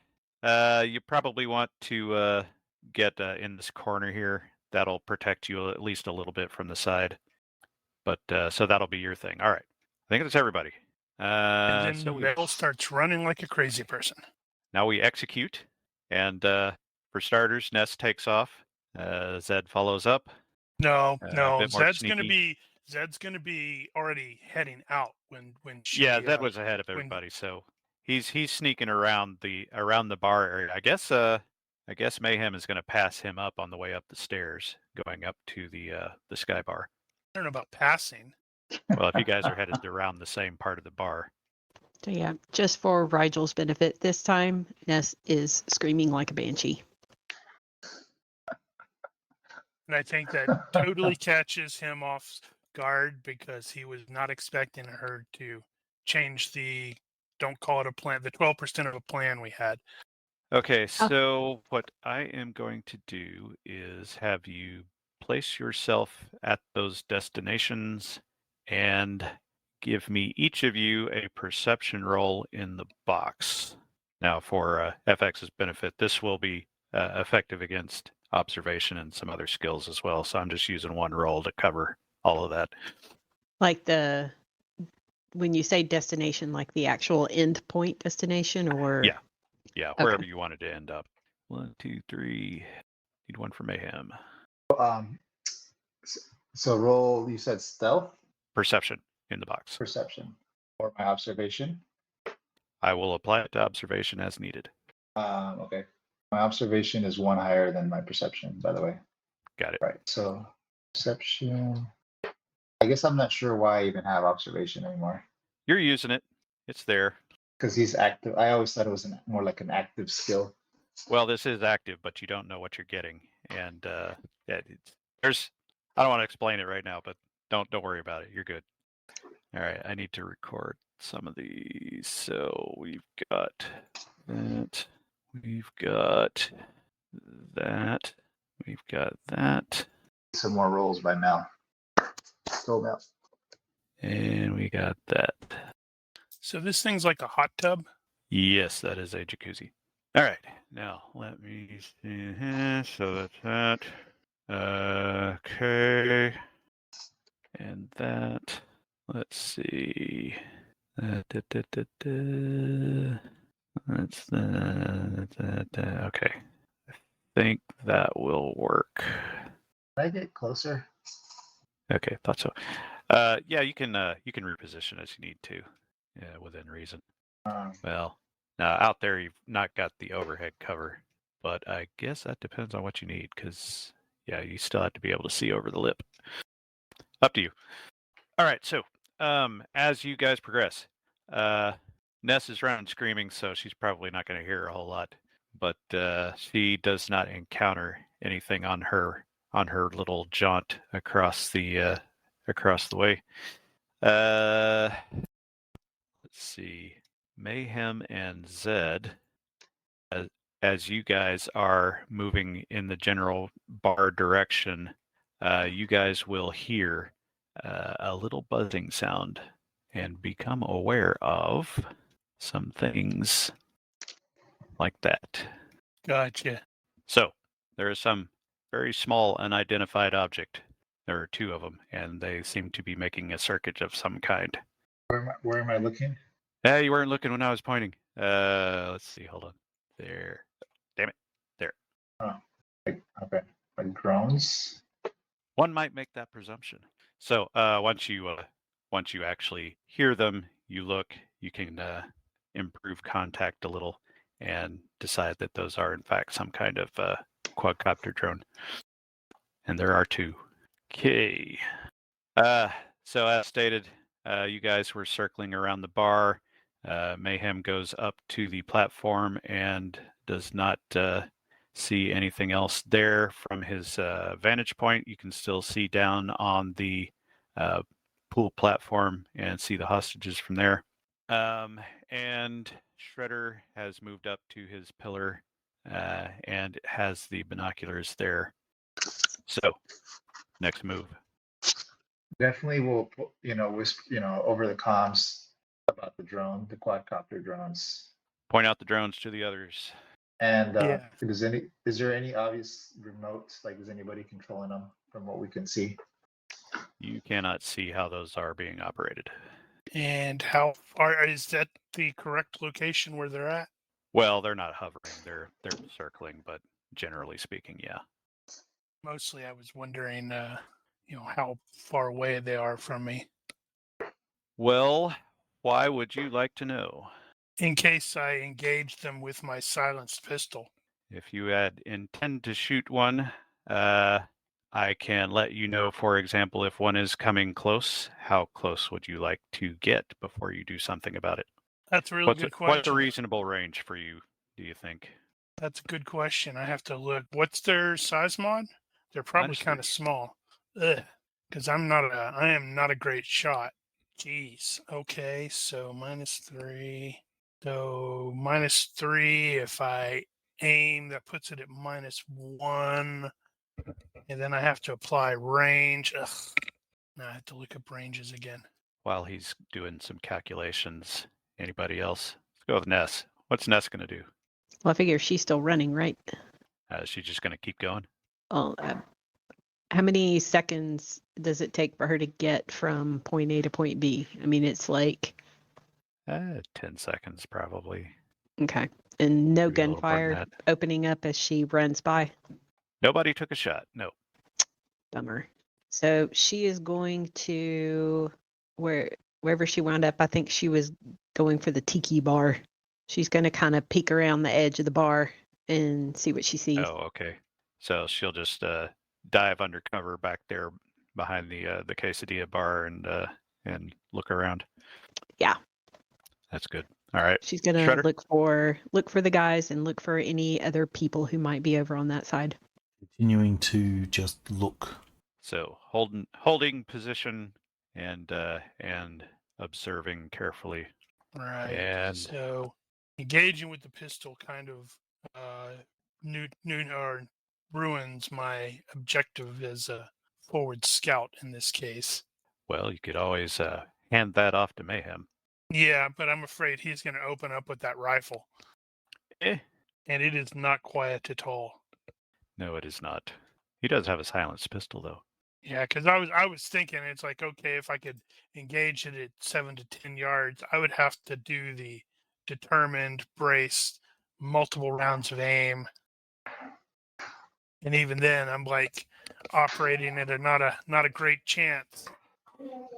you probably want to get in this corner here. That'll protect you at least a little bit from the side. But so that'll be your thing. All right. I think that's everybody. And then so Mel starts running like a crazy person. now we execute. And for starters, Ness takes off. Zed follows up. No, a bit more Zed's going to sneaky. be Zed's going to be already heading out when she. Yeah, Zed was ahead of when- everybody, so he's sneaking around the bar area. I guess Mayhem is going to pass him up on the way up the stairs, going up to the sky bar. I don't know about passing. Well, if you guys are headed around the same part of the bar, So yeah, just for Rigel's benefit, this time Ness is screaming like a banshee. And I think that totally catches him off guard because he was not expecting her to change the, don't call it a plan, the 12% of a plan we had. okay. So what I am going to do is have you place yourself at those destinations and give me each of you a perception roll in the box. Now, for FX's benefit, this will be effective against observation and some other skills as well. So I'm just using one roll to cover all of that. Like when you say destination, like the actual end point destination, or Yeah. Yeah, wherever you wanted to end up. 1, 2, 3. Need one for Mayhem. So roll. You said stealth, Perception in the box. perception, or my observation. I will apply it to observation as needed. Okay. My observation is one higher than my perception, by the way. Got it. Right. So perception. I guess I'm not sure why I even have observation anymore. You're using it. It's there. Because he's active. I always thought it was more like an active skill. Well, this is active, but you don't know what you're getting, and there's. I don't want to explain it right now, but don't worry about it. You're good. All right, I need to record some of these. So we've got that. We've got that. We've got that. Some more rolls by Mel. Go Mel. And we got that. So this thing's like a hot tub. Yes, that is a jacuzzi. All right, now let me see here. So that's that. Okay. And that. Let's see. That's that. Okay. I think that will work. Can I get closer? Okay, thought so. Yeah, you can reposition as you need to, within reason. Well, now out there you've not got the overhead cover, but I guess that depends on what you need, because yeah, you still have to be able to see over the lip. Up to you. All right, so as you guys progress, Ness is around screaming, so she's probably not going to hear a whole lot, but she does not encounter anything on her little jaunt across the way. Let's see. Mayhem and Zed, as you guys are moving in the general bar direction, you guys will hear a little buzzing sound and become aware of some things like that. Gotcha. So there is some very small unidentified object. There are two of them, and they seem to be making a circuit of some kind. Where am I looking? You weren't looking when I was pointing. Let's see. Hold on. There. Damn it. There. Okay. Like drones. One might make that presumption. So once you actually hear them, you look. You can improve contact a little and decide that those are in fact some kind of quadcopter drone. And there are two. Okay. So as stated, you guys were circling around the bar. Mayhem goes up to the platform and does not see anything else there from his vantage point. You can still see down on the pool platform and see the hostages from there. And Shredder has moved up to his pillar and has the binoculars there. So, next move. Definitely will, whisper, over the comms about the drone, the quadcopter drones. Point out the drones to the others. And Yeah. is there any obvious remote? Like, is anybody controlling them from what we can see? You cannot see how those are being operated. And how far is that the correct location where they're at? Well, they're not hovering; they're circling. But generally speaking, yeah. Mostly, I was wondering, how far away they are from me, Well, why would you like to know? in case I engage them with my silenced pistol. If you had intend to shoot one, I can let you know, for example, if one is coming close, how close would you like to get before you do something about it? That's a really What's good a question. reasonable range for you, do you think? That's a good question. I have to look. What's their size mod? They're probably kind of -3. small. Because I am not a great shot. Jeez. Okay, so -3. So -3. If I aim, that puts it at -1, and then I have to apply range. Ugh. Now I have to look up ranges again. While he's doing some calculations, anybody else? Let's go with Ness. What's Ness going to do? Well, I figure she's still running, right? Is she just going to keep going? Well, how many seconds does it take for her to get from point A to point B? I mean, it's like 10 seconds, probably. okay, and no Maybe a little more than gunfire that. opening up as she runs by. Nobody took a shot. No. Bummer. So she is going to wherever she wound up. I think she was going for the tiki bar. She's going to kind of peek around the edge of the bar and see what she sees. Oh, okay. So she'll just dive undercover back there behind the quesadilla bar and look around. Yeah. That's good. All right. She's going to Shredder? look for the guys and look for any other people who might be over on that side. Continuing to just look. So holding position and observing carefully. Right. And So engaging with the pistol kind of or ruins my objective as a forward scout in this case. well, you could always hand that off to Mayhem. Yeah, but I'm afraid he's going to open up with that rifle, Eh, and it is not quiet at all. no, it is not. He does have a silenced pistol, though. Yeah, because I was thinking it's like, okay, if I could engage it at 7 to 10 yards, I would have to do the determined, braced, multiple rounds of aim, and even then, I'm like operating at not a great chance.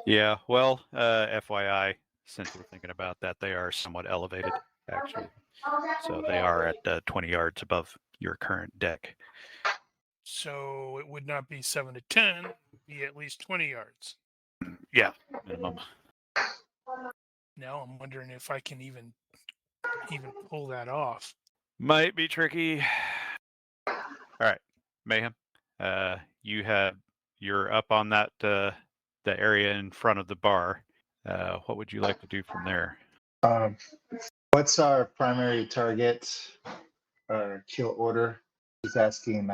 Yeah, well, FYI, since we're thinking about that, they are somewhat elevated, actually. So they are at 20 yards above your current deck. So it would not be 7 to 10, it would be at least 20 yards. Yeah, minimum. Now I'm wondering if I can even pull that off. Might be tricky. All right, Mayhem. You're up on that the area in front of the bar. What would you like to do from there? What's our primary target or kill order? He's asking,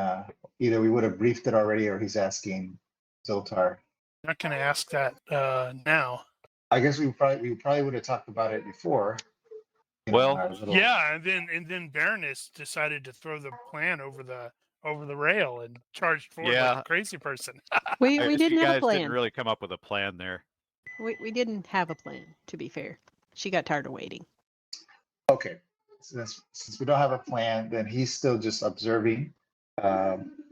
either we would have briefed it already or he's asking Zoltar. I'm not going to ask that now. I guess we probably would have talked about it before. You know, Well, in our little- Yeah, and then Baroness decided to throw the plan over the rail and charged forward like Yeah. a crazy person. We I guess didn't you have a guys plan. didn't really come up with a plan there. We didn't have a plan, to be fair. She got tired of waiting. Okay, since we don't have a plan, then he's still just observing.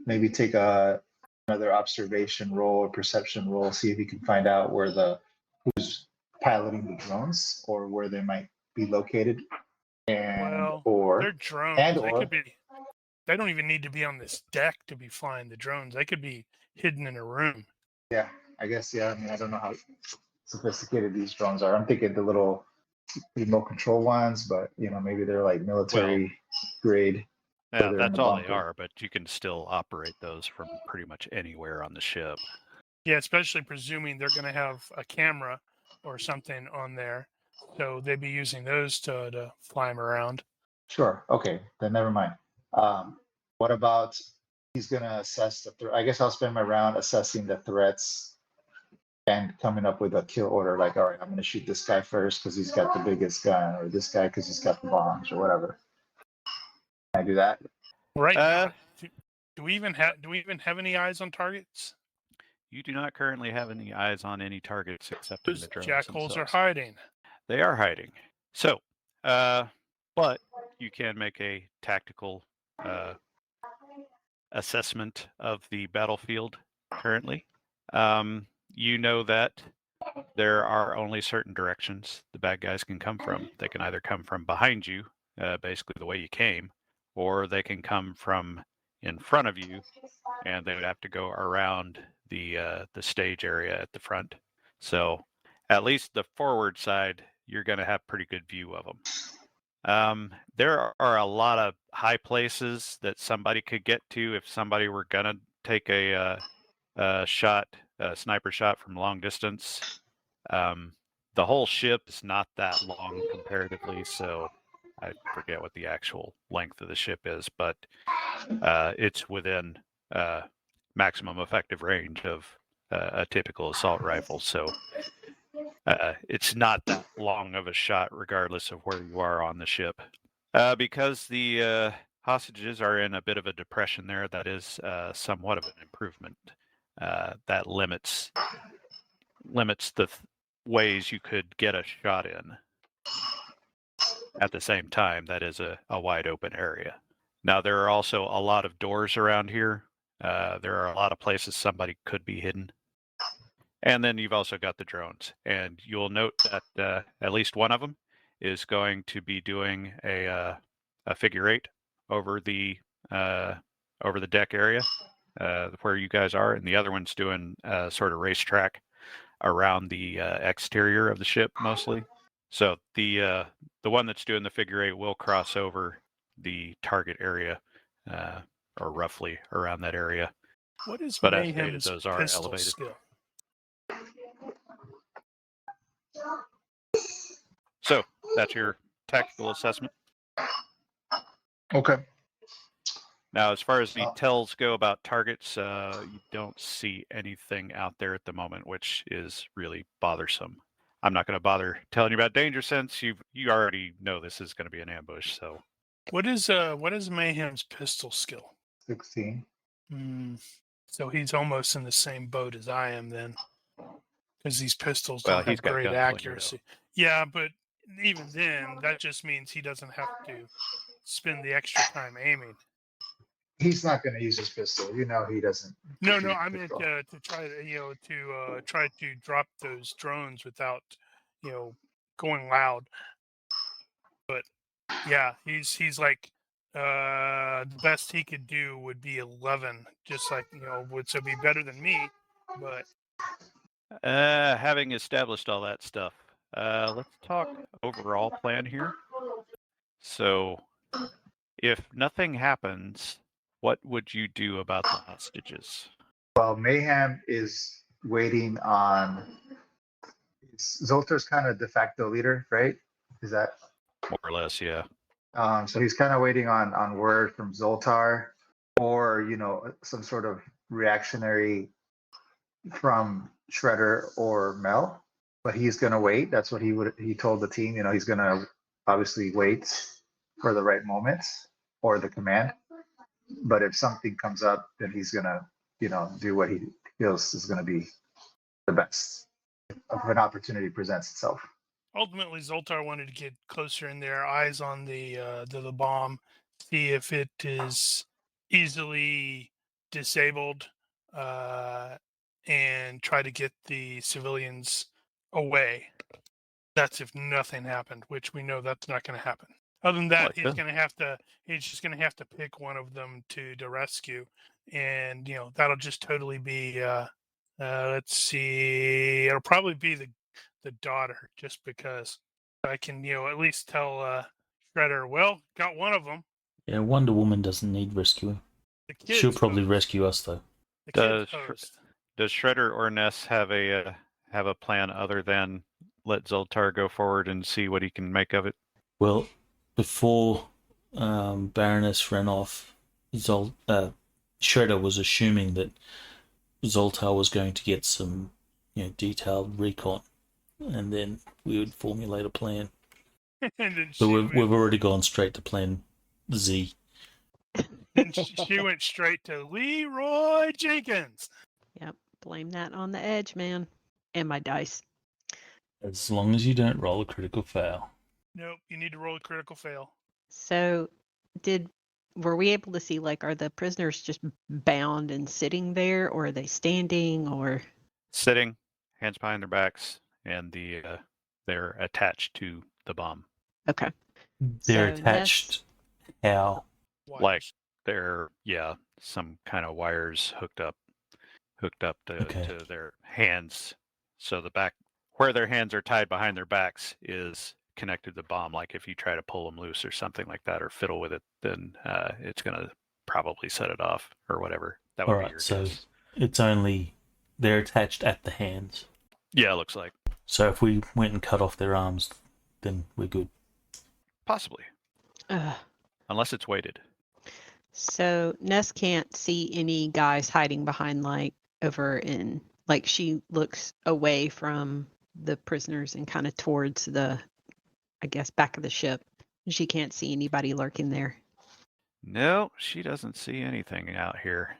Maybe take another observation roll or perception roll, see if he can find out who's piloting the drones or where they might be located. And Well, they're drones. and They or- could be. They don't even need to be on this deck to be flying the drones. They could be hidden in a room. yeah, I guess, yeah. I mean, I don't know how sophisticated these drones are. I'm thinking the little remote control ones, but maybe they're like military grade. Yeah, they're in that's the all they bunker. are, but you can still operate those from pretty much anywhere on the ship. Yeah, especially presuming they're going to have a camera or something on there, so they'd be using those to fly them around. Sure. Okay, then never mind. What about he's gonna assess the threat? I guess I'll spend my round assessing the threats and coming up with a kill order. Like, all right, I'm gonna shoot this guy first because he's got the biggest gun, or this guy because he's got the bombs, or whatever. Can I do that? Right Uh, now, do we even have any eyes on targets? You do not currently have any eyes on any targets except in Those the drones jackholes are themselves. hiding. They are hiding. So, but you can make a tactical assessment of the battlefield currently. You know that there are only certain directions the bad guys can come from. They can either come from behind you, basically the way you came, or they can come from in front of you, and they would have to go around the stage area at the front. So at least the forward side, you're going to have pretty good view of them. There are a lot of high places that somebody could get to if somebody were going to take a sniper shot from long distance. The whole ship is not that long comparatively, so I forget what the actual length of the ship is, but it's within maximum effective range of a typical assault rifle. So it's not that long of a shot, regardless of where you are on the ship. Because the hostages are in a bit of a depression there, that is somewhat of an improvement. That limits the ways you could get a shot in. At the same time, that is a wide open area. Now, there are also a lot of doors around here. There are a lot of places somebody could be hidden. And then you've also got the drones. And you'll note that at least one of them is going to be doing a figure eight over the deck area where you guys are, and the other one's doing a sort of racetrack around the exterior of the ship mostly. So the one that's doing the figure eight will cross over the target area, or roughly around that area. What is But as stated, Mayhem's those are pistol elevated. skill? So that's your tactical assessment. Okay. Now, as far as the tells go about targets, you don't see anything out there at the moment, which is really bothersome. I'm not going to bother telling you about danger sense. You already know this is going to be an ambush. So What is Mayhem's pistol skill? 16. So he's almost in the same boat as I am then, because these pistols Well, don't he's have got great gunslinger, accuracy. Yeah, but even then, that just means he doesn't have to spend the extra time aiming. He's not going to use his pistol. You know he doesn't. No, use I his meant pistol. to try to drop those drones without going loud. But yeah, he's like the best he could do would be 11, just like would so be better than me, but having established all that stuff, let's talk overall plan here. So, if nothing happens, what would you do about the hostages? Well, Mayhem is waiting on. Zoltar's kind of de facto leader, right? Is that? More or less, yeah. So he's kind of waiting on word from Zoltar, or some sort of reactionary from Shredder or Mel. But he's gonna wait. That's what he told the team. He's gonna obviously wait for the right moment or the command. But if something comes up, then he's gonna do what he feels is gonna be the best if an opportunity presents itself. ultimately Zoltar wanted to get closer in there, eyes on the bomb, see if it is easily disabled, and try to get the civilians away. That's if nothing happened, which we know that's not going to happen. Other than that, he's just going to have to pick one of them to rescue, and that'll just totally be. Let's see, it'll probably be the daughter, just because I can at least tell Shredder, well, got one of them. Yeah, Wonder Woman doesn't need rescuing. She'll probably rescue us though. The Does Shredder or Ness have a plan other than let Zoltar go forward and see what he can make of it? Well, before Baroness ran off, Shredder was assuming that Zoltar was going to get some detailed recon, and then we would formulate a plan. So we've already gone straight to plan Z. And she went straight to Leroy Jenkins. Yep, blame that on the edge, man, and my dice. As long as you don't roll a critical fail. Nope, you need to roll a critical fail. So, were we able to see, are the prisoners just bound and sitting there, or are they standing, or? sitting, hands behind their backs, and they're attached to the bomb. Okay. They're So attached. How? Like Wires. they're some kind of wires hooked up Okay. to their hands. So the back where their hands are tied behind their backs is connected to the bomb. Like if you try to pull them loose or something like that, or fiddle with it, then it's gonna probably set it off or whatever. That would be Alright, your so guess. it's only they're attached at the hands. Yeah, it looks like So if we went and cut off their arms, then we're good. possibly, unless it's weighted. So Ness can't see any guys hiding behind like over in like she looks away from the prisoners and kind of towards the I guess back of the ship. She can't see anybody lurking there. No, she doesn't see anything out here.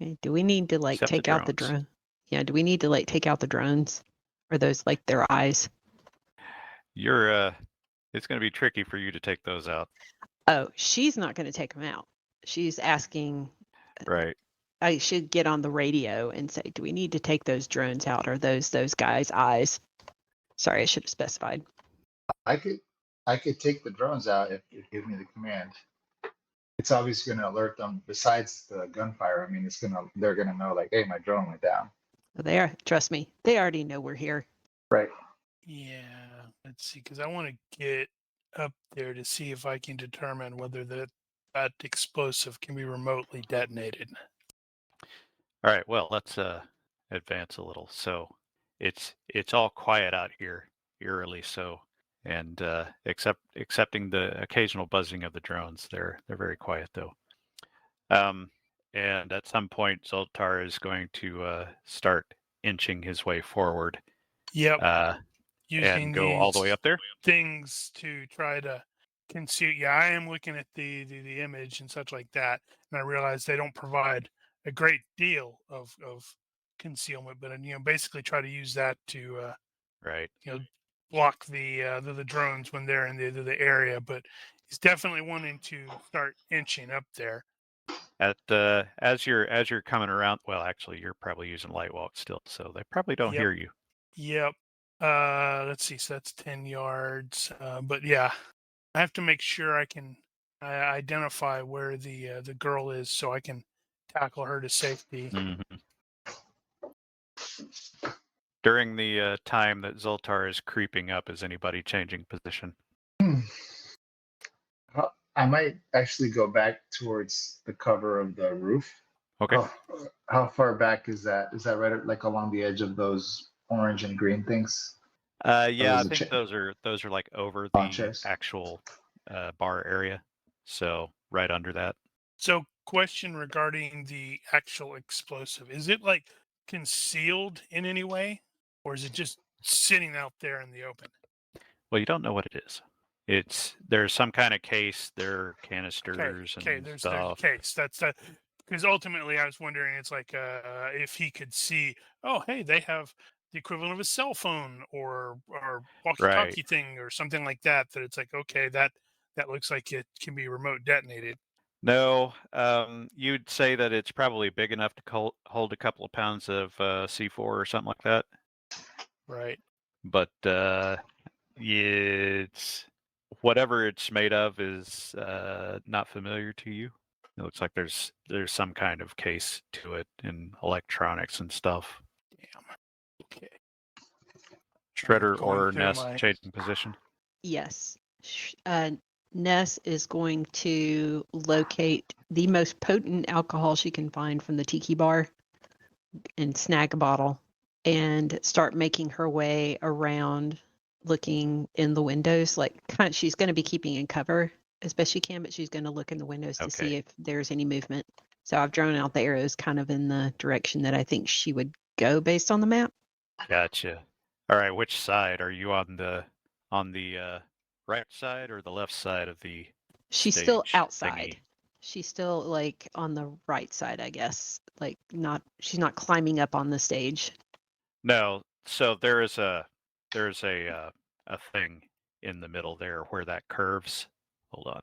Okay, do we need to like Except the take out the drones. drone? Yeah, do we need to like take out the drones? Or those like their eyes? You're it's going to be tricky for you to take those out. Oh, she's not going to take them out. She's asking Right. I should get on the radio and say, do we need to take those drones out? Or those guys' eyes? Sorry, I should have specified. I could take the drones out if you give me the command. It's obviously going to alert them. Besides the gunfire, I mean, they're gonna know like, hey, my drone went down. They are, trust me, they already know we're here. Right. Yeah, let's see, because I want to get up there to see if I can determine whether that explosive can be remotely detonated. All right. Well, let's advance a little. So it's all quiet out here, eerily so, and excepting the occasional buzzing of the drones, they're very quiet though. And at some point, Zoltar is going to start inching his way forward. Yep, using and go all the way these up there. things to try to conceal. Yeah, I am looking at the image and such like that, and I realize they don't provide a great deal of concealment, but basically try to use that to Right. block the drones when they're in the area. But he's definitely wanting to start inching up there. At as you're coming around, well, actually, you're probably using light walk still, so they probably don't hear you. Yep. Let's see. So that's 10 yards. But yeah, I have to make sure I can identify where the girl is so I can tackle her to safety. Mm-hmm. During the time that Zoltar is creeping up, is anybody changing position? I might actually go back towards the cover of the roof. Okay. How far back is that? Is that right like along the edge of those orange and green things? Yeah, I those are think those are like over lawn the chairs? actual bar area, so right under that. So, question regarding the actual explosive: is it like concealed in any way, or is it just sitting out there in the open? Well, you don't know what it is. There's some kind of case. There are canisters Okay, and there's a stuff. case. That's that. Because ultimately, I was wondering, it's like if he could see, oh, hey, they have the equivalent of a cell phone or walkie-talkie thing or something like that. That it's like, okay, that looks like it can be remote detonated. No, you'd say that it's probably big enough to hold a couple of pounds of C4 or something like that. Right. But it's whatever it's made of is not familiar to you. It looks like there's some kind of case to it in electronics and stuff. Damn. Okay. Shredder Going or through Ness my- changing position. Yes. Ness is going to locate the most potent alcohol she can find from the tiki bar and snag a bottle and start making her way around looking in the windows. Like she's going to be keeping in cover as best she can, but she's going to look in the windows to see if there's any movement. So I've drawn out the arrows kind of in the direction that I think she would go based on the map. Gotcha. All right, which side are you on the right side or the left side of the She's still stage outside. thingy? She's still like on the right side, I guess. Like she's not climbing up on the stage. No, so there's a thing in the middle there where that curves. Hold on.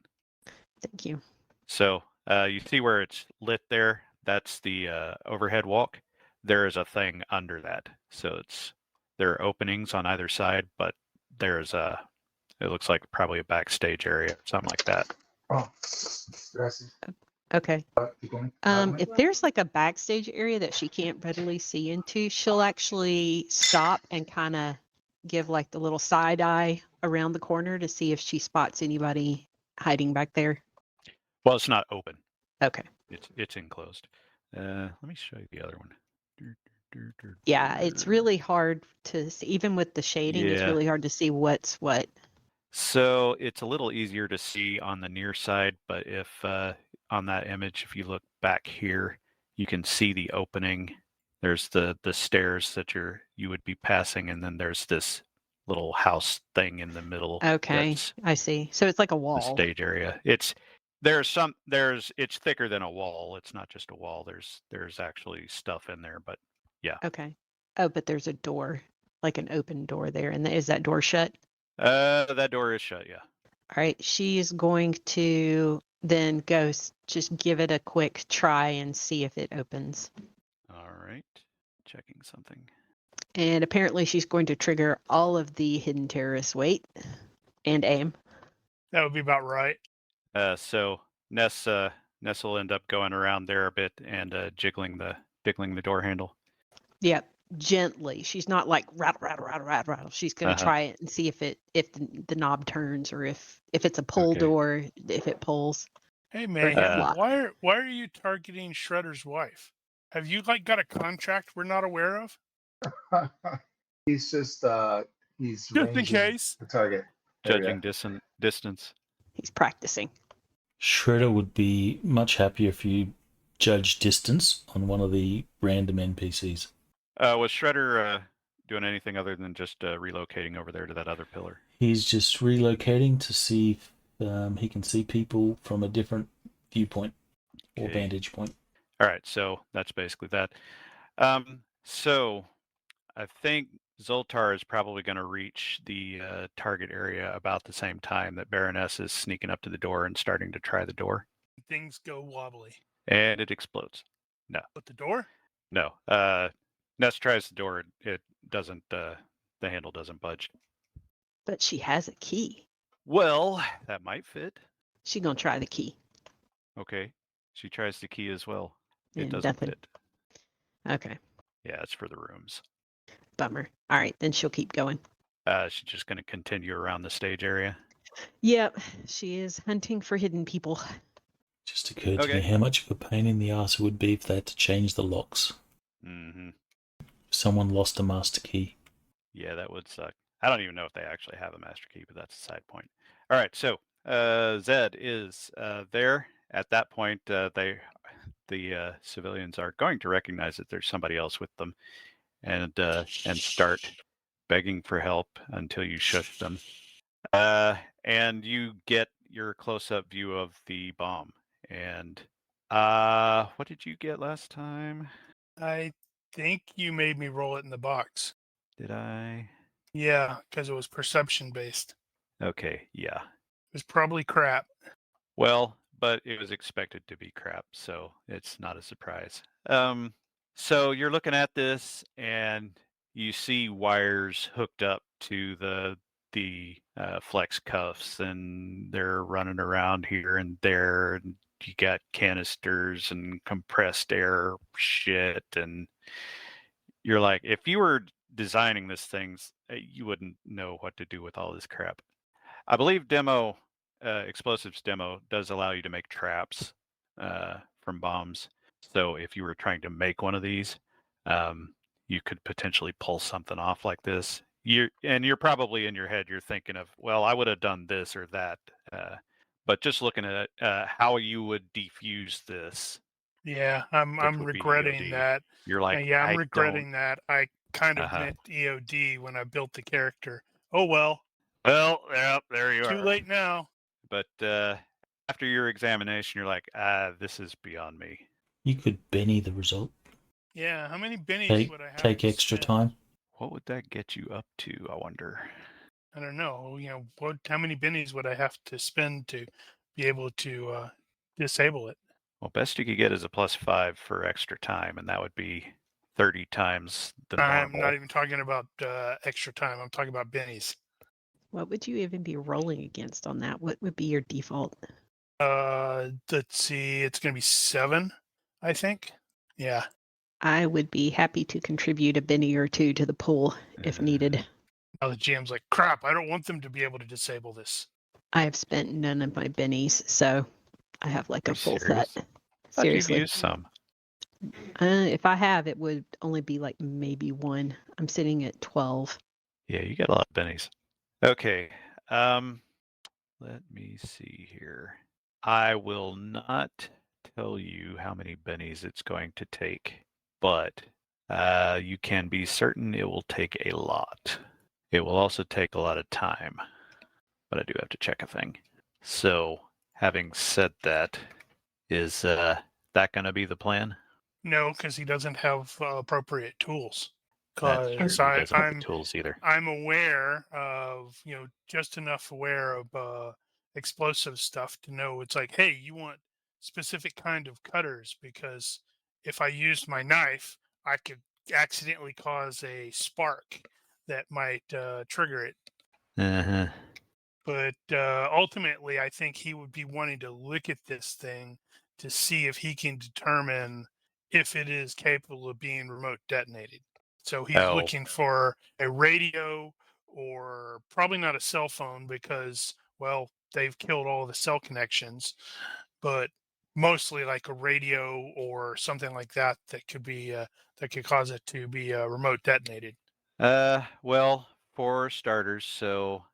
Thank you. So you see where it's lit there? That's the overhead walk. there is a thing under that. So there are openings on either side, but there's it looks like probably a backstage area or something like that. Oh, gracias. Okay. Keep going. If there's like a backstage area that she can't readily see into, she'll actually stop and kind of give like the little side eye around the corner to see if she spots anybody hiding back there. Well, it's not open. Okay. It's enclosed. Let me show you the other one. Yeah, it's really hard to see, even with the shading, it's Yeah. really hard to see what's what. So it's a little easier to see on the near side, but if on that image, if you look back here, you can see the opening. There's the stairs that you would be passing, and then there's this little house thing in the middle. Okay, That's I see. So it's like a the wall. stage area. It's thicker than a wall. It's not just a wall. There's actually stuff in there, but yeah. Okay. Oh, but there's a door, like an open door there. And is that door shut? That door is shut, yeah. All right. She's going to then go just give it a quick try and see if it opens. All right. Checking something. And apparently she's going to trigger all of the hidden terrorists. Wait and aim. That would be about right. So Ness will end up going around there a bit and jiggling the door handle. Yep. Gently. She's not like rattle. She's going to try it and see if the knob turns or if it's a pull Okay. door, if it pulls. Hey man, Uh, why are you targeting Shredder's wife? Have you like got a contract we're not aware of? He's just he's Just in ranging case. the target. There we Judging go. distance. He's practicing. Shredder would be much happier if you judge distance on one of the random NPCs. Was Shredder doing anything other than just relocating over there to that other pillar? He's just relocating to see if he can see people from a different viewpoint or Okay. vantage point. All right, so that's basically that. So I think Zoltar is probably going to reach the target area about the same time that Baroness is sneaking up to the door and starting to try the door. Things go wobbly. And it explodes. But the door? No. Ness tries the door. It doesn't. The handle doesn't budge. But she has a key. Well, that might fit. She's going to try the key. Okay. She tries the key as well. It And doesn't nothing. fit. Okay. Yeah, it's for the rooms. Bummer. All right. Then she'll keep going. She's just going to continue around the stage area. Yep. She is hunting for hidden people. Just occurred to Okay. me how much of a pain in the ass it would be if they had to change the locks. Mm-hmm. If someone lost a master key. Yeah, that would suck. I don't even know if they actually have a master key, but that's a side point. All right, so Zed is there. At that point, the civilians are going to recognize that there's somebody else with them, and start begging for help until you shush them. And you get your close-up view of the bomb. And what did you get last time? I think you made me roll it in the box. Did I? Yeah, because it was perception based. Okay, yeah. It was probably crap. Well, but it was expected to be crap, so it's not a surprise. So you're looking at this, and you see wires hooked up to the flex cuffs, and they're running around here and there. And you got canisters and compressed air shit, and you're like, if you were designing this thing, you wouldn't know what to do with all this crap. I believe explosives demo does allow you to make traps from bombs. So if you were trying to make one of these, you could potentially pull something off like this. You're probably in your head, you're thinking of, well, I would have done this or that. But just looking at how you would defuse this. Yeah, I'm would be regretting EOD. that. You're like, Yeah, I'm I regretting that. I kind of meant EOD when I built the character. Oh well. Well, yeah, there you are. Too late now. But after your examination, you're like, this is beyond me. You could Benny the result. Yeah, how many bennies would I have? Take to extra spend? time. What would that get you up to, I wonder? I don't know. How many bennies would I have to spend to be able to disable it? Well, best you could get is a +5 for extra time, and that would be 30 times the I'm normal. not even talking about extra time. I'm talking about bennies. What would you even be rolling against on that? What would be your default? Let's see. It's going to be 7, I think. Yeah. I would be happy to contribute a Benny or two to the pool if needed. Now the GM's like, crap, I don't want them to be able to disable this. I have spent none of my bennies, so I have like Are a you full serious? set. Thought you've Seriously. used some. If I have, it would only be like maybe one. I'm sitting at 12. Yeah, you got a lot of bennies. Okay. Let me see here. I will not tell you how many bennies it's going to take, but you can be certain it will take a lot. It will also take a lot of time, but I do have to check a thing. So, having said that, is that going to be the plan? No, because he doesn't have appropriate tools. That's true. Because He doesn't have I'm the tools either. I'm aware of, just enough aware of explosive stuff to know it's like, hey, you want specific kind of cutters because if I used my knife, I could accidentally cause a spark that might trigger it. Uh-huh. But ultimately, I think he would be wanting to look at this thing to see if he can determine if it is capable of being remote detonated. So he's Oh. looking for a radio or probably not a cell phone because, well, they've killed all the cell connections, but mostly like a radio or something like that that could be that could cause it to be remote detonated. Well, for starters, so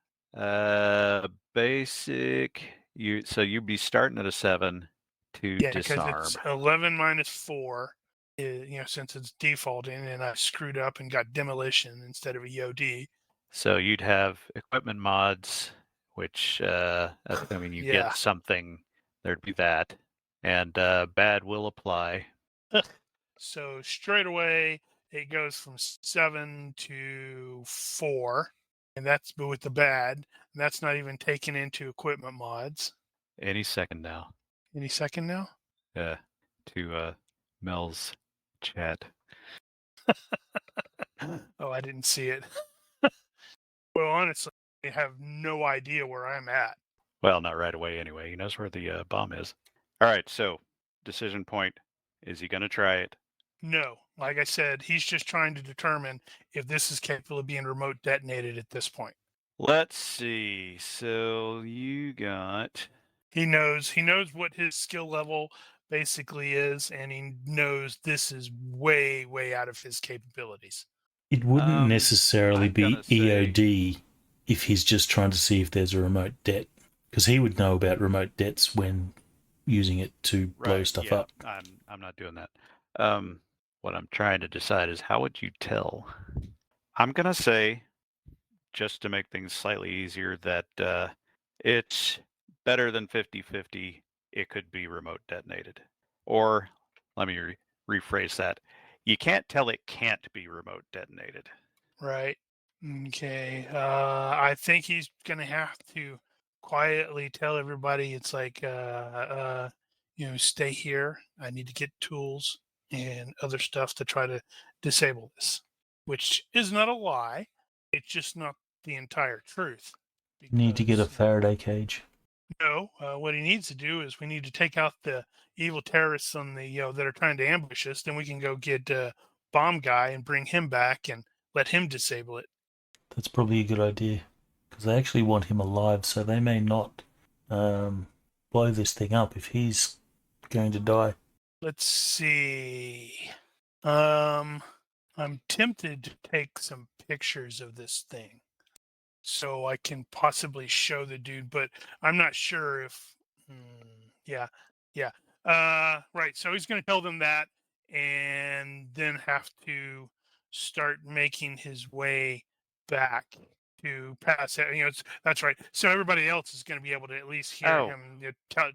basic you'd be starting at a 7 to Yeah, because disarm. it's 11 minus 4, since it's defaulting, and I screwed up and got demolition instead of a EOD. So you'd have equipment mods, which assuming you Yeah. get something, there'd be that. And bad will apply. So straight away, it goes from 7 to 4, and that's with the bad. And that's not even taken into equipment mods. Any second now. Any second now? To Mel's chat. Oh, I didn't see it. Well, honestly, I have no idea where I'm at. Well, not right away anyway. He knows where the bomb is. All right, so decision point. Is he going to try it? No, like I said, he's just trying to determine if this is capable of being remote detonated at this point. Let's see. So you got... He knows what his skill level basically is, and he knows this is way, way out of his capabilities. It wouldn't Um, necessarily I'm be gonna say- EOD if he's just trying to see if there's a remote det, because he would know about remote dets when using it to blow Right, stuff yeah, up. I'm not doing that. What I'm trying to decide is how would you tell? I'm gonna say, just to make things slightly easier, that it's better than 50-50. It could be remote detonated. Or let me rephrase that. You can't tell it can't be remote detonated. Right. Okay. I think he's gonna have to quietly tell everybody it's like stay here. I need to get tools and other stuff to try to disable this. Which is not a lie. It's just not the entire truth. Need to get a because- Faraday cage. No, what he needs to do is we need to take out the evil terrorists on the that are trying to ambush us. Then we can go get Bomb Guy and bring him back and let him disable it. That's probably a good idea, because they actually want him alive, so they may not blow this thing up if he's going to die. Let's see. I'm tempted to take some pictures of this thing so I can possibly show the dude, but I'm not sure if. Yeah. Right. So he's going to tell them that, and then have to start making his way back to pass it. That's right. So everybody else is going to be able to at least hear Oh. him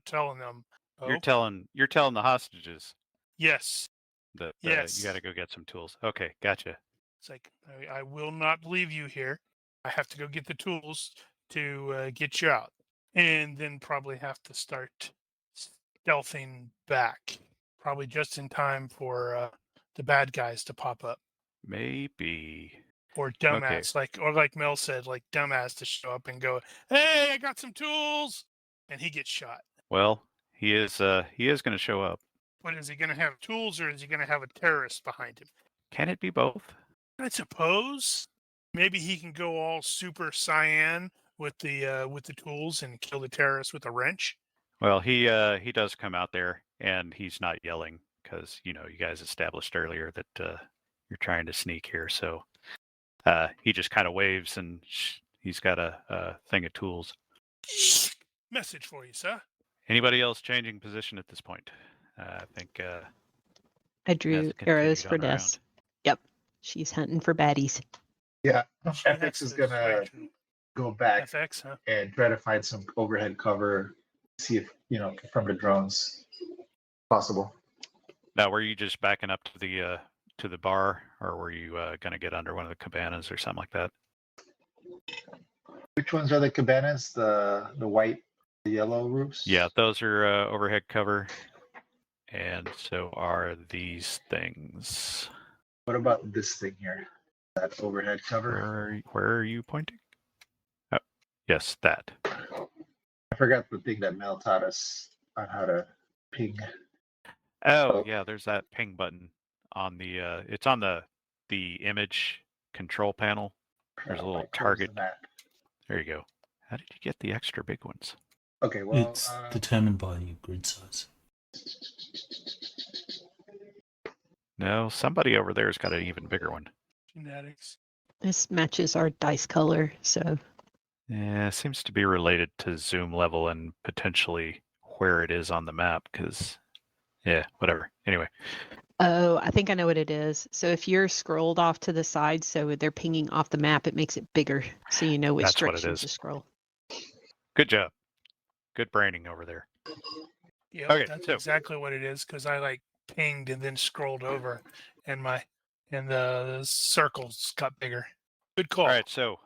telling them. You're Oh, telling the hostages yes. that Yes. you got to go get some tools. Okay, gotcha. It's like, I will not leave you here. I have to go get the tools to get you out. And then probably have to start stealthing back. Probably just in time for the bad guys to pop up, Maybe. or dumbass, like Mel said, like dumbass to show up and go, "Hey, I got some tools," and he gets shot. Well, he is going to show up. But is he going to have tools, or is he going to have a terrorist behind him? Can it be both? I suppose maybe he can go all super cyan with the tools and kill the terrorist with a wrench. Well, he does come out there, and he's not yelling because you guys established earlier that you're trying to sneak here. So he just kind of waves, and he's got a thing of tools. Message for you, sir. Anybody else changing position at this point? I think I drew continued arrows on for around. Des. Yep. She's hunting for baddies. Yeah, She FX has is to gonna fight go back FX, huh? and try to find some overhead cover, see if from the drones possible. Now, were you just backing up to the bar, or were you going to get under one of the cabanas or something like that? Which ones are the cabanas? The white, the yellow roofs? Yeah, those are overhead cover, and so are these things. What about this thing here? That overhead cover? Where are you pointing? Oh, yes, that. I forgot the thing that Mel taught us on how to ping. Oh, yeah, there's that ping button on the it's on the image control panel. There's a little Like, close the target. map. There you go. How did you get the extra big ones? Okay, well, It's determined by your grid size. No, somebody over there's got an even bigger one. Genetics. This matches our dice color, so Yeah, seems to be related to zoom level and potentially where it is on the map. Because, yeah, whatever. Anyway, oh, I think I know what it is. So if you're scrolled off to the side, so they're pinging off the map, it makes it bigger, so you know which That's what it direction is. to scroll. good job. Good braining over there. Yeah, Okay, that's so- exactly what it is, because I pinged and then scrolled over, and the circles got bigger. Good call. All right, so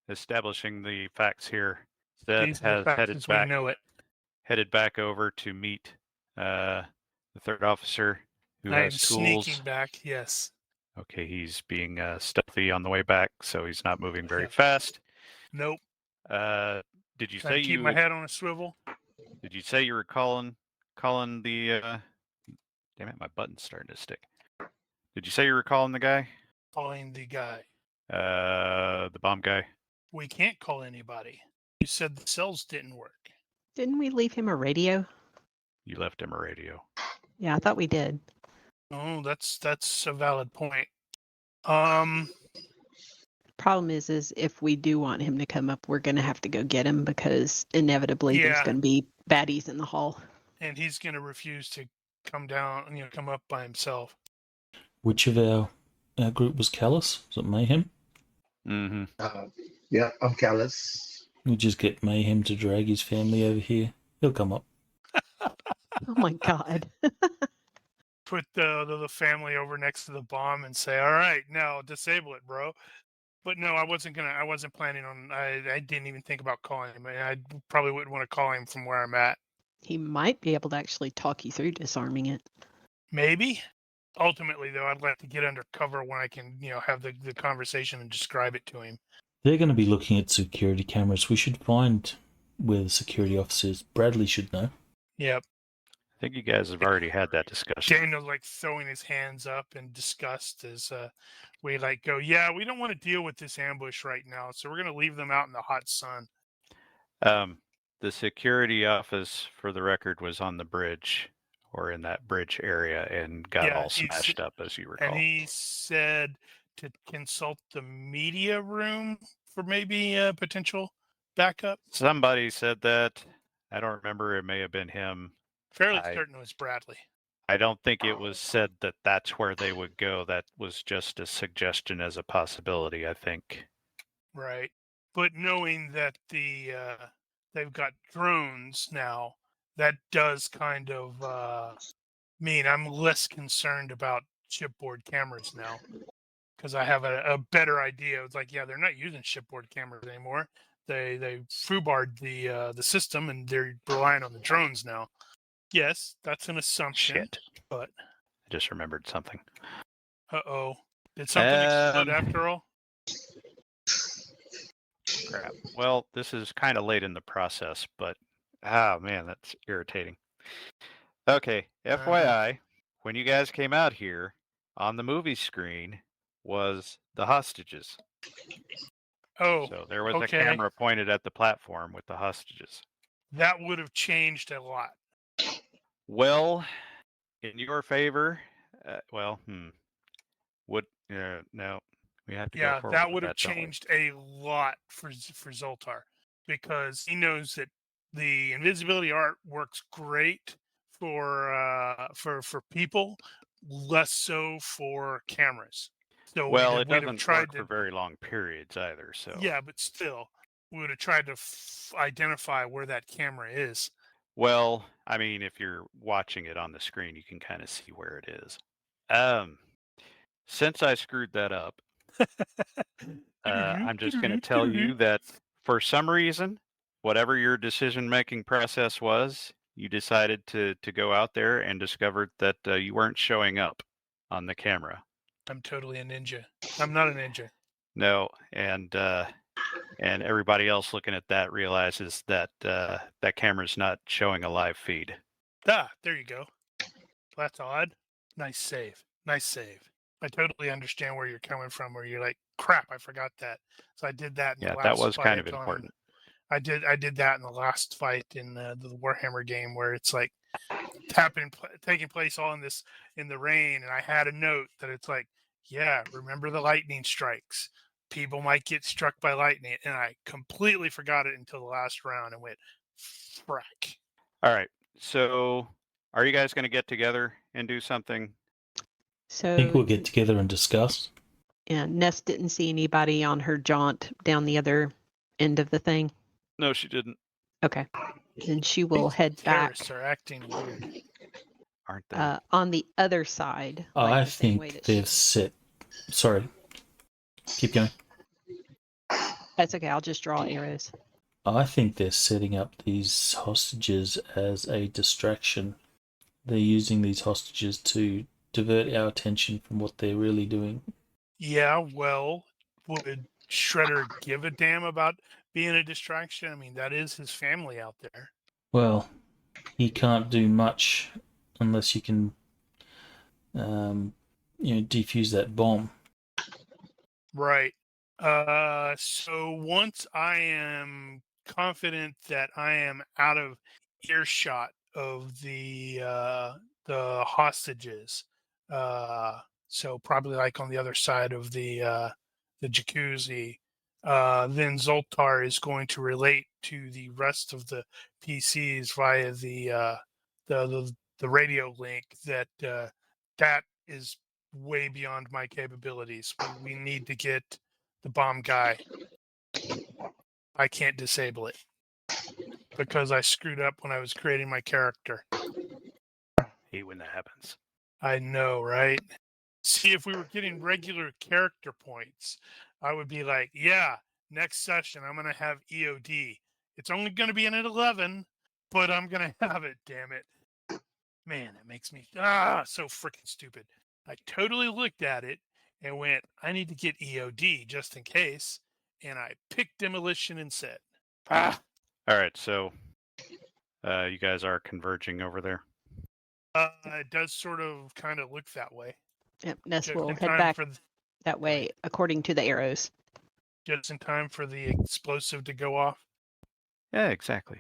establishing the facts here. Zed These are the has facts headed as we back. know it. Headed back over to meet the third officer who I am has tools. sneaking back. Yes. Okay, he's being stealthy on the way back, so he's not moving very Yeah. fast. Nope. Did you Trying say to keep you my head on a swivel. Did you say you were calling the? Damn it, my button's starting to stick. Did you say you were calling the guy? Calling the guy. The bomb guy. We can't call anybody. You said the cells didn't work. Didn't we leave him a radio? You left him a radio. Yeah, I thought we did. Oh, that's a valid point. Problem is if we do want him to come up, we're going to have to go get him because inevitably there's Yeah. going to be baddies in the hall. And he's going to refuse to come down, come up by himself. Which of our group was Callus? Was it Mayhem? Mm-hmm. Yeah, I'm Callus. We just get Mayhem to drag his family over here. He'll come up. Oh my God. Put the family over next to the bomb and say, "All right, now disable it, bro." But no, I wasn't planning on. I didn't even think about calling him. I probably wouldn't want to call him from where I'm at. He might be able to actually talk you through disarming it. Maybe. Ultimately, though, I'd like to get under cover when I can, have the conversation and describe it to him. They're going to be looking at security cameras. We should find where the security officer is. Bradley should know. Yep. I think you guys have already had that discussion. Daniel's throwing his hands up in disgust as we go, yeah, we don't want to deal with this ambush right now, so we're going to leave them out in the hot sun. The security office, for the record, was on the bridge or in that bridge area and got Yeah, all smashed up, as you recall. And he said to consult the media room for maybe a potential backup. Somebody said that. I don't remember. It may have been him. Fairly certain it was Bradley. I don't think it was said that that's where they would go. That was just a suggestion as a possibility, I think. Right. But knowing that they've got drones now, that does kind of mean I'm less concerned about shipboard cameras now. Because I have a better idea. It's they're not using shipboard cameras anymore. They foobarred the system and they're relying on the drones now. Yes, that's an assumption. Shit. But I just remembered something. Uh-oh. Did something explode after all? Crap. Well, this is kind of late in the process, but man, that's irritating. Okay, FYI, when you guys came out here, on the movie screen was the hostages. Oh, So there was a okay. camera pointed at the platform with the hostages. That would have changed a lot. Well, in your favor, would no, we have to go Yeah, forward that with would have that, don't we? changed a lot for Zoltar, because he knows that the invisibility art works great for people, less so for cameras. So Well, it we'd have doesn't tried work to, for very long periods either. So yeah, but still, we would have tried to identify where that camera is. well, I mean, if you're watching it on the screen, you can kind of see where it is. Since I screwed that up, I'm just going to tell you that for some reason, whatever your decision-making process was, you decided to go out there and discovered that you weren't showing up on the camera. I'm totally a ninja. I'm not a ninja. No, and everybody else looking at that realizes that that camera's not showing a live feed. Ah, there you go. That's odd. Nice save. Nice save. I totally understand where you're coming from, where you're like, crap, I forgot that. So I did that in the Yeah, last that was fight kind of on- important. I did that in the last fight in the Warhammer game, where it's like taking place all in the rain, and I had a note that it's like, yeah, remember the lightning strikes. People might get struck by lightning, and I completely forgot it until the last round and went, frack. All right, so are you guys going to get together and do something? So I think we'll get together and discuss. yeah, Ness didn't see anybody on her jaunt down the other end of the thing. No, she didn't. Okay. Then she will head back Terrorists are acting weird. Aren't they? on the other side. I like the same way think that they've set. Sorry. Keep going. That's okay. I'll just draw arrows. I think they're setting up these hostages as a distraction. They're using these hostages to divert our attention from what they're really doing. Yeah, well, would Shredder give a damn about being a distraction? I mean, that is his family out there. Well, he can't do much unless you can, defuse that bomb. Right. So once I am confident that I am out of earshot of the hostages, so probably like on the other side of the jacuzzi, then Zoltar is going to relate to the rest of the PCs via the radio link that that is way beyond my capabilities. We need to get the bomb guy. I can't disable it because I screwed up when I was creating my character. Hate when that happens. I know, right? See, if we were getting regular character points, I would be like, yeah, next session I'm going to have EOD. It's only going to be in at 11, but I'm going to have it, damn it. Man, that makes me so freaking stupid. I totally looked at it and went, I need to get EOD just in case. And I picked demolition instead. All right, so you guys are converging over there. It does sort of kind of look that way. Yep, Ness Just will in head time back for that way according to the arrows. just in time for the explosive to go off. Yeah, exactly.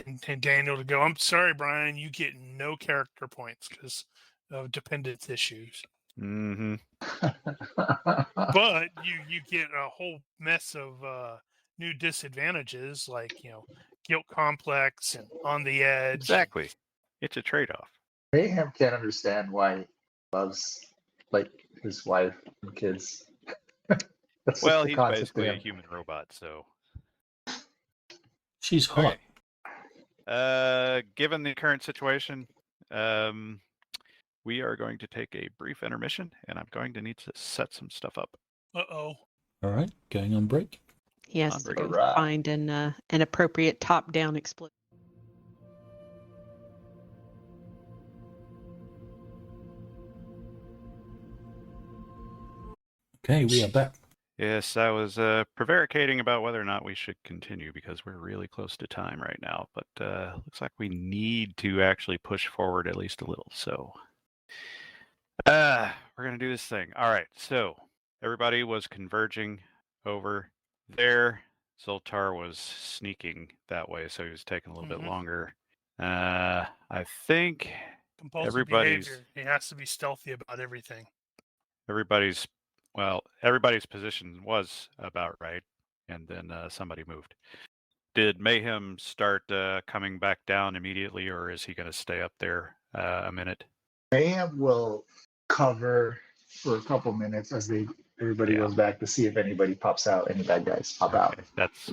And Daniel to go, I'm sorry, Brian, you get no character points because of dependence issues. Mm-hmm. But you get a whole mess of new disadvantages like, guilt complex and on the edge. Exactly. It's a trade-off. Mayhem can't understand why he loves his wife and kids. That's Well, the he's concept basically to a him. human robot, so. She's hot. Okay. Given the current situation, we are going to take a brief intermission, and I'm going to need to set some stuff up. Uh-oh. All right, going on break. He has to go Alright. find an appropriate top-down explosion. Okay, we are back. Yes, I was prevaricating about whether or not we should continue because we're really close to time right now. But looks like we need to actually push forward at least a little. So we're going to do this thing. All right. So everybody was converging over there. Zoltar was sneaking that way, so he was taking a little bit longer. I think Compulsive everybody's behavior. He has to be stealthy about everything. everybody's position was about right, and then somebody moved. Did Mayhem start coming back down immediately, or is he going to stay up there a minute? Mayhem will cover for a couple minutes as everybody Yeah. goes back to see if anybody pops out, any bad guys pop out. Okay, that's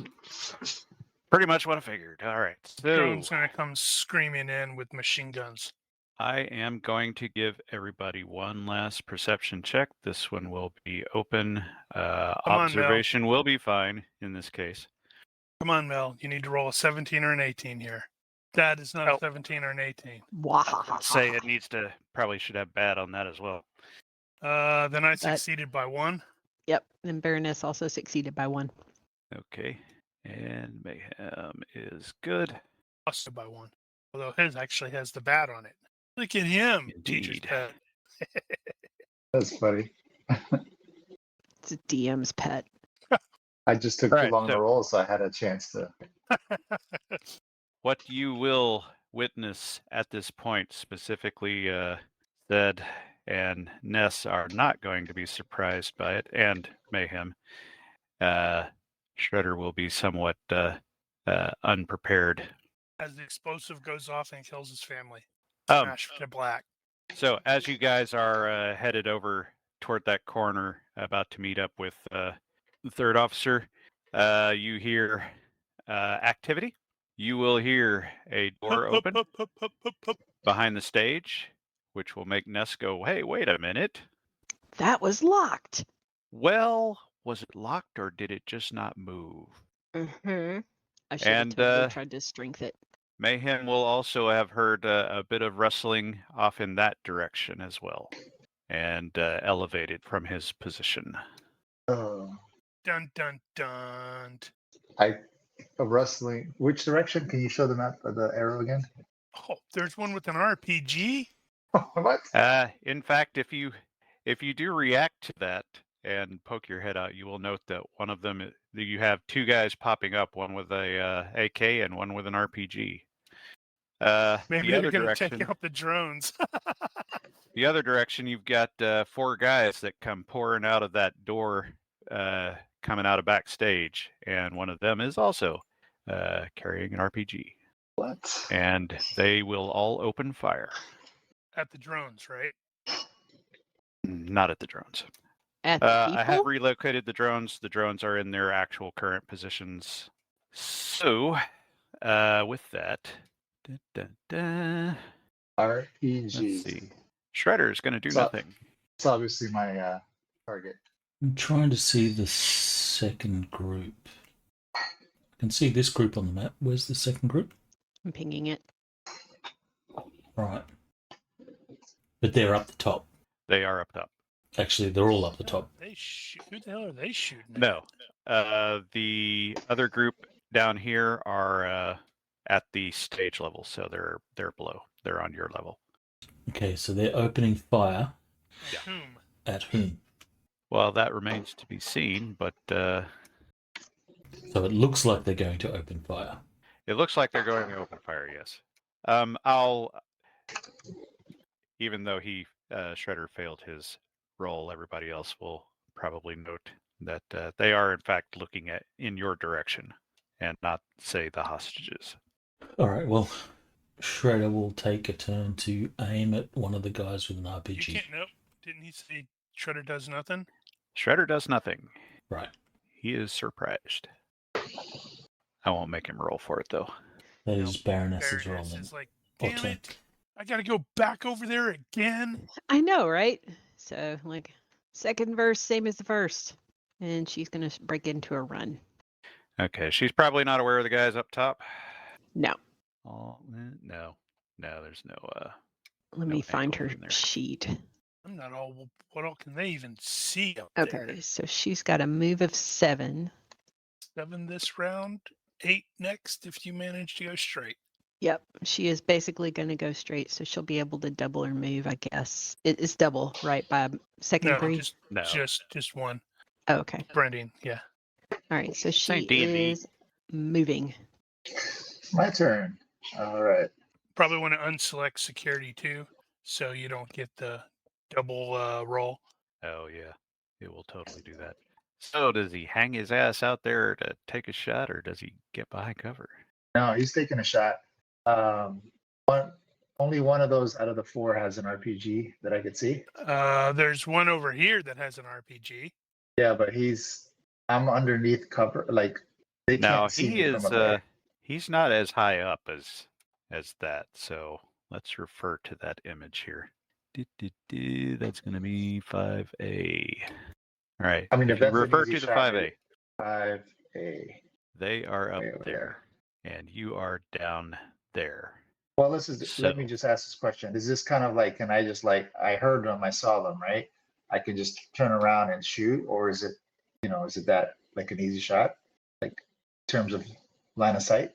pretty much what I figured. All right, so Drone's gonna come screaming in with machine guns. I am going to give everybody one last perception check. This one will be open. Come on, Mel. Observation will be fine in this case. Come on, Mel. You need to roll a 17 or an 18 here. That is not Oh. a 17 or an 18. Say it needs to probably should have bad on that as well. Then I succeeded by 1. Yep, and Baroness also succeeded by 1. Okay, and Mayhem is good. Also by 1. Although his actually has the bad on it. Look at him, teacher's Indeed. pet. That's funny. It's a DM's pet. I just took Right, too long so- to roll, so I had a chance to. What you will witness at this point, specifically Zed and Ness are not going to be surprised by it, and Mayhem. Shredder will be somewhat unprepared. As the explosive goes off and kills his family. Um, Smash to black. So as you guys are headed over toward that corner, about to meet up with the third officer, you hear activity. You will hear a door Hup, open hup, hup, hup, hup, hup. behind the stage, which will make Ness go, "Hey, wait a minute. That was locked. Well, was it locked or did it just not move?" Mm-hmm. I should have And totally tried to strength it. Mayhem will also have heard a bit of rustling off in that direction as well, and elevated from his position. Oh, Dun, dun, dun. a rustling. Which direction? Can you show the map of the arrow again? Oh, there's one with an RPG? What? In fact, if you do react to that and poke your head out, you will note that one of them you have two guys popping up, one with a AK and one with an RPG. Maybe The they're other going to direction, take out the drones. the other direction, you've got 4 guys that come pouring out of that door, coming out of backstage, and one of them is also carrying an RPG, What? and they will all open fire. At the drones, right? Not at the drones. At the people? I have relocated the drones. The drones are in their actual current positions. So, with that, let's RPG. see. Shredder is going to do So- nothing. It's obviously my target. I'm trying to see the second group. I can see this group on the map. Where's the second group? I'm pinging it. Right. But they're up the top. They are up top. Actually, they're all up the top. They shoot. Who the hell are they shooting at? No. The other group down here are at the stage level, so they're below. They're on your level. Okay, so they're opening fire At whom? at whom? Well, that remains to be seen, but So it looks like they're going to open fire. it looks like they're going to open fire. Yes. Even though Shredder failed his roll, everybody else will probably note that they are in fact looking in your direction and not, say, the hostages. All right, well, Shredder will take a turn to aim at one of the guys with an You RPG. can't. Nope. Didn't he say Shredder does nothing? Shredder does nothing. Right. He is surprised. I won't make him roll for it, though. That No, is Baroness's Baroness rolling. is like, Or damn turn. it. I got to go back over there again. I know, right? So, like, second verse, same as the first. And she's going to break into a run. Okay, she's probably not aware of the guys up top. No. Oh, no. No, there's no... Let No me find angle her from there. sheet. I'm not all. What all can they even see up Okay, there? so she's got a move of 7. 7 this round, 8 next if you manage to go straight. Yep, she is basically going to go straight, so she'll be able to double her move, I guess. It's double, right? By second No, 3? No. just one. Oh, okay. Branding, yeah. All right, so she ain't D&D. is moving. My turn. All right. Probably want to unselect security too, so you don't get the double roll. Oh yeah, it will totally do that. So does he hang his ass out there to take a shot, or does he get behind cover? No, he's taking a shot. Only one of those out of the 4 has an RPG that I could see. There's one over here that has an RPG. Yeah, but I'm underneath cover. Like they Now can't see he me is from up there. he's not as high up as that. So let's refer to that image here. That's going to be 5A. All right. I mean, if you that's an refer easy to the shot, 5A, 5A. they are up Way over there, and you are down there. Well, let me So- just ask this question. Is this kind of like, can I just like, I heard them, I saw them, right? I can just turn around and shoot, or is it, is it that like an easy shot, like in terms of line of sight?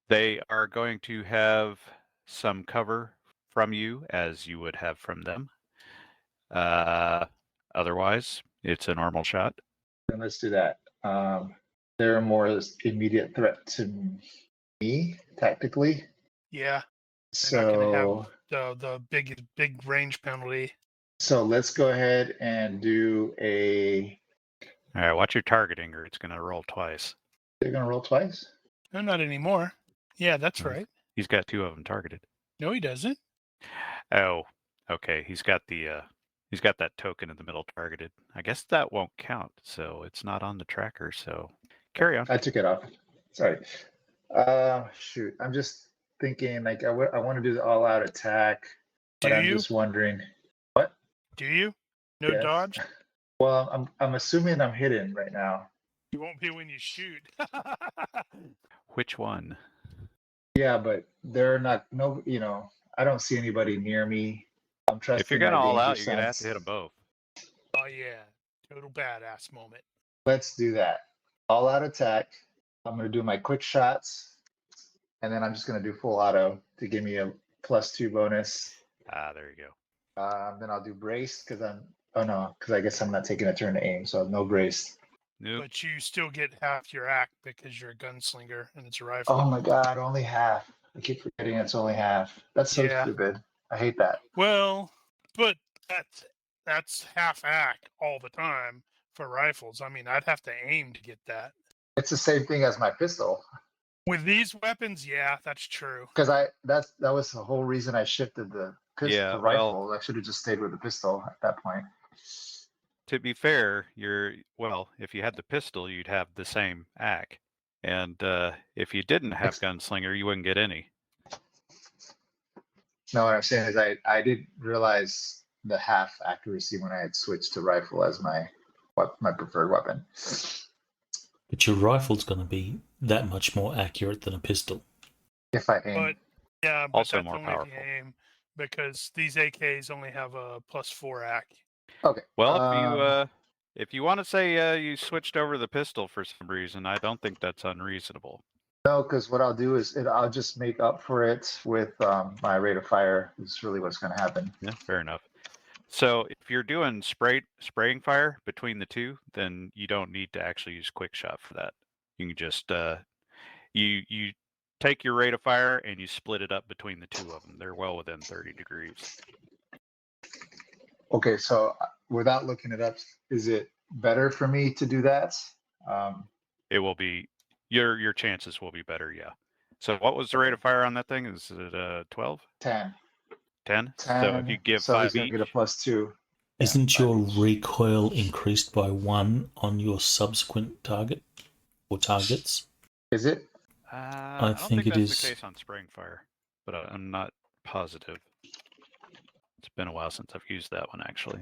They are going to have some cover from you as you would have from them. Otherwise, it's a normal shot. Then let's do that. They're a more immediate threat to me tactically. Yeah, they're not going to So, have the big range penalty. so let's go ahead and do a. All right, watch your targeting, or it's going to roll twice. They're gonna roll twice. No, not anymore. Yeah, that's Hmm. right. He's got 2 of them targeted. No, he doesn't. Oh, okay. He's got that token in the middle targeted. I guess that won't count, so it's not on the tracker. So carry on. I took it off. Sorry. Shoot. I'm just thinking like I want to do the all-out attack, but Do I'm you? just wondering. Do you? No Yes. dodge? Well, I'm assuming I'm hidden right now. You won't be when you shoot. Which one? Yeah, but they're not. No, I don't see anybody near me. I'm trusting If you're going to my all danger out, you're going to have to sense. hit them both. Oh yeah, total badass moment. Let's do that. All-out attack. I'm gonna do my quick shots, and then I'm just gonna do full auto to give me a +2 bonus. There you go. Then I'll do brace because I guess I'm not taking a turn to aim, so no brace. Nope. But you still get half your act because you're a gunslinger and it's a rifle. Oh my god, only half. I keep forgetting it's only half. That's so Yeah. stupid. I hate that. Well, but that's half act all the time for rifles. I mean, I'd have to aim to get that. It's the same thing as my pistol. With these weapons, yeah, that's true. Because that was the whole reason I shifted the Yeah, the rifle. I should have just stayed with the pistol at that point. To be fair, if you had the pistol, you'd have the same AC. And if you didn't have gunslinger, you wouldn't get any. No, what I'm saying is I didn't realize the half accuracy when I had switched to rifle as my preferred weapon. But your rifle's going to be that much more accurate than a pistol. If I aim. But yeah, but Also that's more only if you powerful. aim because these AKs only have a +4 AC. Okay. Well, if you want to say you switched over the pistol for some reason, I don't think that's unreasonable. No, because what I'll do is I'll just make up for it with my rate of fire. Is really what's going to happen. Yeah, fair enough. So if you're doing spraying fire between the two, then you don't need to actually use quick shot for that. You can just you take your rate of fire and you split it up between the two of them. They're well within 30 degrees. Okay, so without looking it up, is it better for me to do that? It will be your chances will be better. Yeah. So what was the rate of fire on that thing? Is it 12? 10. 10? 10. So if you give so 5 he's gonna each, get a +2. Yeah, Isn't 5 your each. recoil increased by 1 on your subsequent target or targets? Is it? I don't think think it that's is. the case on spraying fire, but I'm not positive. It's been a while since I've used that one actually.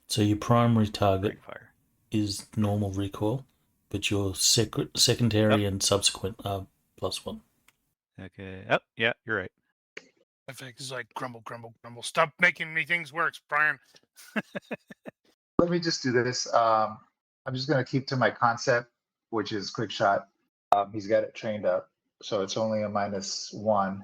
So your primary target Spraying fire. is normal recoil, but your secondary and subsequent are +1. Okay. Oh, yeah, you're right. FX is like grumble, grumble, grumble. Stop making me things worse, Brian. Let me just do this. I'm just going to keep to my concept, which is quick shot. He's got it trained up, so it's only a -1.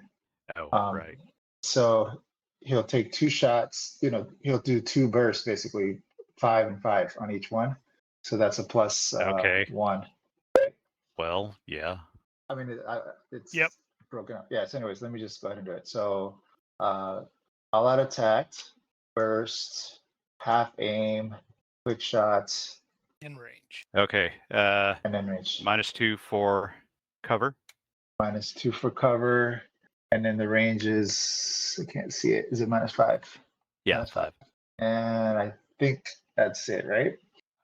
Oh, right. So he'll take 2 shots. He'll do 2 bursts, basically 5 and 5 on each one. So that's a plus Okay. 1. Well, yeah. I mean, it's Yep. broken up. Yes. Anyways, let me just go ahead and do it. So, all out attack, burst, half aim, quick shots, In range. Okay. and then range. -2 for cover. -2 for cover, and then the range is, I can't see it. Is it -5? Yeah, -5. And I think that's it, right?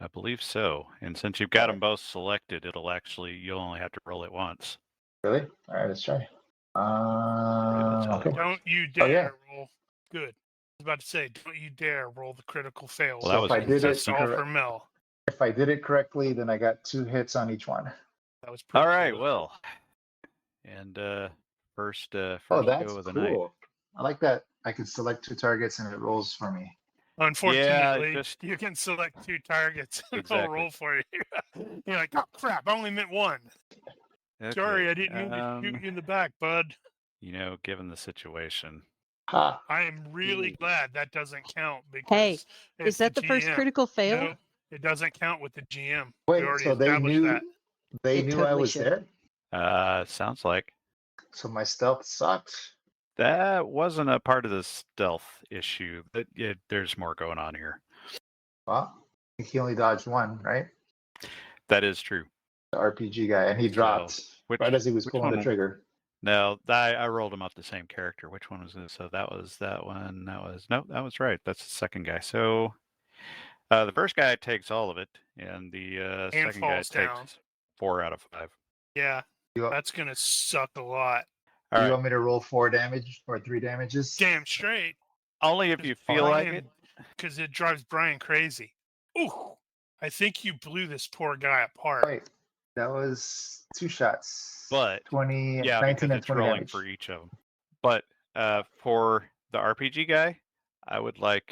I believe so. And since you've got them both selected, you'll only have to roll it once. Really? All right, let's try. that's how that Okay. works. Don't you Oh, dare yeah. roll. Good. I was about to say, don't you dare roll the critical fail. Well, that So was if I did it That's all correct- for Mel. If I did it correctly, then I got 2 hits on each one. That was pretty All right. cool. Well, and first Oh, go that's of the night. cool. I like that. I can select 2 targets and it rolls for me. Unfortunately, just- you can select 2 targets and Exactly. they'll roll for you. You're like, oh crap, I only meant 1. Sorry, I didn't mean to shoot you in the back, bud. Given the situation, Ha! I am really glad that doesn't count because Hey, it's Is that the first GM. critical fail? No, it doesn't count with the GM. Wait, we already so they established knew that. they It knew I totally was should. there? sounds like So my stealth sucked. that wasn't a part of the stealth issue. But there's more going on here. Well, I think he only dodged 1, right? That is true. The RPG guy, and he dropped right as he was which pulling the one? trigger. No, I rolled them off the same character. Which one was this? So that was that one. That was right. That's the second guy. So the first guy takes all of it, and the second guy falls down. takes 4 out of 5. Yeah, You, that's gonna suck a lot. All you right. want me to roll 4 damage or 3 damages? Damn straight. Only if you feel like it. Because it drives Brian crazy. Ooh, I think you blew this poor guy apart. Wait, that was 2 shots. But 20, yeah, 19 because and it's 20 rolling damage. for each of them. But for the RPG guy, I would like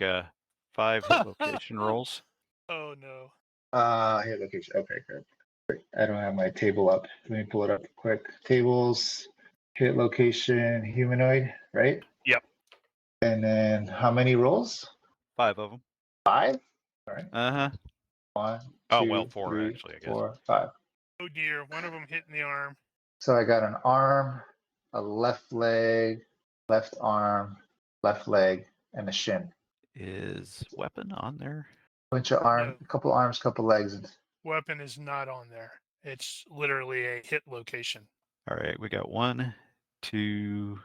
5 hit location rolls. Oh no. Hit location. Okay, good. Wait, I don't have my table up. Let me pull it up quick. Tables, hit location, humanoid, right? Yep. And then how many rolls? 5 of them. 5? All right. Uh-huh. 1, Oh, 2, well, 4 3, actually, I guess. 4, 5. Oh dear, one of them hit in the arm. So I got an arm, a left leg, left arm, left leg, and a shin. Is weapon on there? Bunch of arm, No. a couple arms, couple legs. Weapon is not on there. It's literally a hit location. All right, we got 1, 2,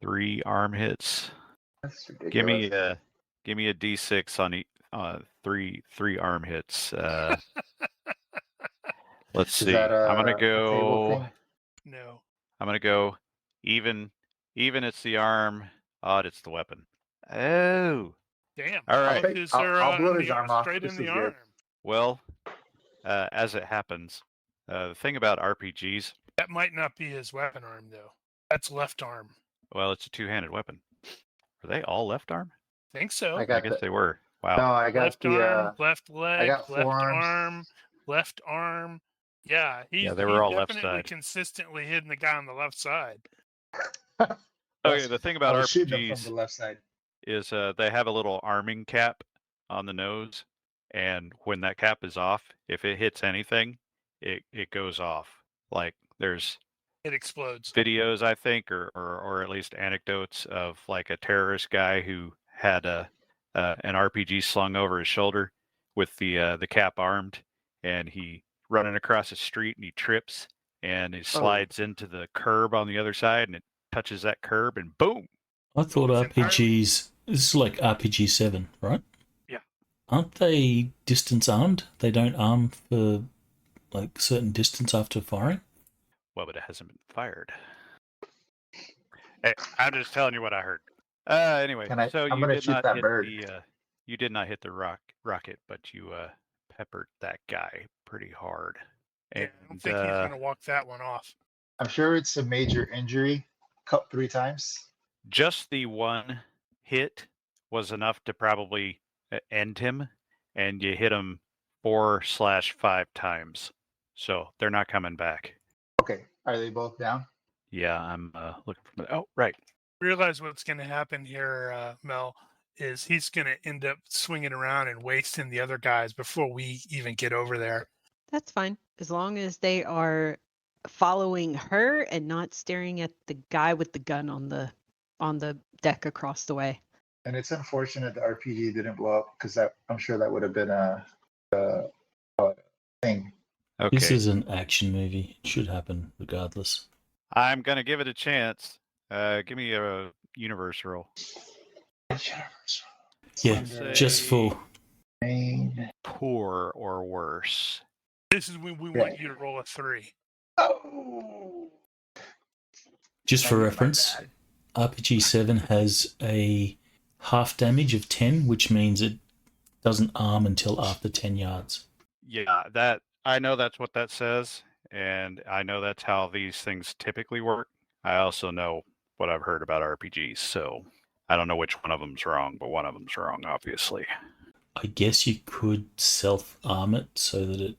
3 arm hits. That's Give ridiculous. me a D6 on three arm hits. Let's Is see. that I'm gonna a table go. thing? No. I'm gonna go even. Even it's the arm. Odd it's the weapon. Oh. Damn. All right. Both his I'll are blow in his the arm off. straight in This the is good. arm. Well, as it happens, the thing about RPGs, That might not be his weapon arm though. That's left arm. well, it's a two-handed weapon. Are they all left arm? Think so. I I got guess the, they were. Wow. no, I got Left the, arm, left leg, got left forearms. arm, left arm. Yeah, he's they were all left definitely side. consistently hitting the guy on the left side. Okay, the thing about I was shooting him RPGs from the left side. is they have a little arming cap on the nose, and when that cap is off, if it hits anything, it goes off. Like there's It explodes. videos, I think, or at least anecdotes of like a terrorist guy who had an RPG slung over his shoulder with the cap armed, and he running across the street and he trips and he slides into the curb on the other side and it touches that curb and boom. I thought It's entirely- RPGs. This is like RPG 7, right? Yeah. Aren't they distance armed? They don't arm for like certain distance after firing. Well, but it hasn't been fired. Hey, I'm just telling you what I heard. Anyway, so I'm you gonna did shoot not that hit bird. you did not hit the rocket, but you peppered that guy pretty hard. Yeah, And I don't think he's gonna walk that one off. I'm sure it's a major injury. Cut 3 times. just the one hit was enough to probably end him, and you hit him 4/5 times. So they're not coming back. Okay. Are they both down? Yeah, I'm looking for the. Oh, right. Realize what's going to happen here, Mel, is he's going to end up swinging around and wasting the other guys before we even get over there. That's fine. As long as they are following her and not staring at the guy with the gun on the deck across the way. And it's unfortunate the RPG didn't blow up because I'm sure that would have been a thing. Okay. This is an action movie. It should happen regardless. I'm gonna give it a chance. Give me a universe roll. Yeah, Say just for Main. poor or worse. This is when we want you to roll a 3. Oh. just for My reference, bad. RPG 7 has a half damage of 10, which means it doesn't arm until after 10 yards. Yeah, that I know that's what that says, and I know that's how these things typically work. I also know what I've heard about RPGs, so I don't know which one of them's wrong, but one of them's wrong, obviously. I guess you could self-arm it so that it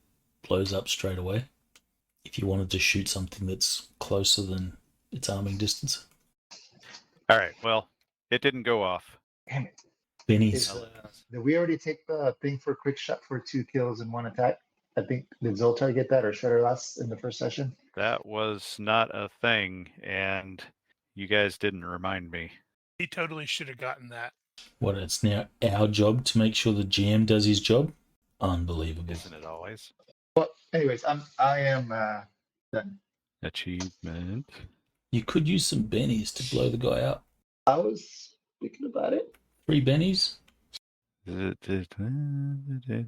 blows up straight away if you wanted to shoot something that's closer than its arming distance. All right, well, it didn't go off. Damn it. Benny's. Is, did we already take the thing for quick shot for 2 kills and 1 attack? I think, did Zoltar get that or Shredder last in the first session? That was not a thing, and you guys didn't remind me. He totally should have gotten that. What, it's now our job to make sure the GM does his job? Unbelievable. Isn't it always? Well, anyways, I am done. Achievement. You could use some bennies to blow the guy out. I was thinking about it. 3 bennies?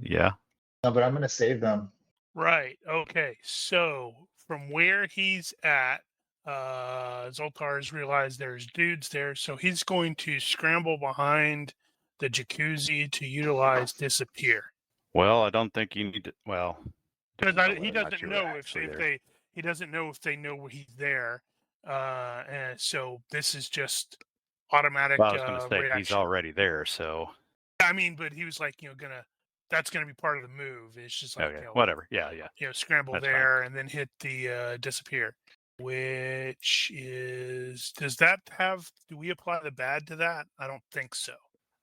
Yeah. No, but I'm gonna save them. Right. Okay. So from where he's at, Zoltar's realized there's dudes there, so he's going to scramble behind the jacuzzi to utilize disappear. Well, I don't think you need to. Well, Because depends on he whether or not doesn't you were know if actually there. he doesn't know if they know he's there, and so this is just automatic Well, I was going to say reaction. he's already there, so I mean, but he was like, that's gonna be part of the move. It's just like, okay, whatever. Yeah. Scramble That's there and then hit the disappear, which is, do we apply the bad to that? I don't think so.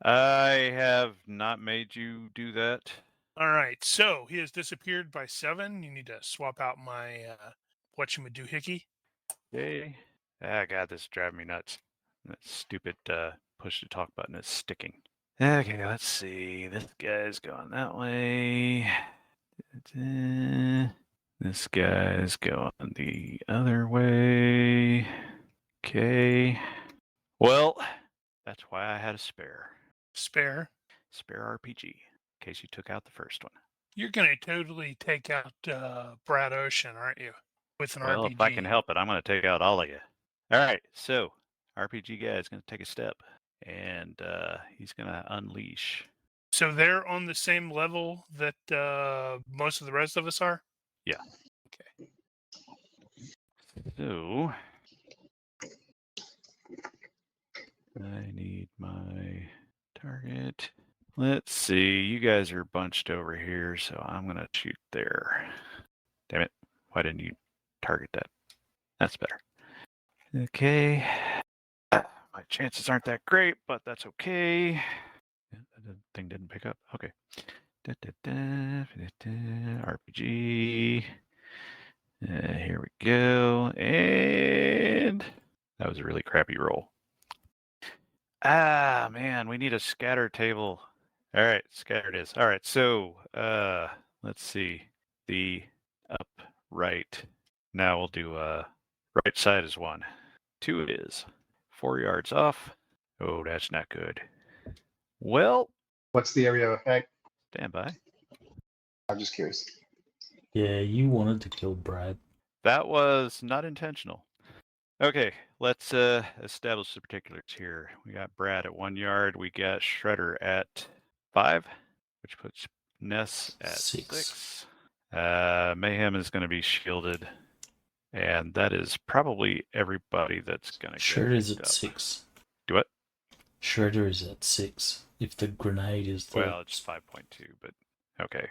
I have not made you do that. All right, so he has disappeared by 7. You need to swap out my whatchamajoohickey. Okay. Ah, God, this is driving me nuts. That stupid push to talk button is sticking. Okay, let's see. This guy's going that way. This guy's going the other way. Okay. Well, that's why I had a spare Spare. RPG in case you took out the first one. You're gonna totally take out Brad Ocean, aren't you? With an Well, RPG. if I can help it, I'm going to take out all of you. All right, so RPG guy is going to take a step, and he's going to unleash. So they're on the same level that most of the rest of us are? Yeah. Okay. So I need my target. Let's see. You guys are bunched over here, so I'm going to shoot there. Damn it. Why didn't you target that? That's better. Okay. My chances aren't that great, but that's okay. Yeah, the thing didn't pick up. Okay. RPG. Here we go. And that was a really crappy roll. Ah, man, we need a scatter table. All right, scatter it is. All right, so let's see. The upright. Now we'll do right side is 1. 2 it is. 4 yards off. Oh, that's not good. Well, What's the area of effect? stand by. I'm just curious. Yeah, you wanted to kill Brad. That was not intentional. Okay, let's establish the particulars here. We got Brad at 1 yard. We got Shredder at 5, which puts Ness at 6. Mayhem is going to be shielded, and that is probably everybody that's going to Sure get is picked at up. 6. Shredder is at 6. If the grenade is the Well, it's 5.2, but okay,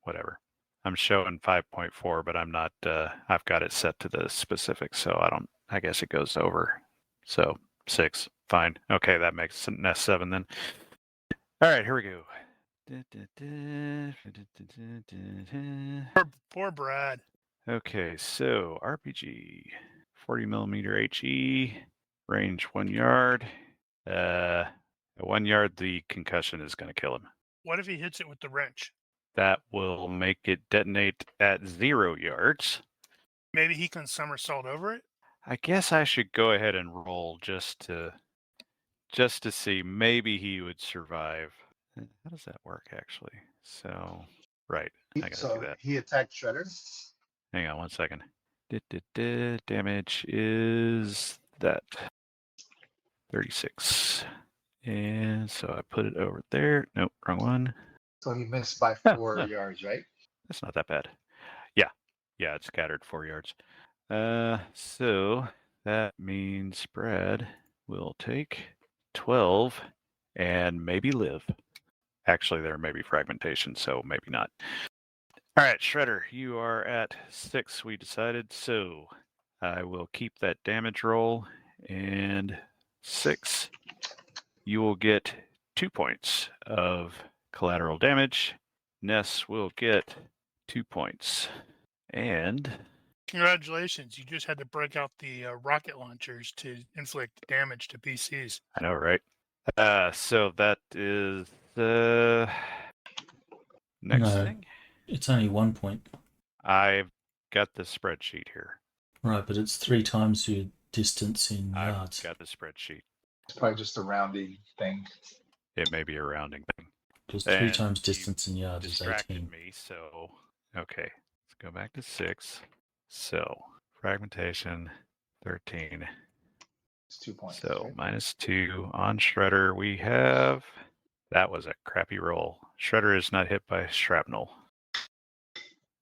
whatever. I'm showing 5.4, but I'm not. I've got it set to the specifics, so I don't. I guess it goes over. So 6, fine. Okay, that makes nest 7 then. All right, here we go. Poor Brad. Okay, so RPG, 40 millimeter HE, range 1 yard. At 1 yard, the concussion is going to kill him. What if he hits it with the wrench? That will make it detonate at 0 yards. Maybe he can somersault over it. I guess I should go ahead and roll just to see. Maybe he would survive. How does that work actually? So, right, I gotta So do that. he attacked Shredder. Hang on 1 second. Damage is that 36. And so I put it over there. Nope, wrong one. So he missed by Oh, 4 oh. yards, right? That's not that bad. Yeah, it's scattered 4 yards. So that means Brad will take 12 and maybe live. Actually, there may be fragmentation, so maybe not. All right, Shredder, you are at 6, we decided. So I will keep that damage roll, and 6. You will get 2 points of collateral damage. Ness will get 2 points. And Congratulations, you just had to break out the rocket launchers to inflict damage to PCs. I know, right? So that is the next No. thing. It's only 1 point. I've got the spreadsheet here. Right, but it's 3 times your distance in I've yards. got the spreadsheet. It's probably just a rounding thing. It may be a rounding thing. Because 3 And times you distance in yards is Distracted 18. me, so okay. Let's go back to 6. So fragmentation 13. It's 2 points. So right? -2 on Shredder. We have that was a crappy roll. Shredder is not hit by shrapnel.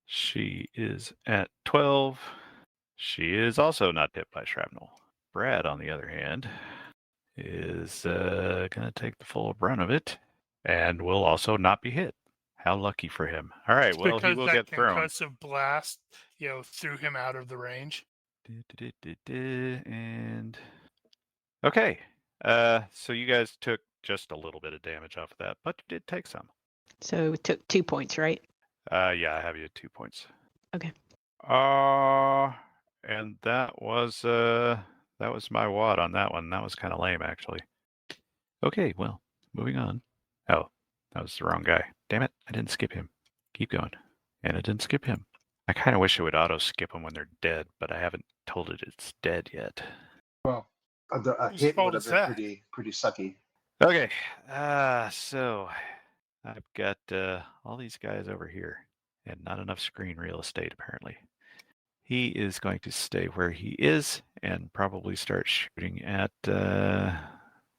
She is at 12. She is also not hit by shrapnel. Brad, on the other hand, is going to take the full brunt of it and will also not be hit. How lucky for him. All right, well, he Because will that get thrown. concussive blast, threw him out of the range. And okay, so you guys took just a little bit of damage off of that, but you did take some. So it took 2 points, right? Yeah, I have you at 2 points. Okay. And that was my wad on that one. That was kind of lame, actually. Okay, well, moving on. Oh, that was the wrong guy. Damn it, I didn't skip him. Keep going. And I didn't skip him. I kind of wish it would auto-skip them when they're dead, but I haven't told it it's dead yet. Well, a Whose hit fault would have is been that? pretty sucky. Okay, so I've got all these guys over here, and not enough screen real estate, apparently. He is going to stay where he is and probably start shooting at,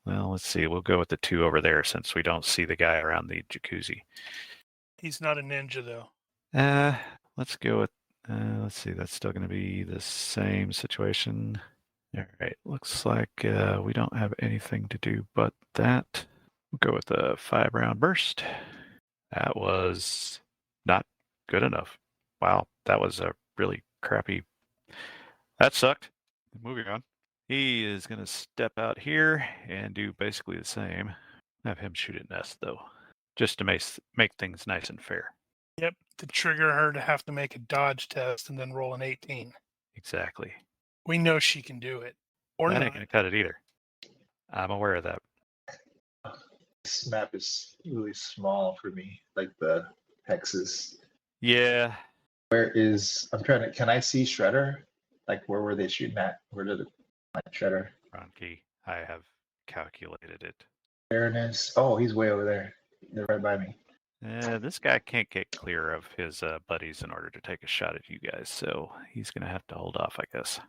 well, let's see. We'll go with the 2 over there since we don't see the guy around the jacuzzi. He's not a ninja, though. Let's go with, let's see. That's still going to be the same situation. All right. Looks like we don't have anything to do but that. We'll go with a 5-round burst. That was not good enough. Wow. That was a really crappy. That sucked. Moving on. He is going to step out here and do basically the same. Have him shoot at Nest, though, just to make things nice and fair. Yep, to trigger her to have to make a dodge test and then roll an 18. Exactly. We know she can do it. Or That not. ain't going to cut it either. I'm aware of that. This map is really small for me, like the hexes. Yeah. Where is, can I see Shredder? Like, where were they shooting at? Where did it find Shredder? Ron Key. I have calculated it. Fairness. Oh, he's way over there. They're right by me. This guy can't get clear of his buddies in order to take a shot at you guys, so he's going to have to hold off, I guess.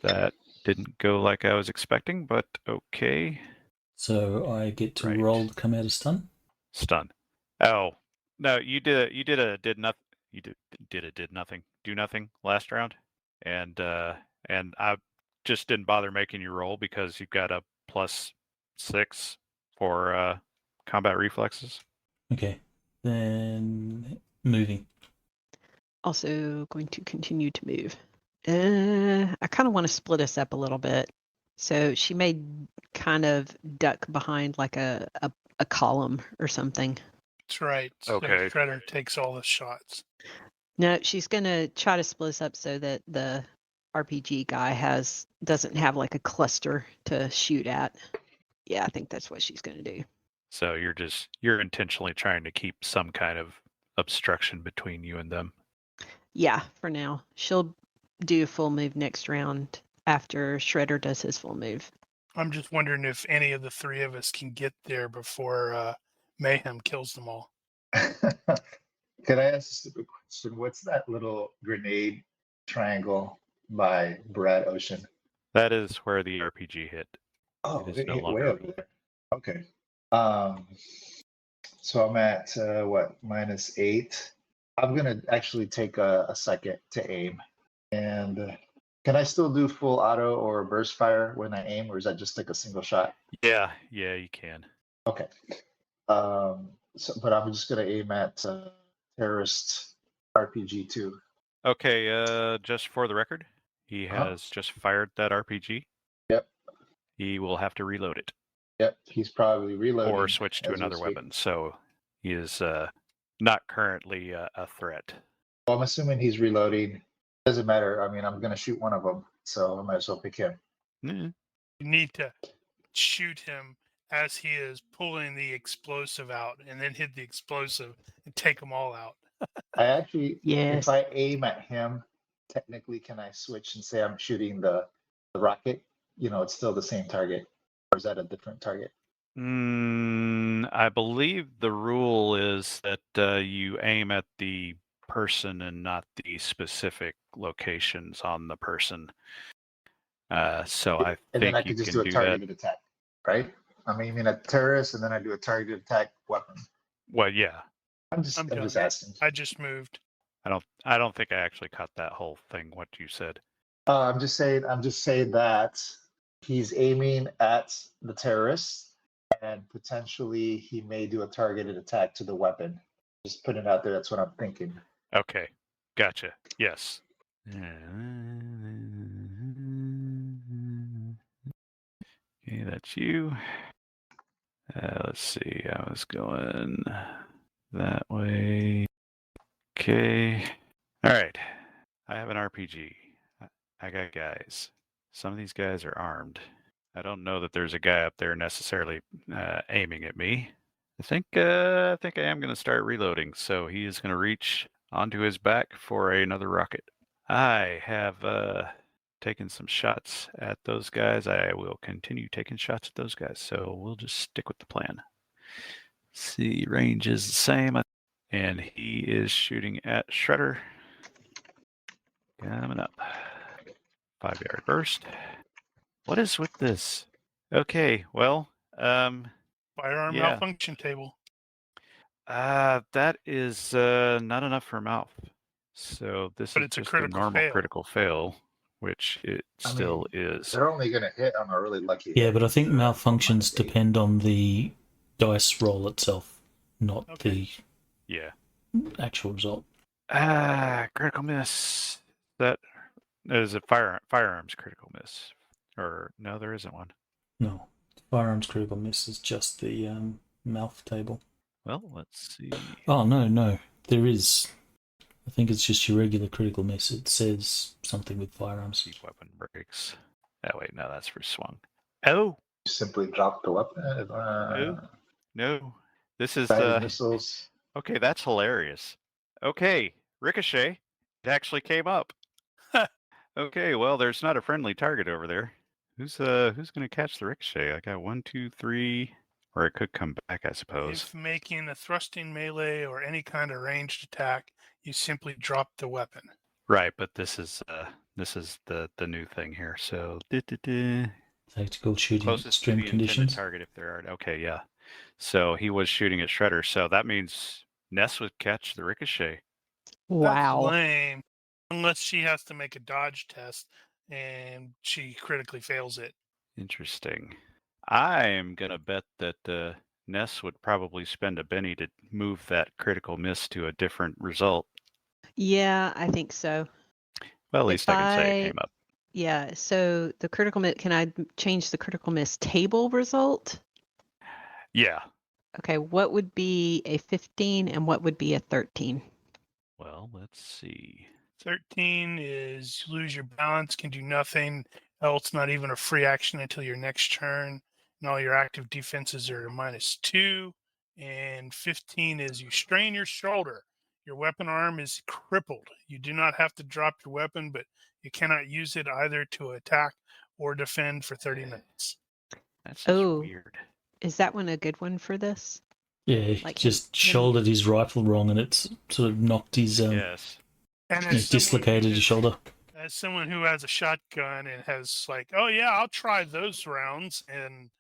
That didn't go like I was expecting, but okay. So I get to Right. roll to come out of stun? Stun. Oh, no, you did a do nothing last round, and I just didn't bother making you roll because you've got a +6 for combat reflexes. Okay. Then moving. Also going to continue to move. I kind of want to split us up a little bit. So she may kind of duck behind like a column or something. That's right. So Okay. Shredder takes all the shots. No, she's going to try to split us up so that the RPG guy doesn't have like a cluster to shoot at. Yeah, I think that's what she's going to do. So you're intentionally trying to keep some kind of obstruction between you and them. Yeah, for now. She'll do a full move next round after Shredder does his full move. I'm just wondering if any of the three of us can get there before Mayhem kills them all. Can I ask a stupid question? What's that little grenade triangle by Brad Ocean? That is where the RPG hit. Oh, It is it no hit way longer over there. Okay. So I'm at what, -8. I'm gonna actually take a second to aim. And can I still do full auto or burst fire when I aim, or is that just like a single shot? Yeah, you can. Okay. But I'm just gonna aim at terrorist RPG 2. Okay, just for the record, he Uh-huh. has just fired that RPG. Yep. He will have to reload it Yep. He's probably reloading. or switch to as we another speak. weapon. So he is not currently a threat. Well, I'm assuming he's reloading. Doesn't matter. I mean, I'm gonna shoot one of them, so I might as well pick him. Mm. You need to shoot him as he is pulling the explosive out, and then hit the explosive and take them all out. I actually, Yes. if I aim at him, technically, can I switch and say I'm shooting the rocket? It's still the same target, or is that a different target? I believe the rule is that you aim at the person and not the specific locations on the person. So I And then I think you could just can do a do that. targeted attack, right? I'm aiming at terrorists, and then I do a targeted attack weapon. Well, yeah. I'm just done. asking. I just moved. I don't think I actually caught that whole thing. What you said. I'm just saying that he's aiming at the terrorists, and potentially he may do a targeted attack to the weapon. Just putting it out there. That's what I'm thinking. Okay, gotcha. Yes. Okay, that's you. Let's see. I was going that way. Okay. All right. I have an RPG. I got guys. Some of these guys are armed. I don't know that there's a guy up there necessarily aiming at me. I think I am going to start reloading. So he is going to reach onto his back for another rocket. I have taken some shots at those guys. I will continue taking shots at those guys. So we'll just stick with the plan. See, range is the same. And he is shooting at Shredder. Coming up. 5-yard burst. What is with this? Okay, well, Firearm yeah. malfunction table. That is not enough for mouth. So this But is it's a just a critical normal fail. critical fail, which it still is. They're only going to hit on a really lucky Yeah, hit. but I think malfunctions -8. depend on the dice roll itself, not Okay. Yeah. the actual result. Critical miss. That is a firearms critical miss. Or no, there isn't one. No, firearms critical miss is just the mouth table. Well, let's see. Oh, no, there is. I think it's just your regular critical miss. It says something with firearms. Deep weapon breaks. Oh wait, no, that's for swung. Oh Simply drop the weapon. no, this is Guided missiles. okay. That's hilarious. Okay, ricochet. It actually came up. Okay, well, there's not a friendly target over there. Who's gonna catch the ricochet? I got 1, 2, 3, or it could come back, I suppose. If making a thrusting melee or any kind of ranged attack, you simply drop the weapon. Right, but this is the new thing here. So Tactical shooting closest to extreme the intended conditions. target if there are. Okay, yeah. So he was shooting at Shredder. So that means Ness would catch the ricochet. Wow. That's lame. Unless she has to make a dodge test and she critically fails it. Interesting. I am gonna bet that Ness would probably spend a penny to move that critical miss to a different result. Yeah, I think so. Well, at If least I can say it I- came up. Yeah, so the critical miss, can I change the critical miss table result? Yeah. Okay, what would be a 15 and what would be a 13? Well, let's see. 13 is you lose your balance, can do nothing else, not even a free action until your next turn, and all your active defenses are -2. And 15 is you strain your shoulder. Your weapon arm is crippled. You do not have to drop your weapon, but you cannot use it either to attack or defend for 30 minutes. That's just Oh. weird. Is that one a good one for this? Yeah, he Like just him- shouldered his rifle wrong, and it's sort of knocked his Yes. And you know, dislocated his shoulder. as someone who has a shotgun and has like, oh yeah, I'll try those rounds, and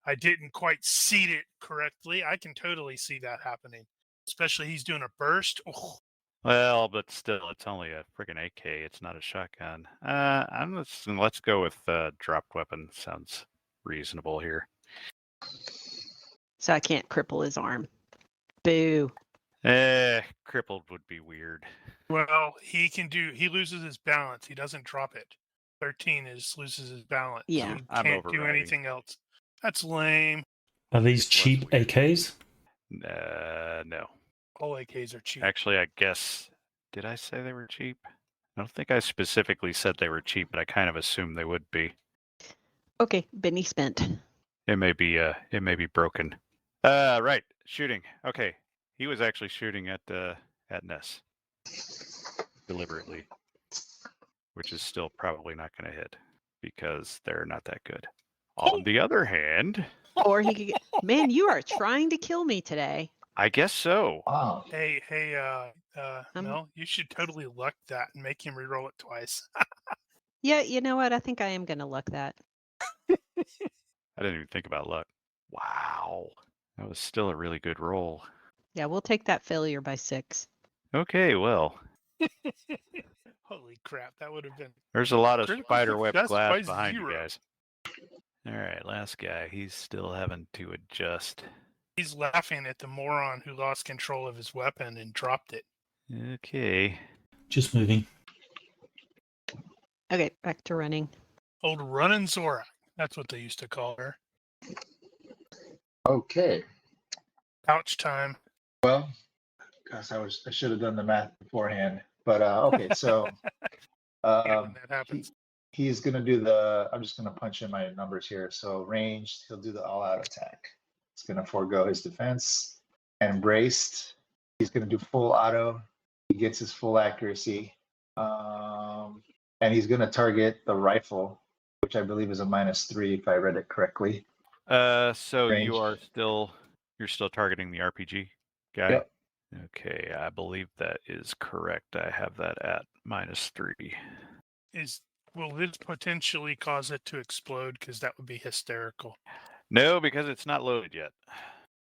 I didn't quite seat it correctly, I can totally see that happening. Especially he's doing a burst. Oh, Well, but still, it's only a freaking AK. It's not a shotgun. Let's go with dropped weapon. Sounds reasonable here. So I can't cripple his arm. Boo. Crippled would be weird. well, he loses his balance. He doesn't drop it. 13 loses his balance. Yeah. He I'm can't do overriding. anything else. That's lame. Are these It's less cheap weird. AKs? No. All AKs are cheap. Actually, I guess. Did I say they were cheap? I don't think I specifically said they were cheap, but I kind of assumed they would be. Okay, Benny spent. It may be broken. Right. Shooting. Okay. He was actually shooting at Ness deliberately, which is still probably not going to hit because they're not that good. On the other hand, Or he could get, man, you are trying to kill me today. I guess so. Wow. Hey, I'm- Mel, you should totally luck that and make him reroll it twice. Yeah, you know what? I think I am going to luck that. I didn't even think about luck. Wow. That was still a really good roll. Yeah, we'll take that failure by 6. Okay, well, Holy crap, that would have been. there's a lot of Critical spiderweb success glass by behind 0. you guys. All right, last guy. He's still having to adjust. He's laughing at the moron who lost control of his weapon and dropped it. Okay. Just moving. Okay, back to running. Old Runnin' Zora. That's what they used to call her. Okay. Couch time. Well, gosh, I should have done the math beforehand. But okay, so When that happens. he's gonna do I'm just gonna punch in my numbers here. So ranged, he'll do the all-out attack. He's gonna forego his defense. And braced, he's gonna do full auto. He gets his full accuracy. And he's gonna target the rifle, which I believe is a -3 if I read it correctly. So Range. you're still targeting the RPG guy? Yep. Okay, I believe that is correct. I have that at -3. Will this potentially cause it to explode? Because that would be hysterical. No, because it's not loaded yet.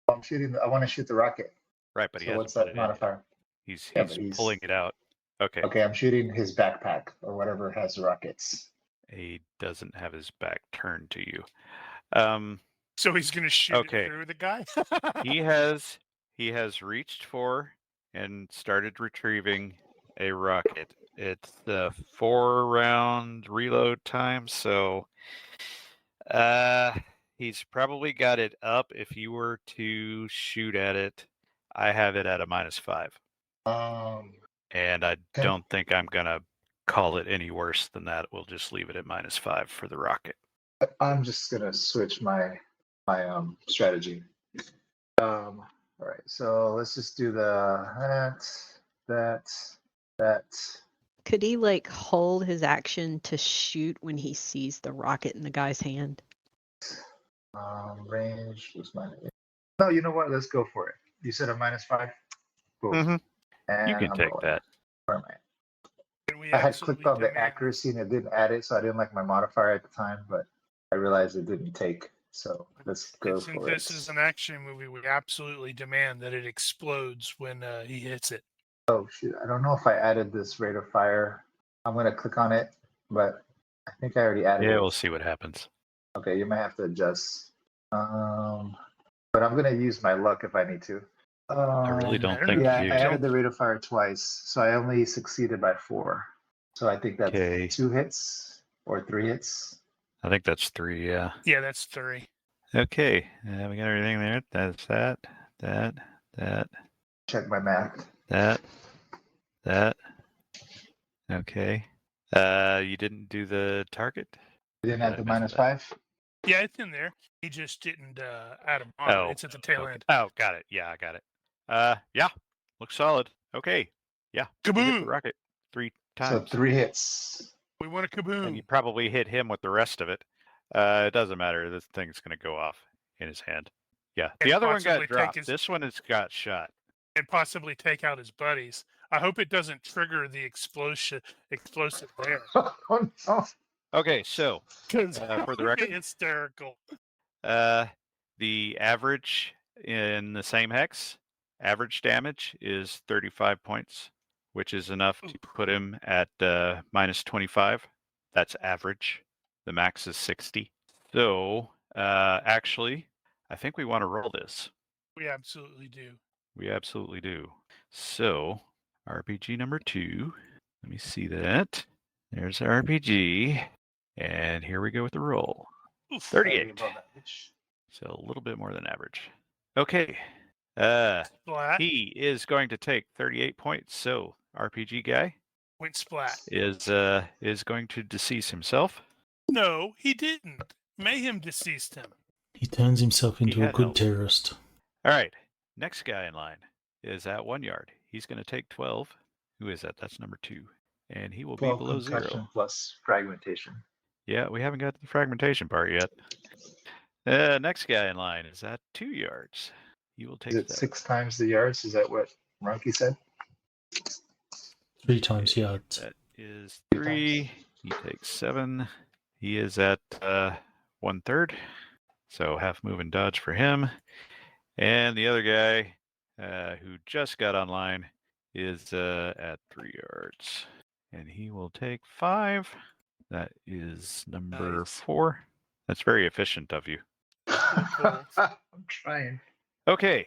I want to shoot the rocket. Right, but he So hasn't what's put that it in yet. modifier? He's Yeah, but he's- pulling it out. Okay. Okay, I'm shooting his backpack or whatever has the rockets. He doesn't have his back turned to you. So he's going to shoot Okay. it through the guy? He has reached for and started retrieving a rocket. It's the 4-round reload time, so he's probably got it up. If you were to shoot at it, I have it at a -5. And I don't think I'm gonna call it any worse than that. We'll just leave it at -5 for the rocket. I'm just gonna switch my strategy. All right, so let's just do that. Could he like hold his action to shoot when he sees the rocket in the guy's hand? Range was No, you know what? Let's go for it. You said a -5. Cool. Mhm. And You can I'm take rolling. that. Where am I? Can we I had absolutely clicked on the demand- accuracy and it didn't add it, so I didn't like my modifier at the time, but I realized it didn't take. So let's go And since for this it. is an action movie, we absolutely demand that it explodes when he hits it. Oh shoot! I don't know if I added this rate of fire. I'm gonna click on it, but I think I already added Yeah, it. we'll see what happens. Okay, you might have to adjust. But I'm gonna use my luck if I need to. I really don't I don't think know. Yeah, you. I added the rate of fire twice, so I only succeeded by 4. So I think that's Okay. 2 hits or 3 hits. I think that's 3. Yeah. Yeah, that's 3. Okay. We got everything there. That's that. Check my math. That. Okay. You didn't do the target? You didn't Did add I the miss minus that? 5? Yeah, it's in there. He just didn't add them on. Oh, It's at the tail okay. end. Oh, got it. Yeah, I got it. Yeah. Looks solid. Okay. Yeah. You hit the Kaboom! rocket 3 So times. 3 hits. We want a And kaboom. you probably hit him with the rest of it. It doesn't matter. This thing's going to go off in his hand. Yeah. The And other one possibly got take dropped. his- This one has got shot. And possibly take out his buddies. I hope it doesn't trigger the explosive there. Oh no. Okay, so Because for the record, hysterical. the average in the same hex, average damage is 35 points, which is enough to put him at minus 25. That's average. The max is 60. So actually, I think we want to roll this. We absolutely do. We absolutely do. So RPG number 2. Let me see that. There's RPG. And here we go with the roll. Oof. 38. Above average. So a little bit more than average. Okay. Splat. He is going to take 38 points. So RPG guy Went splat. is going to decease himself. No, he didn't. Mayhem deceased him. He turns himself into a had good help. terrorist. All right. Next guy in line is at 1 yard. He's going to take 12. Who is that? That's number 2. And he will be 12 below concussion 0. plus fragmentation. Yeah, we haven't got to the fragmentation part yet. Next guy in line is at 2 yards. He will take Is it 7. 6 times the yards? Is that what Ronky said? 3 times yards. That is 3 3. He takes 7. He is at 1/3. So half move and dodge for him. And the other guy who just got online is at 3 yards. And he will take 5. That is number Nice. 4. That's very efficient of you. Cool. I'm trying. Okay.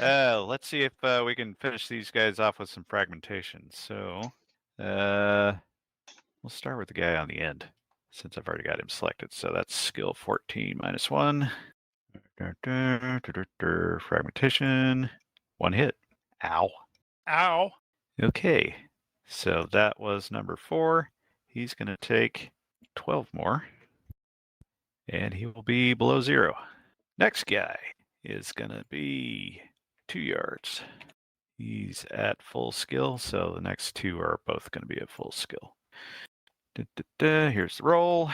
Let's see if we can finish these guys off with some fragmentation. So we'll start with the guy on the end, since I've already got him selected. So that's skill 14 minus 1. Fragmentation. 1 hit. Ow. Ow. Okay. So that was number 4. He's going to take 12 more. And he will be below 0. Next guy is going to be 2 yards. He's at full skill, so the next 2 are both going to be at full skill. Here's the roll.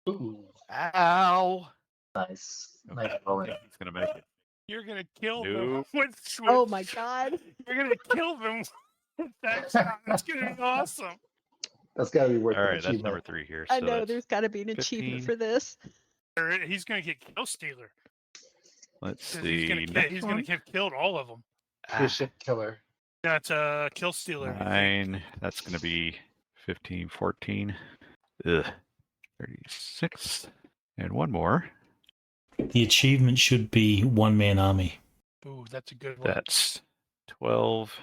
Ooh, Ow! nice. Okay, Nice I don't rolling. think he's going to make it. You're gonna kill them Nope. with Oh my god. You're gonna kill them with that shot. That's gonna be awesome. That's got to be worth All an right, that's achievement. number 3 here. I So know that's- there's got to be an achievement 15. for this. Or he's gonna get kill stealer. Let's 'Cause see. He's gonna get killed all of them. Efficient killer. That's a kill stealer. 9. That's going to be 15, 14. Ugh. 36. And 1 more. The achievement should be one-man army. Ooh, that's a good one. That's 12.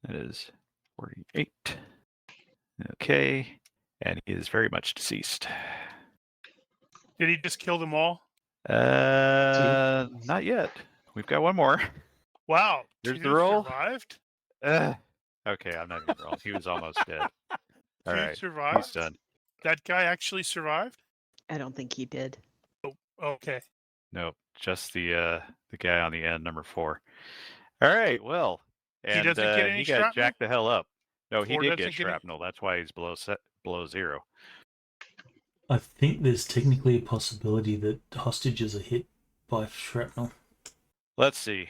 That is 48. Okay. And he is very much deceased. Did he just kill them all? Not yet. We've got 1 more. Wow. Here's the 2 roll. Survived. Okay, I'm not even rolling. He was almost dead. All 2 right, survived. he's done. That guy actually survived. I don't think he did. Okay. Nope, just the guy on the end, number 4. All right, well, and doesn't get any he got shrapnel? jacked the hell up. No, he 4 did doesn't get get any- shrapnel. That's why he's below 0. I think there's technically a possibility that hostages are hit by shrapnel. Let's see.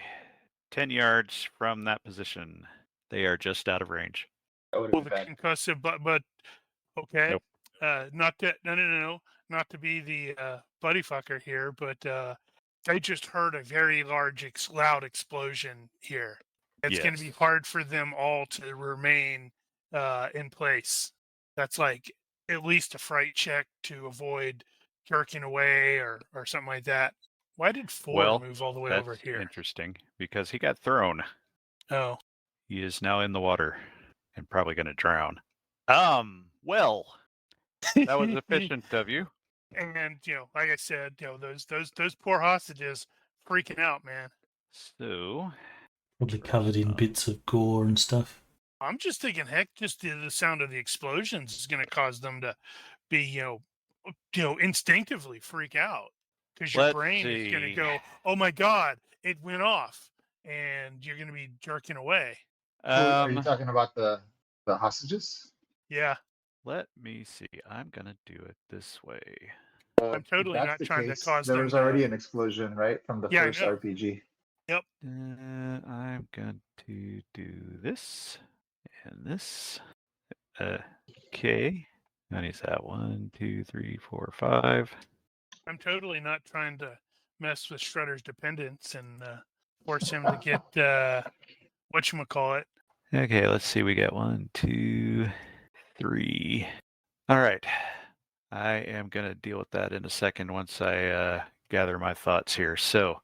10 yards from that position. They are just out of range. That would Well, have the been bad. concussive, but okay. Nope. Not that no, not to be the buddy fucker here, but they just heard a very large, loud explosion here. It's going to be Yes. hard for them all to remain in place. That's like at least a fright check to avoid jerking away or something like that. Why did Ford Well, move all the way that's over here? interesting because he got thrown. Oh, He is now in the water and probably going to drown. Well, that was efficient of you. And like I said, those poor hostages freaking out, man. So, Probably covered in bits of gore and stuff. I'm just thinking, heck, just the sound of the explosions is going to cause them to be, instinctively freak out because your let's brain is going to see. go, "Oh my God, it went off," and you're going to be jerking away. Are you talking about the hostages? Yeah, Let me see. I'm going to do it this way. I'm If totally that's not the trying to case, cause there them was to. already an explosion, right, from the Yeah, I first know. RPG. I'm going to do this and this. Okay. And he's at 1, 2, 3, 4, 5. I'm totally not trying to mess with Shredder's dependence and force him to get whatchamacallit. Okay, let's see. We got 1, 2, 3. All right. I am going to deal with that in a second once I gather my thoughts here. So,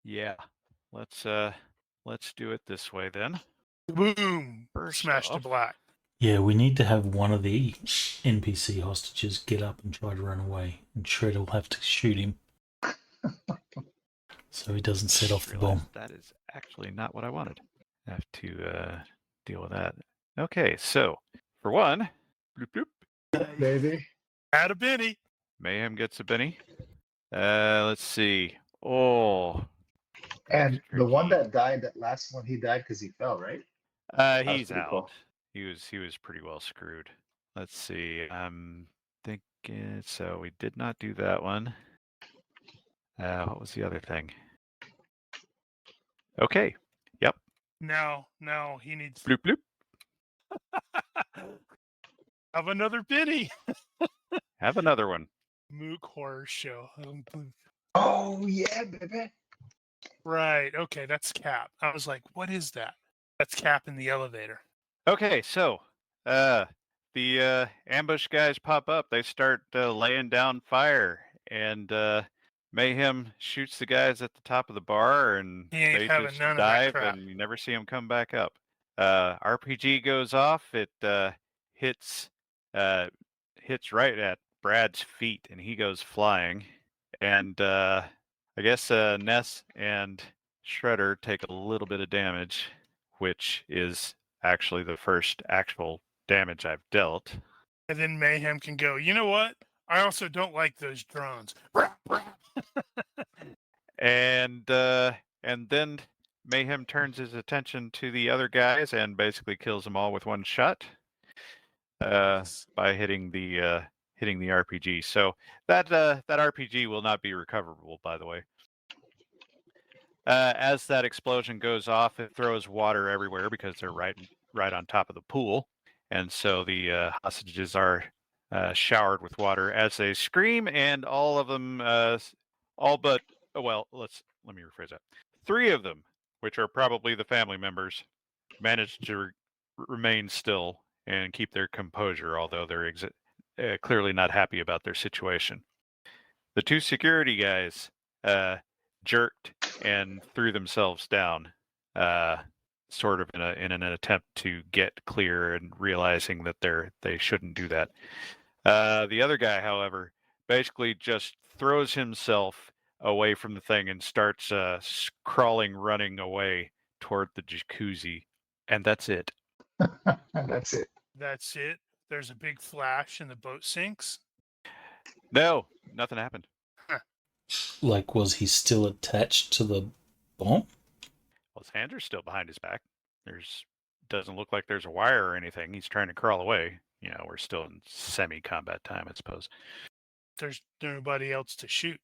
yeah, let's do it this way then. Boom! First Smash to off, black. Yeah, we need to have one of the NPC hostages get up and try to run away, and Shredder will have to shoot him so he doesn't set off the realize bomb. that is actually not what I wanted. I have to deal with that. Okay, so for one, bloop, bloop, Baby. Add a Benny. Mayhem gets a Benny. Let's see. Oh, And the one tricky. that died, that last one, he died because he fell, right? was He's pretty out. cool. He was pretty well screwed. Let's see. I'm thinking. So we did not do that one. What was the other thing? Okay. Yep. Now he needs Bloop bloop. have another Benny. Have another one. Mook horror show. Oh yeah, baby. Right. Okay, that's Cap. I was like, what is that? That's Cap in the elevator. Okay, so the ambush guys pop up. They start laying down fire, and Mayhem shoots the guys at the top of the bar, and He ain't they having just none of that dive, crap. and you never see them come back up. RPG goes off. It hits right at Brad's feet, and he goes flying. And I guess Ness and Shredder take a little bit of damage, which is actually the first actual damage I've dealt. And then Mayhem can go, you know what? I also don't like those drones. And then Mayhem turns his attention to the other guys and basically kills them all with one shot by hitting the RPG. So that RPG will not be recoverable, by the way. As that explosion goes off, it throws water everywhere because they're right on top of the pool, and so the hostages are showered with water as they scream, and all of them, all but let me rephrase that. 3 of them, which are probably the family members, manage to remain still and keep their composure, although they're clearly not happy about their situation. The 2 security guys jerked and threw themselves down, sort of in an attempt to get clear and realizing that they shouldn't do that. The other guy, however, basically just throws himself away from the thing and starts crawling, running away toward the jacuzzi, and that's it. That's it. That's it. There's a big flash and the boat sinks. No, nothing happened. Like, was he still attached to the bomb? Well, his hands are still behind his back. Doesn't look like there's a wire or anything. He's trying to crawl away. We're still in semi-combat time, I suppose. There's nobody else to shoot.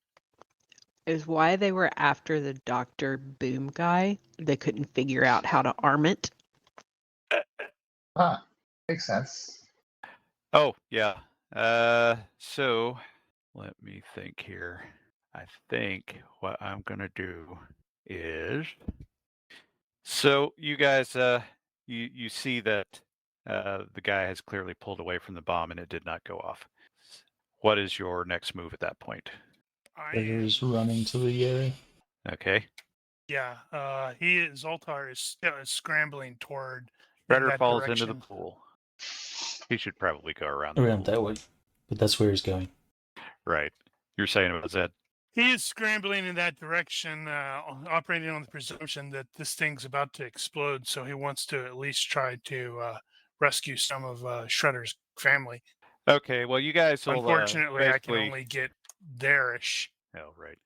Is why they were after the Dr. Boom guy. They couldn't figure out how to arm it. Makes sense. Oh, yeah. So let me think here. I think what I'm going to do is, so you guys, you see that The guy has clearly pulled away from the bomb and it did not go off. What is your next move at that point? Treasure is running to the area. Okay. Yeah, Zoltar is scrambling toward in Predator that falls direction. into the pool. He should probably go around the Around pool. that way. But that's where he's going. Right. You're saying about Zed? He is scrambling in that direction, operating on the presumption that this thing's about to explode. So he wants to at least try to rescue some of Shredder's family. Okay, well, you guys will Unfortunately, I can basically... only get there-ish. Oh, right.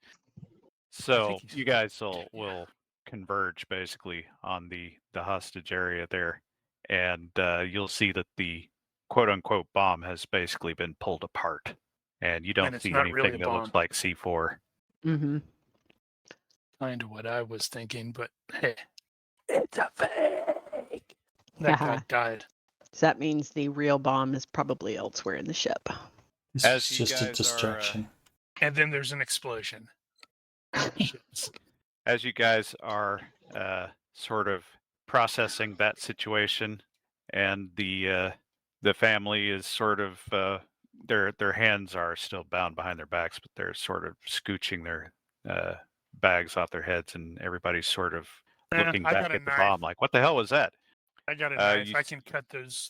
So he's you guys will converge basically on the hostage area there, and you'll see that the quote-unquote bomb has basically been pulled apart, and you don't And it's see not anything really a that looks bomb. like C4. Mm-hmm. Kind of what I was thinking, but hey, it's a fake. That guy died. So that means the real bomb is probably elsewhere in the ship. This As is you just a guys are, distraction. And then there's an explosion. As you guys are sort of processing that situation, and the family is sort of their hands are still bound behind their backs, but they're sort of scooching their bags off their heads, and everybody's sort of looking I back got a at the knife. bomb like, what the hell was that? I got a knife. I can cut those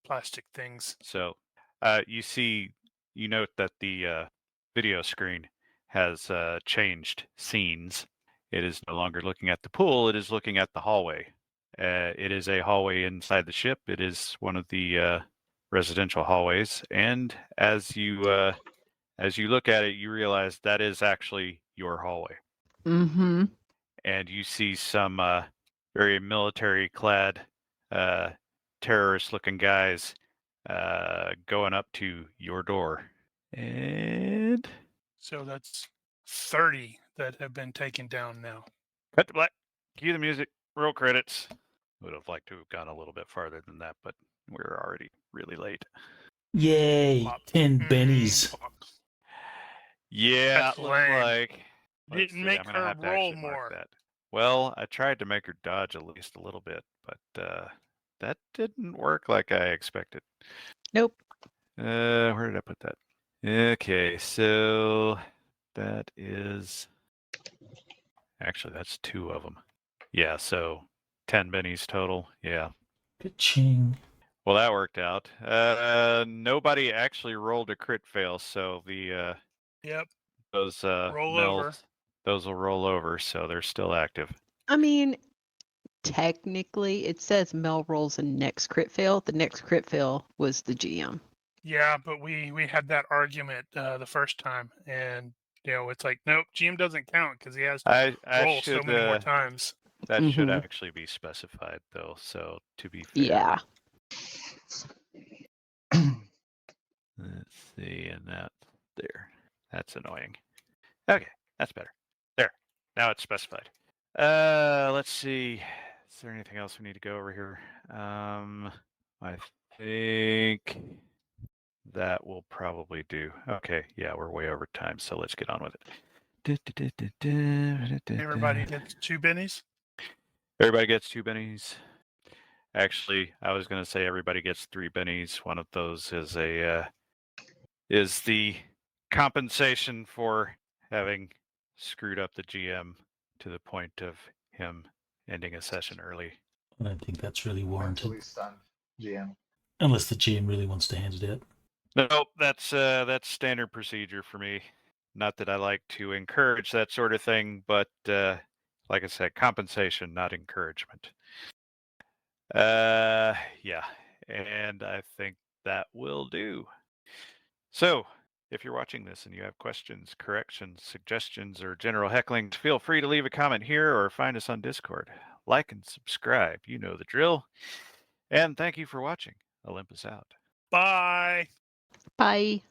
plastic things. So you note that the video screen has changed scenes. It is no longer looking at the pool, it is looking at the hallway. It is a hallway inside the ship. It is one of the residential hallways, and as you look at it, you realize that is actually your hallway. Mm-hmm. And you see some very military-clad, terrorist-looking guys going up to your door. And So that's 30 that have been taken down now. cut to black. Cue the music. Roll credits. Would have liked to have gone a little bit farther than that, but we're already really late. Yay! Pop. 10 bennies. Pop. Yeah, That's it looks lame. like. Let's Didn't see, make I'm gonna her have to roll actually mark more. that. Well, I tried to make her dodge at least a little bit, but that didn't work like I expected. Nope. Where did I put that? Okay, so that is actually that's 2 of them. Yeah, so 10 bennies total. Yeah. Ka-ching. Well, that worked out. Nobody actually rolled a crit fail, so the Yep. those Roll mills, over. those will roll over, so they're still active. I mean, technically, it says Mel rolls a next crit fail. The next crit fail was the GM. Yeah, but we had that argument the first time, and it's like, nope, GM doesn't count because he has to I roll should so many more times. that should Mhm. actually be specified though. So to be fair, Yeah. let's see, and that there. That's annoying. Okay, that's better. There. Now it's specified. Let's see. Is there anything else we need to go over here? I think that will probably do. Okay, yeah, we're way over time, so let's get on with it. Everybody gets 2 bennies. Everybody gets 2 bennies. Actually, I was going to say everybody gets 3 bennies. One of those is the compensation for having screwed up the GM to the point of him ending a session early. I don't think that's really warranted. Mentally stunned GM. Unless the GM really wants to hand it out. Nope, that's standard procedure for me. Not that I like to encourage that sort of thing, but like I said, compensation, not encouragement. Yeah, and I think that will do. So, if you're watching this and you have questions, corrections, suggestions, or general heckling, feel free to leave a comment here or find us on Discord. Like and subscribe. You know the drill. And thank you for watching. Olympus out. Bye. Bye.